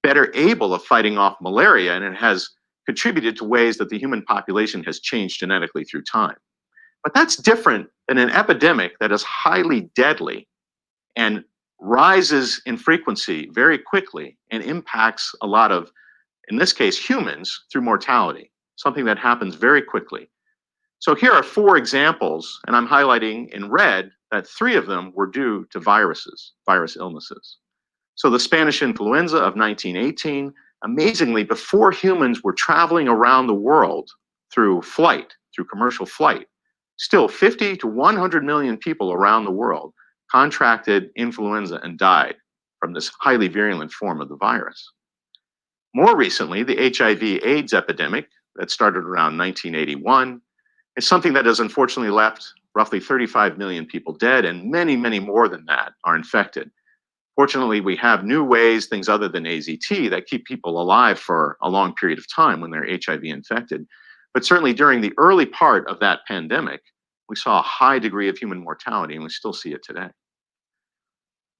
better able of fighting off malaria, and it has contributed to ways that the human population has changed genetically through time. But that's different than an epidemic that is highly deadly and rises in frequency very quickly and impacts a lot of, in this case, humans through mortality, something that happens very quickly. So here are 4 examples, and I'm highlighting in red that 3 of them were due to viruses, virus illnesses. So the Spanish influenza of 1918, amazingly, before humans were traveling around the world through flight, through commercial flight, still 50 to 100 million people around the world contracted influenza and died from this highly virulent form of the virus. More recently, the HIV/AIDS epidemic that started around 1981 is something that has unfortunately left roughly 35 million people dead, and many, many more than that are infected. Fortunately, we have new ways, things other than AZT, that keep people alive for a long period of time when they're HIV infected. But certainly during the early part of that pandemic, we saw a high degree of human mortality, and we still see it today.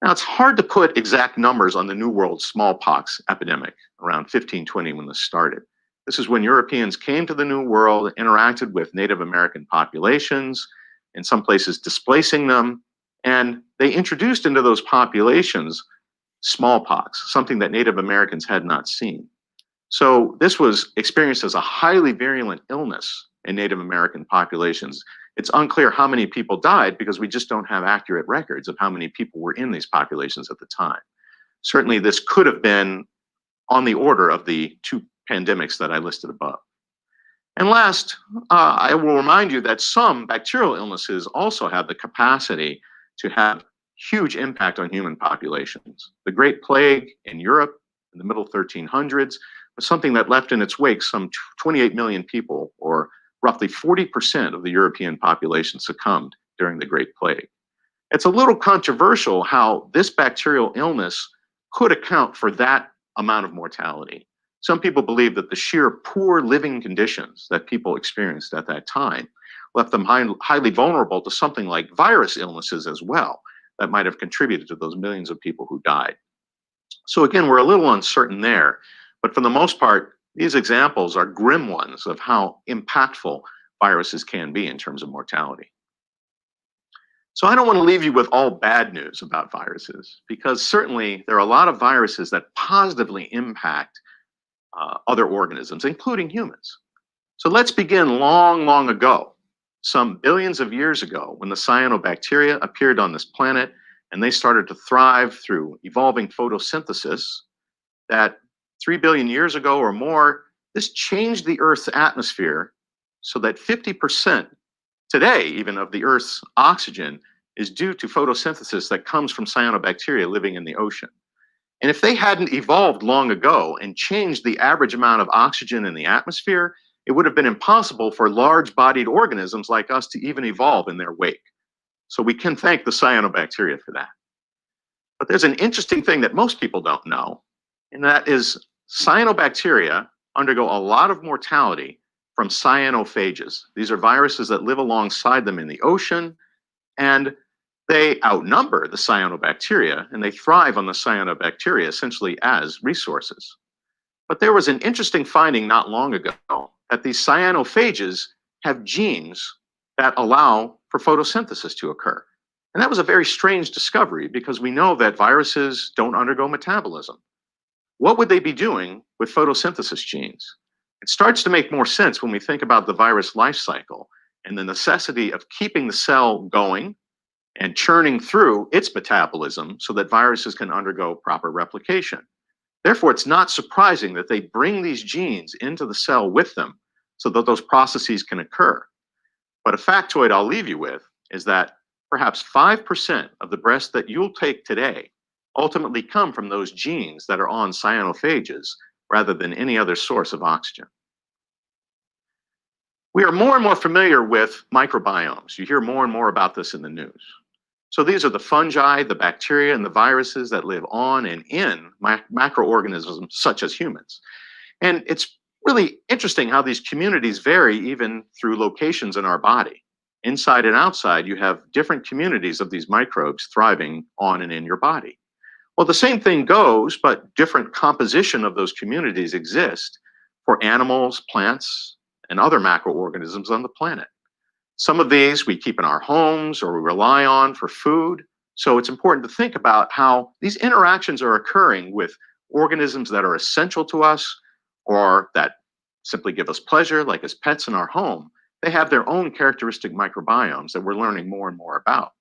Now, it's hard to put exact numbers on the New World smallpox epidemic around 1520 when this started. This is when Europeans came to the New World, interacted with Native American populations, in some places displacing them, and they introduced into those populations smallpox, something that Native Americans had not seen. So this was experienced as a highly virulent illness in Native American populations. It's unclear how many people died because we just don't have accurate records of how many people were in these populations at the time. Certainly this could have been on the order of the 2 pandemics that I listed above. And last, I will remind you that some bacterial illnesses also have the capacity to have huge impact on human populations. The Great Plague in Europe in the middle 1300s was something that left in its wake some 28 million people, or roughly 40% of the European population succumbed during the Great Plague. It's a little controversial how this bacterial illness could account for that amount of mortality. Some people believe that the sheer poor living conditions that people experienced at that time left them highly vulnerable to something like virus illnesses as well that might have contributed to those millions of people who died. So again, we're a little uncertain there, but for the most part, these examples are grim ones of how impactful viruses can be in terms of mortality. So I don't want to leave you with all bad news about viruses, because certainly there are a lot of viruses that positively impact other organisms, including humans. So let's begin long, long ago, some billions of years ago, when the cyanobacteria appeared on this planet and they started to thrive through evolving photosynthesis. That 3 billion years ago or more, this changed the Earth's atmosphere so that 50% today, even of the Earth's oxygen, is due to photosynthesis that comes from cyanobacteria living in the ocean. And if they hadn't evolved long ago and changed the average amount of oxygen in the atmosphere, it would have been impossible for large-bodied organisms like us to even evolve in their wake. So we can thank the cyanobacteria for that. But there's an interesting thing that most people don't know, and that is cyanobacteria undergo a lot of mortality from cyanophages. These are viruses that live alongside them in the ocean, and they outnumber the cyanobacteria, and they thrive on the cyanobacteria essentially as resources. But there was an interesting finding not long ago that these cyanophages have genes that allow for photosynthesis to occur. And that was a very strange discovery, because we know that viruses don't undergo metabolism. What would they be doing with photosynthesis genes? It starts to make more sense when we think about the virus life cycle and the necessity of keeping the cell going and churning through its metabolism so that viruses can undergo proper replication. Therefore, it's not surprising that they bring these genes into the cell with them so that those processes can occur. But a factoid I'll leave you with is that perhaps 5% of the breasts that you'll take today ultimately come from those genes that are on cyanophages rather than any other source of oxygen. We are more and more familiar with microbiomes. You hear more and more about this in the news. So these are the fungi, the bacteria, and the viruses that live on and in macroorganisms such as humans. And it's really interesting how these communities vary even through locations in our body. Inside and outside, you have different communities of these microbes thriving on and in your body. Well, the same thing goes, but different composition of those communities exist for animals, plants, and other macroorganisms on the planet. Some of these we keep in our homes or we rely on for food. So it's important to think about how these interactions are occurring with organisms that are essential to us or that simply give us pleasure, like as pets in our home. They have their own characteristic microbiomes that we're learning more and more about.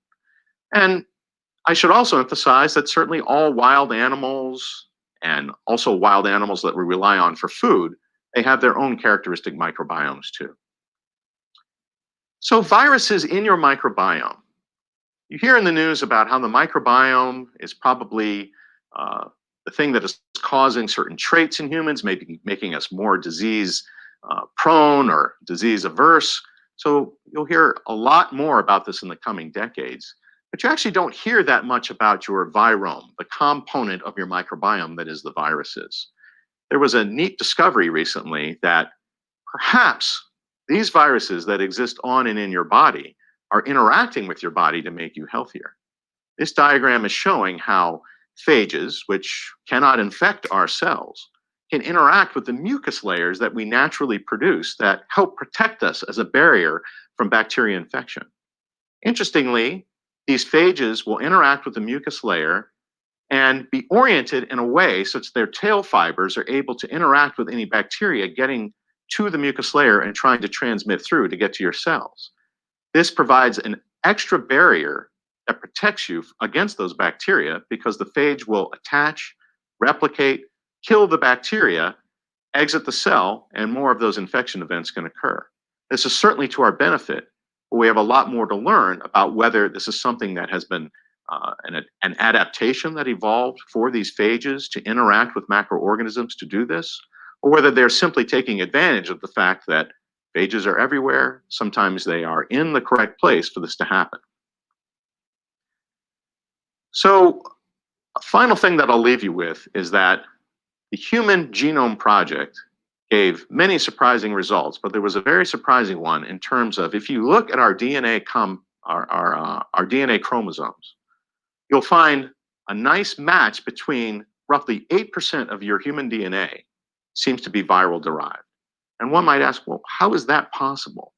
And I should also emphasize that certainly all wild animals and also wild animals that we rely on for food, they have their own characteristic microbiomes too. So viruses in your microbiome. You hear in the news about how the microbiome is probably the thing that is causing certain traits in humans, maybe making us more disease prone or disease averse. So you'll hear a lot more about this in the coming decades, but you actually don't hear that much about your virome, the component of your microbiome that is the viruses. There was a neat discovery recently that perhaps these viruses that exist on and in your body are interacting with your body to make you healthier. This diagram is showing how phages, which cannot infect our cells, can interact with the mucus layers that we naturally produce that help protect us as a barrier from bacteria infection. Interestingly, these phages will interact with the mucus layer and be oriented in a way such their tail fibers are able to interact with any bacteria getting to the mucus layer and trying to transmit through to get to your cells. This provides an extra barrier that protects you against those bacteria because the phage will attach, replicate, kill the bacteria, exit the cell, and more of those infection events can occur. This is certainly to our benefit, but we have a lot more to learn about whether this is something that has been an adaptation that evolved for these phages to interact with macroorganisms to do this, or whether they're simply taking advantage of the fact that phages are everywhere. Sometimes they are in the correct place for this to happen. So a final thing that I'll leave you with is that the Human Genome Project gave many surprising results, but there was a very surprising one in terms of if you look at our DNA, our DNA chromosomes, you'll find a nice match between roughly 8% of your human DNA seems to be viral derived. And one might ask, well, how is that possible?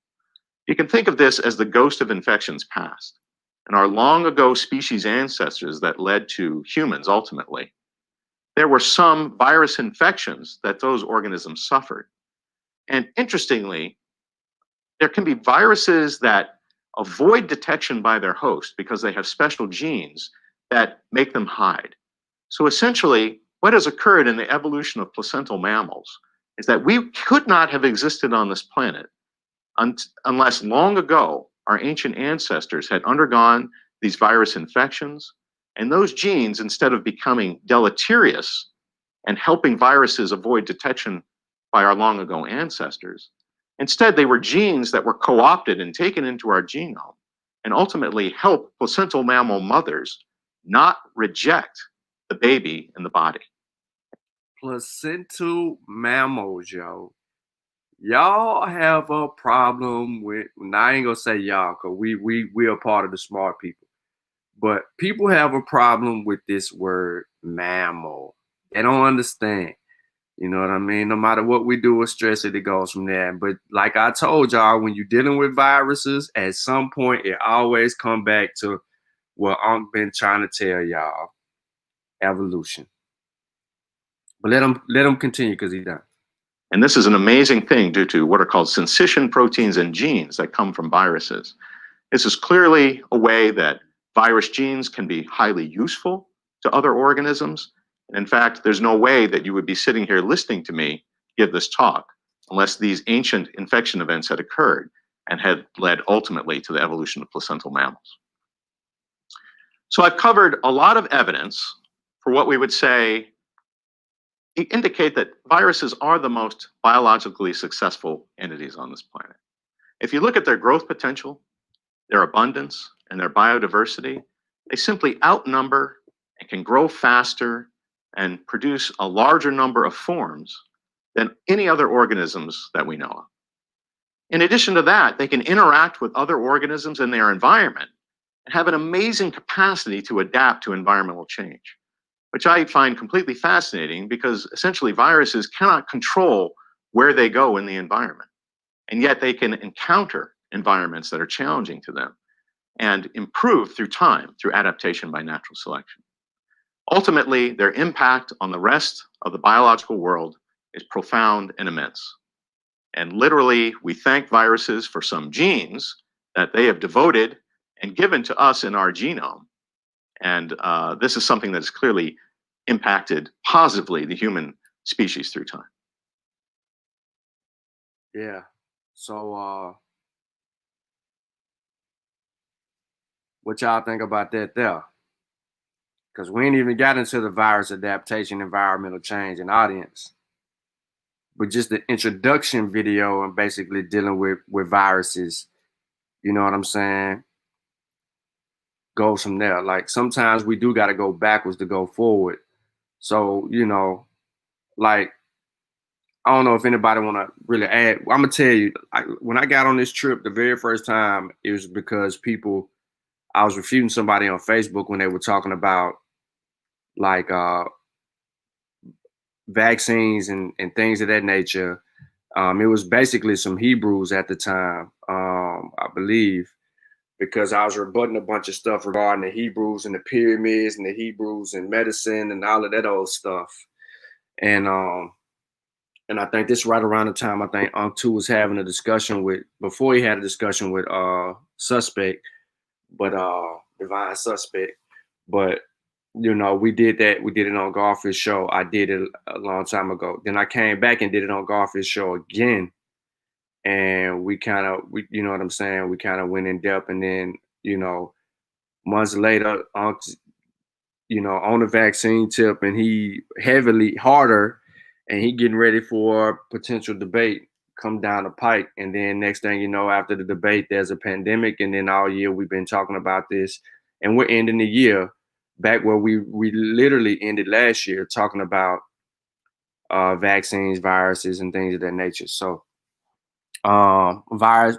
You can think of this as the ghost of infections past. And our long ago species ancestors that led to humans ultimately, there were some virus infections that those organisms suffered. And interestingly, there can be viruses that avoid detection by their host because they have special genes that make them hide. So essentially, what has occurred in the evolution of placental mammals is that we could not have existed on this planet unless long ago our ancient ancestors had undergone these virus infections, and those genes, instead of becoming deleterious and helping viruses avoid detection by our long ago ancestors, instead they were genes that were co-opted and taken into our genome and ultimately help placental mammal mothers not reject the baby in the body. Placental mammals, yo. Y'all have a problem with, now I ain't gonna say y'all, because we are part of the smart people. But people have a problem with this word mammal. They don't understand. You know what I mean? No matter what we do or stress it, it goes from there. But like I told y'all, when you're dealing with viruses, at some point it always come back to what I've been trying to tell y'all: evolution. But let him continue because he's done. And this is an amazing thing due to what are called syncytin proteins and genes that come from viruses. This is clearly a way that Virus genes can be highly useful to other organisms. And in fact, there's no way that you would be sitting here listening to me give this talk unless these ancient infection events had occurred and had led ultimately to the evolution of placental mammals. So I've covered a lot of evidence for what we would say indicate that viruses are the most biologically successful entities on this planet. If you look at their growth potential, their abundance, and their biodiversity, they simply outnumber and can grow faster and produce a larger number of forms than any other organisms that we know of. In addition to that, they can interact with other organisms in their environment and have an amazing capacity to adapt to environmental change, which I find completely fascinating because essentially viruses cannot control where they go in the environment. And yet they can encounter environments that are challenging to them and improve through time, through adaptation by natural selection. Ultimately, their impact on the rest of the biological world is profound and immense. And literally, we thank viruses for some genes that they have devoted and given to us in our genome. And this is something that has clearly impacted positively the human species through time. Yeah. So what y'all think about that there? Because we ain't even got into the virus adaptation, environmental change, and audience. But just the introduction video and basically dealing with viruses, you know what I'm saying? Goes from there. Like sometimes we do got to go backwards to go forward. So, you know, like, I don't know if anybody want to really add. I'm going to tell you, when I got on this trip the very first time, it was because I was refuting somebody on Facebook when they were talking about like vaccines and things of that nature. It was basically some Hebrews at the time, I believe, because I was rebutting a bunch of stuff regarding the Hebrews and the pyramids and the Hebrews and medicine and all of that old stuff. And I think this right around the time I think Unc2 was having a discussion before he had a discussion with Suspect, but Divine Suspect. But you know, we did that. We did it on Garfield's show. I did it a long time ago. Then I came back and did it on Garfield's show again. And we you know what I'm saying? We kind of went in depth. And then, you know, months later, you know, on the vaccine tip, and he harder, and he getting ready for potential debate come down the pike. And then next thing you know, after the debate, there's a pandemic. And then all year we've been talking about this. And we're ending the year back where we literally ended last year talking about vaccines, viruses, and things of that nature. So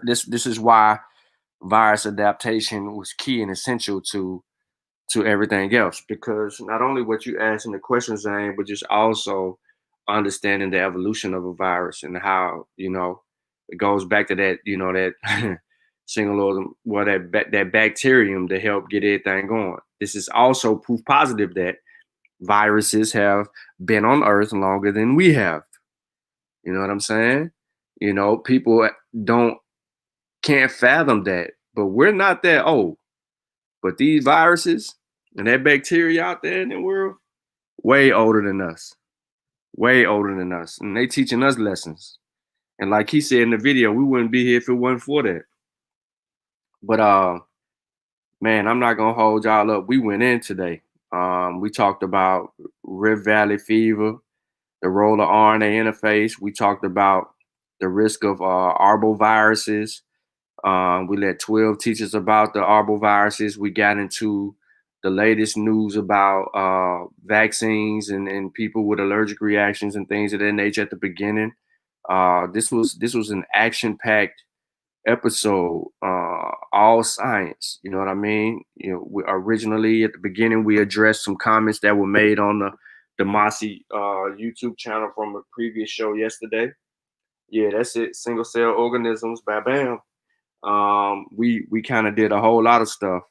this is why virus adaptation was key and essential to everything else, because not only what you asked in the question, Zane, but just also understanding the evolution of a virus and how, you know, it goes back to that, you know, that single organ, well, that bacterium to help get everything going. This is also proof positive that viruses have been on Earth longer than we have. You know what I'm saying? You know, people can't fathom that, but we're not that old. But these viruses and that bacteria out there in the world, way older than us. Way older than us. And they teaching us lessons. And like he said in the video, we wouldn't be here if it wasn't for that. But man, I'm not gonna hold y'all up. We went in today. We talked about Rift Valley fever, the role of RNA interface. We talked about the risk of arboviruses. We let 12 teach us about the arboviruses. We got into the latest news about vaccines and people with allergic reactions and things of that nature at the beginning. This was an action-packed episode, all science. You know what I mean? You know, originally at the beginning we addressed some comments that were made on the Mossy YouTube channel from a previous show yesterday. Yeah, that's it. Single cell organisms. Bam. We kind of did a whole lot of stuff.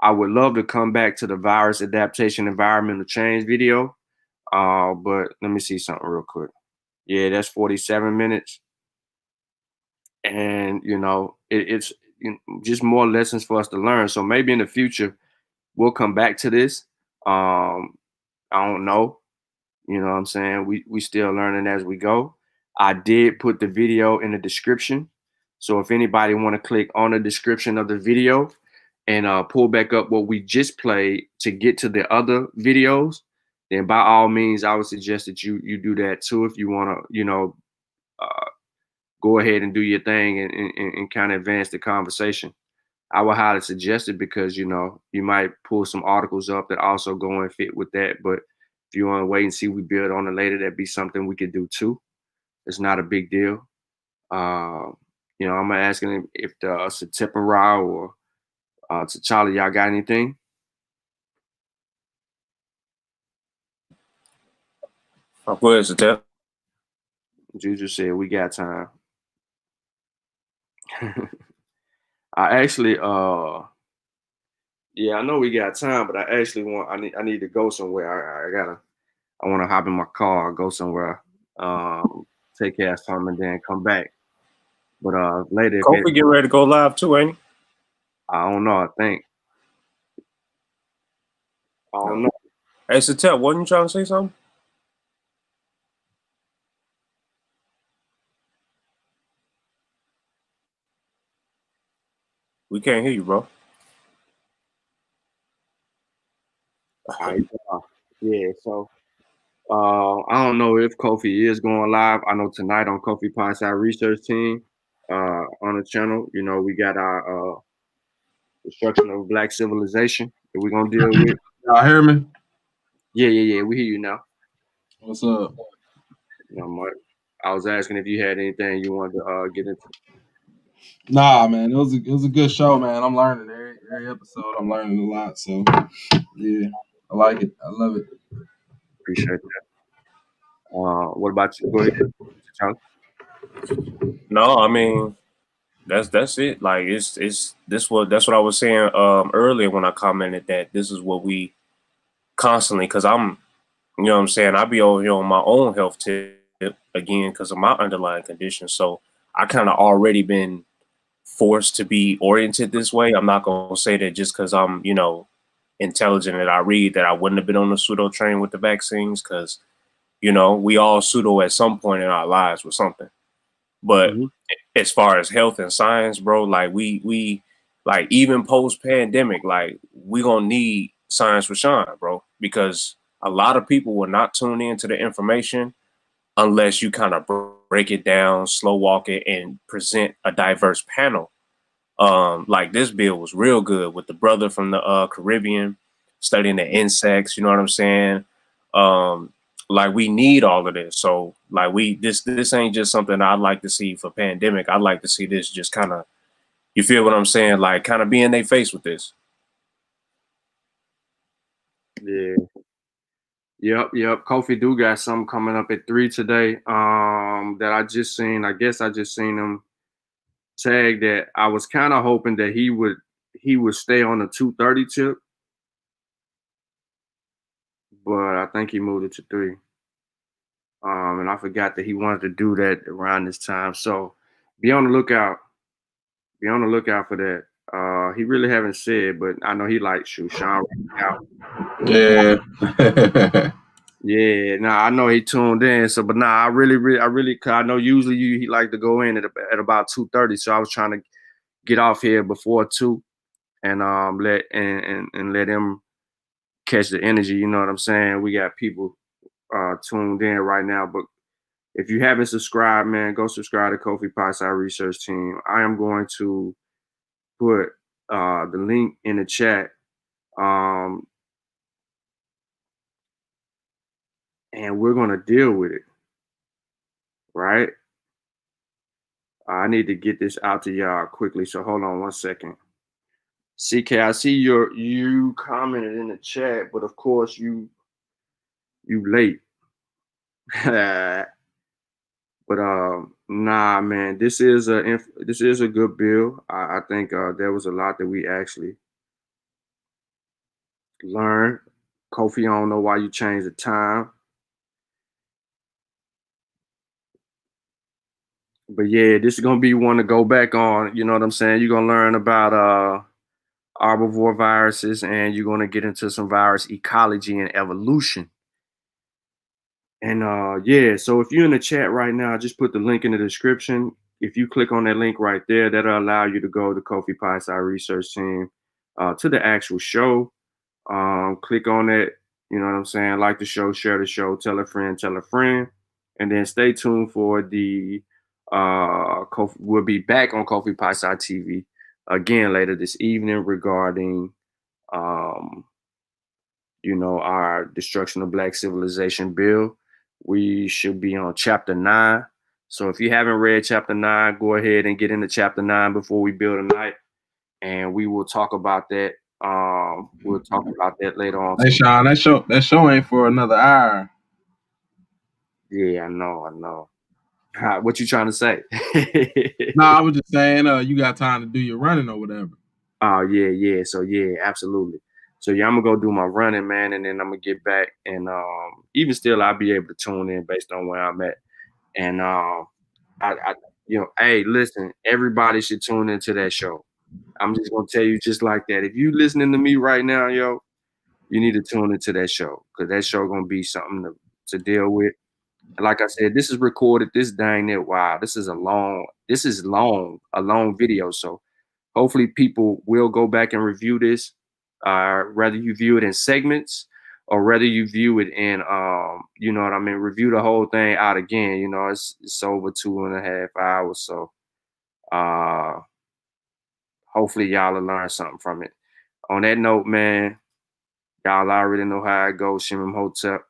I would love to come back to the virus adaptation environmental change video. But let me see something real quick. Yeah, that's 47 minutes. And, you know, it's just more lessons for us to learn. So maybe in the future, we'll come back to this. I don't know. You know what I'm saying? We still learning as we go. I did put the video in the description. So if anybody want to click on the description of the video and pull back up what we just played to get to the other videos, then by all means, I would suggest that you do that too if you want to, you know, go ahead and do your thing and kind of advance the conversation. I would highly suggest it because, you know, you might pull some articles up that also go and fit with that. But if you want to wait and see we build on it later, that'd be something we could do too. It's not a big deal. You know, I'm asking him if the Satipara or T'Challa, y'all got anything? Go ahead, Satep. Juju said we got time. I actually, yeah, I know we got time, but I actually I need to go somewhere. I want to hop in my car, go somewhere, take care of something, and then come back. But later, Kofi get ready to go live too, ain't he? I don't know. I think. I don't know. Hey, Satep, wasn't you trying to say something? We can't hear you, bro. Yeah, so I don't know if Kofi is going live. I know tonight on Kofi Pie Research Team on the channel, you know, we got our destruction of Black civilization that we're gonna deal with. Y'all hear me? Yeah, we hear you now. What's up? No, Mark. I was asking if you had anything you wanted to get into. Nah, man, it was a good show, man. I'm learning every episode. I'm learning a lot, so yeah, I like it. I love it. Appreciate that. What about you? Go ahead, Charlie. No, I mean that's it. Like that's what I was saying earlier when I commented that this is what we constantly, because I'm, you know what I'm saying, I be over here on my own health tip again because of my underlying condition. So I kind of already been forced to be oriented this way. I'm not gonna say that just because I'm, you know, intelligent and I read that I wouldn't have been on the pseudo train with the vaccines, because, you know, we all pseudo at some point in our lives with something. But as far as health and science, bro, like we like even post pandemic, like we gonna need science with Shawn, bro, because a lot of people will not tune into the information unless you kind of break it down, slow walk it, and present a diverse panel. Like this bill was real good with the brother from the Caribbean studying the insects. You know what I'm saying? Like we need all of this. So like this ain't just something I'd like to see for pandemic. I'd like to see this just kind of, you feel what I'm saying? Like kind of be in their face with this. Yeah. Yep. Kofi do got something coming up at 3 today. That I just seen. I guess I just seen him tag that. I was kind of hoping that he would stay on the 2:30 tip, but I think he moved it to 3. And I forgot that he wanted to do that around this time. So be on the lookout. Be on the lookout for that. He really haven't said, but I know he likes Shawn out. Yeah. Yeah, I know he tuned in. So, but I really, cause I know usually he like to go in at about 2:30. So I was trying to get off here before 2 and let him catch the energy. You know what I'm saying? We got people tuned in right now. But if you haven't subscribed, man, go subscribe to Kofi Pie Research Team. I am going to put the link in the chat. And we're going to deal with it, right? I need to get this out to y'all quickly, so hold on 1 second. CK, I see you commented in the chat, but of course you late. But nah, man, this is a good bill. I think there was a lot that we actually learned. Kofi, I don't know why you changed the time. But yeah, this is gonna be one to go back on. You know what I'm saying? You're gonna learn about arbivore viruses, and you're going to get into some virus ecology and evolution. And yeah, so if you're in the chat right now, just put the link in the description. If you click on that link right there, that'll allow you to go to Kofi Pie Research Team to the actual show. Click on it, you know what I'm saying? Like the show, share the show, tell a friend, and then stay tuned for the we'll be back on Kofi Pie TV again later this evening regarding you know, our Destruction of Black Civilization bill. We should be on chapter 9. So if you haven't read chapter 9, go ahead and get into chapter 9 before we build a night, and we will talk about that. We'll talk about that later on. Hey Shawn, that show ain't for another hour. Yeah, I know. What you trying to say? No, I was just saying, you got time to do your running or whatever. Oh yeah. So yeah, absolutely. So yeah, I'm gonna go do my running, man, and then I'm gonna get back, and even still, I'll be able to tune in based on where I'm at. And I you know, hey, listen, everybody should tune into that show. I'm just gonna tell you just like that. If you listening to me right now, yo, you need to tune into that show, because that show gonna be something to deal with. And like I said, this is recorded. This dang it, wow, this is a long video. So hopefully people will go back and review this, whether you view it in segments or whether you view it in, you know what I mean, review the whole thing out again. You know, it's over 2.5 hours. So hopefully y'all will learn something from it. On that note, man, y'all already know how it goes. Shimim Hotep.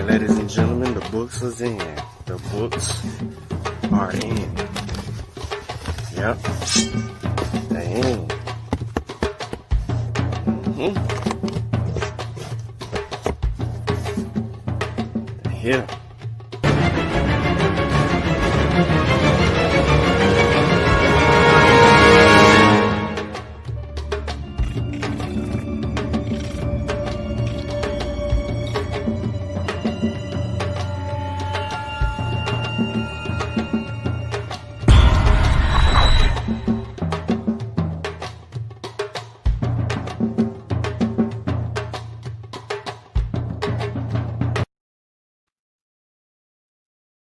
Ladies and gentlemen, the books is in. The books are in. Yep. They in. Mm-hmm. They're here.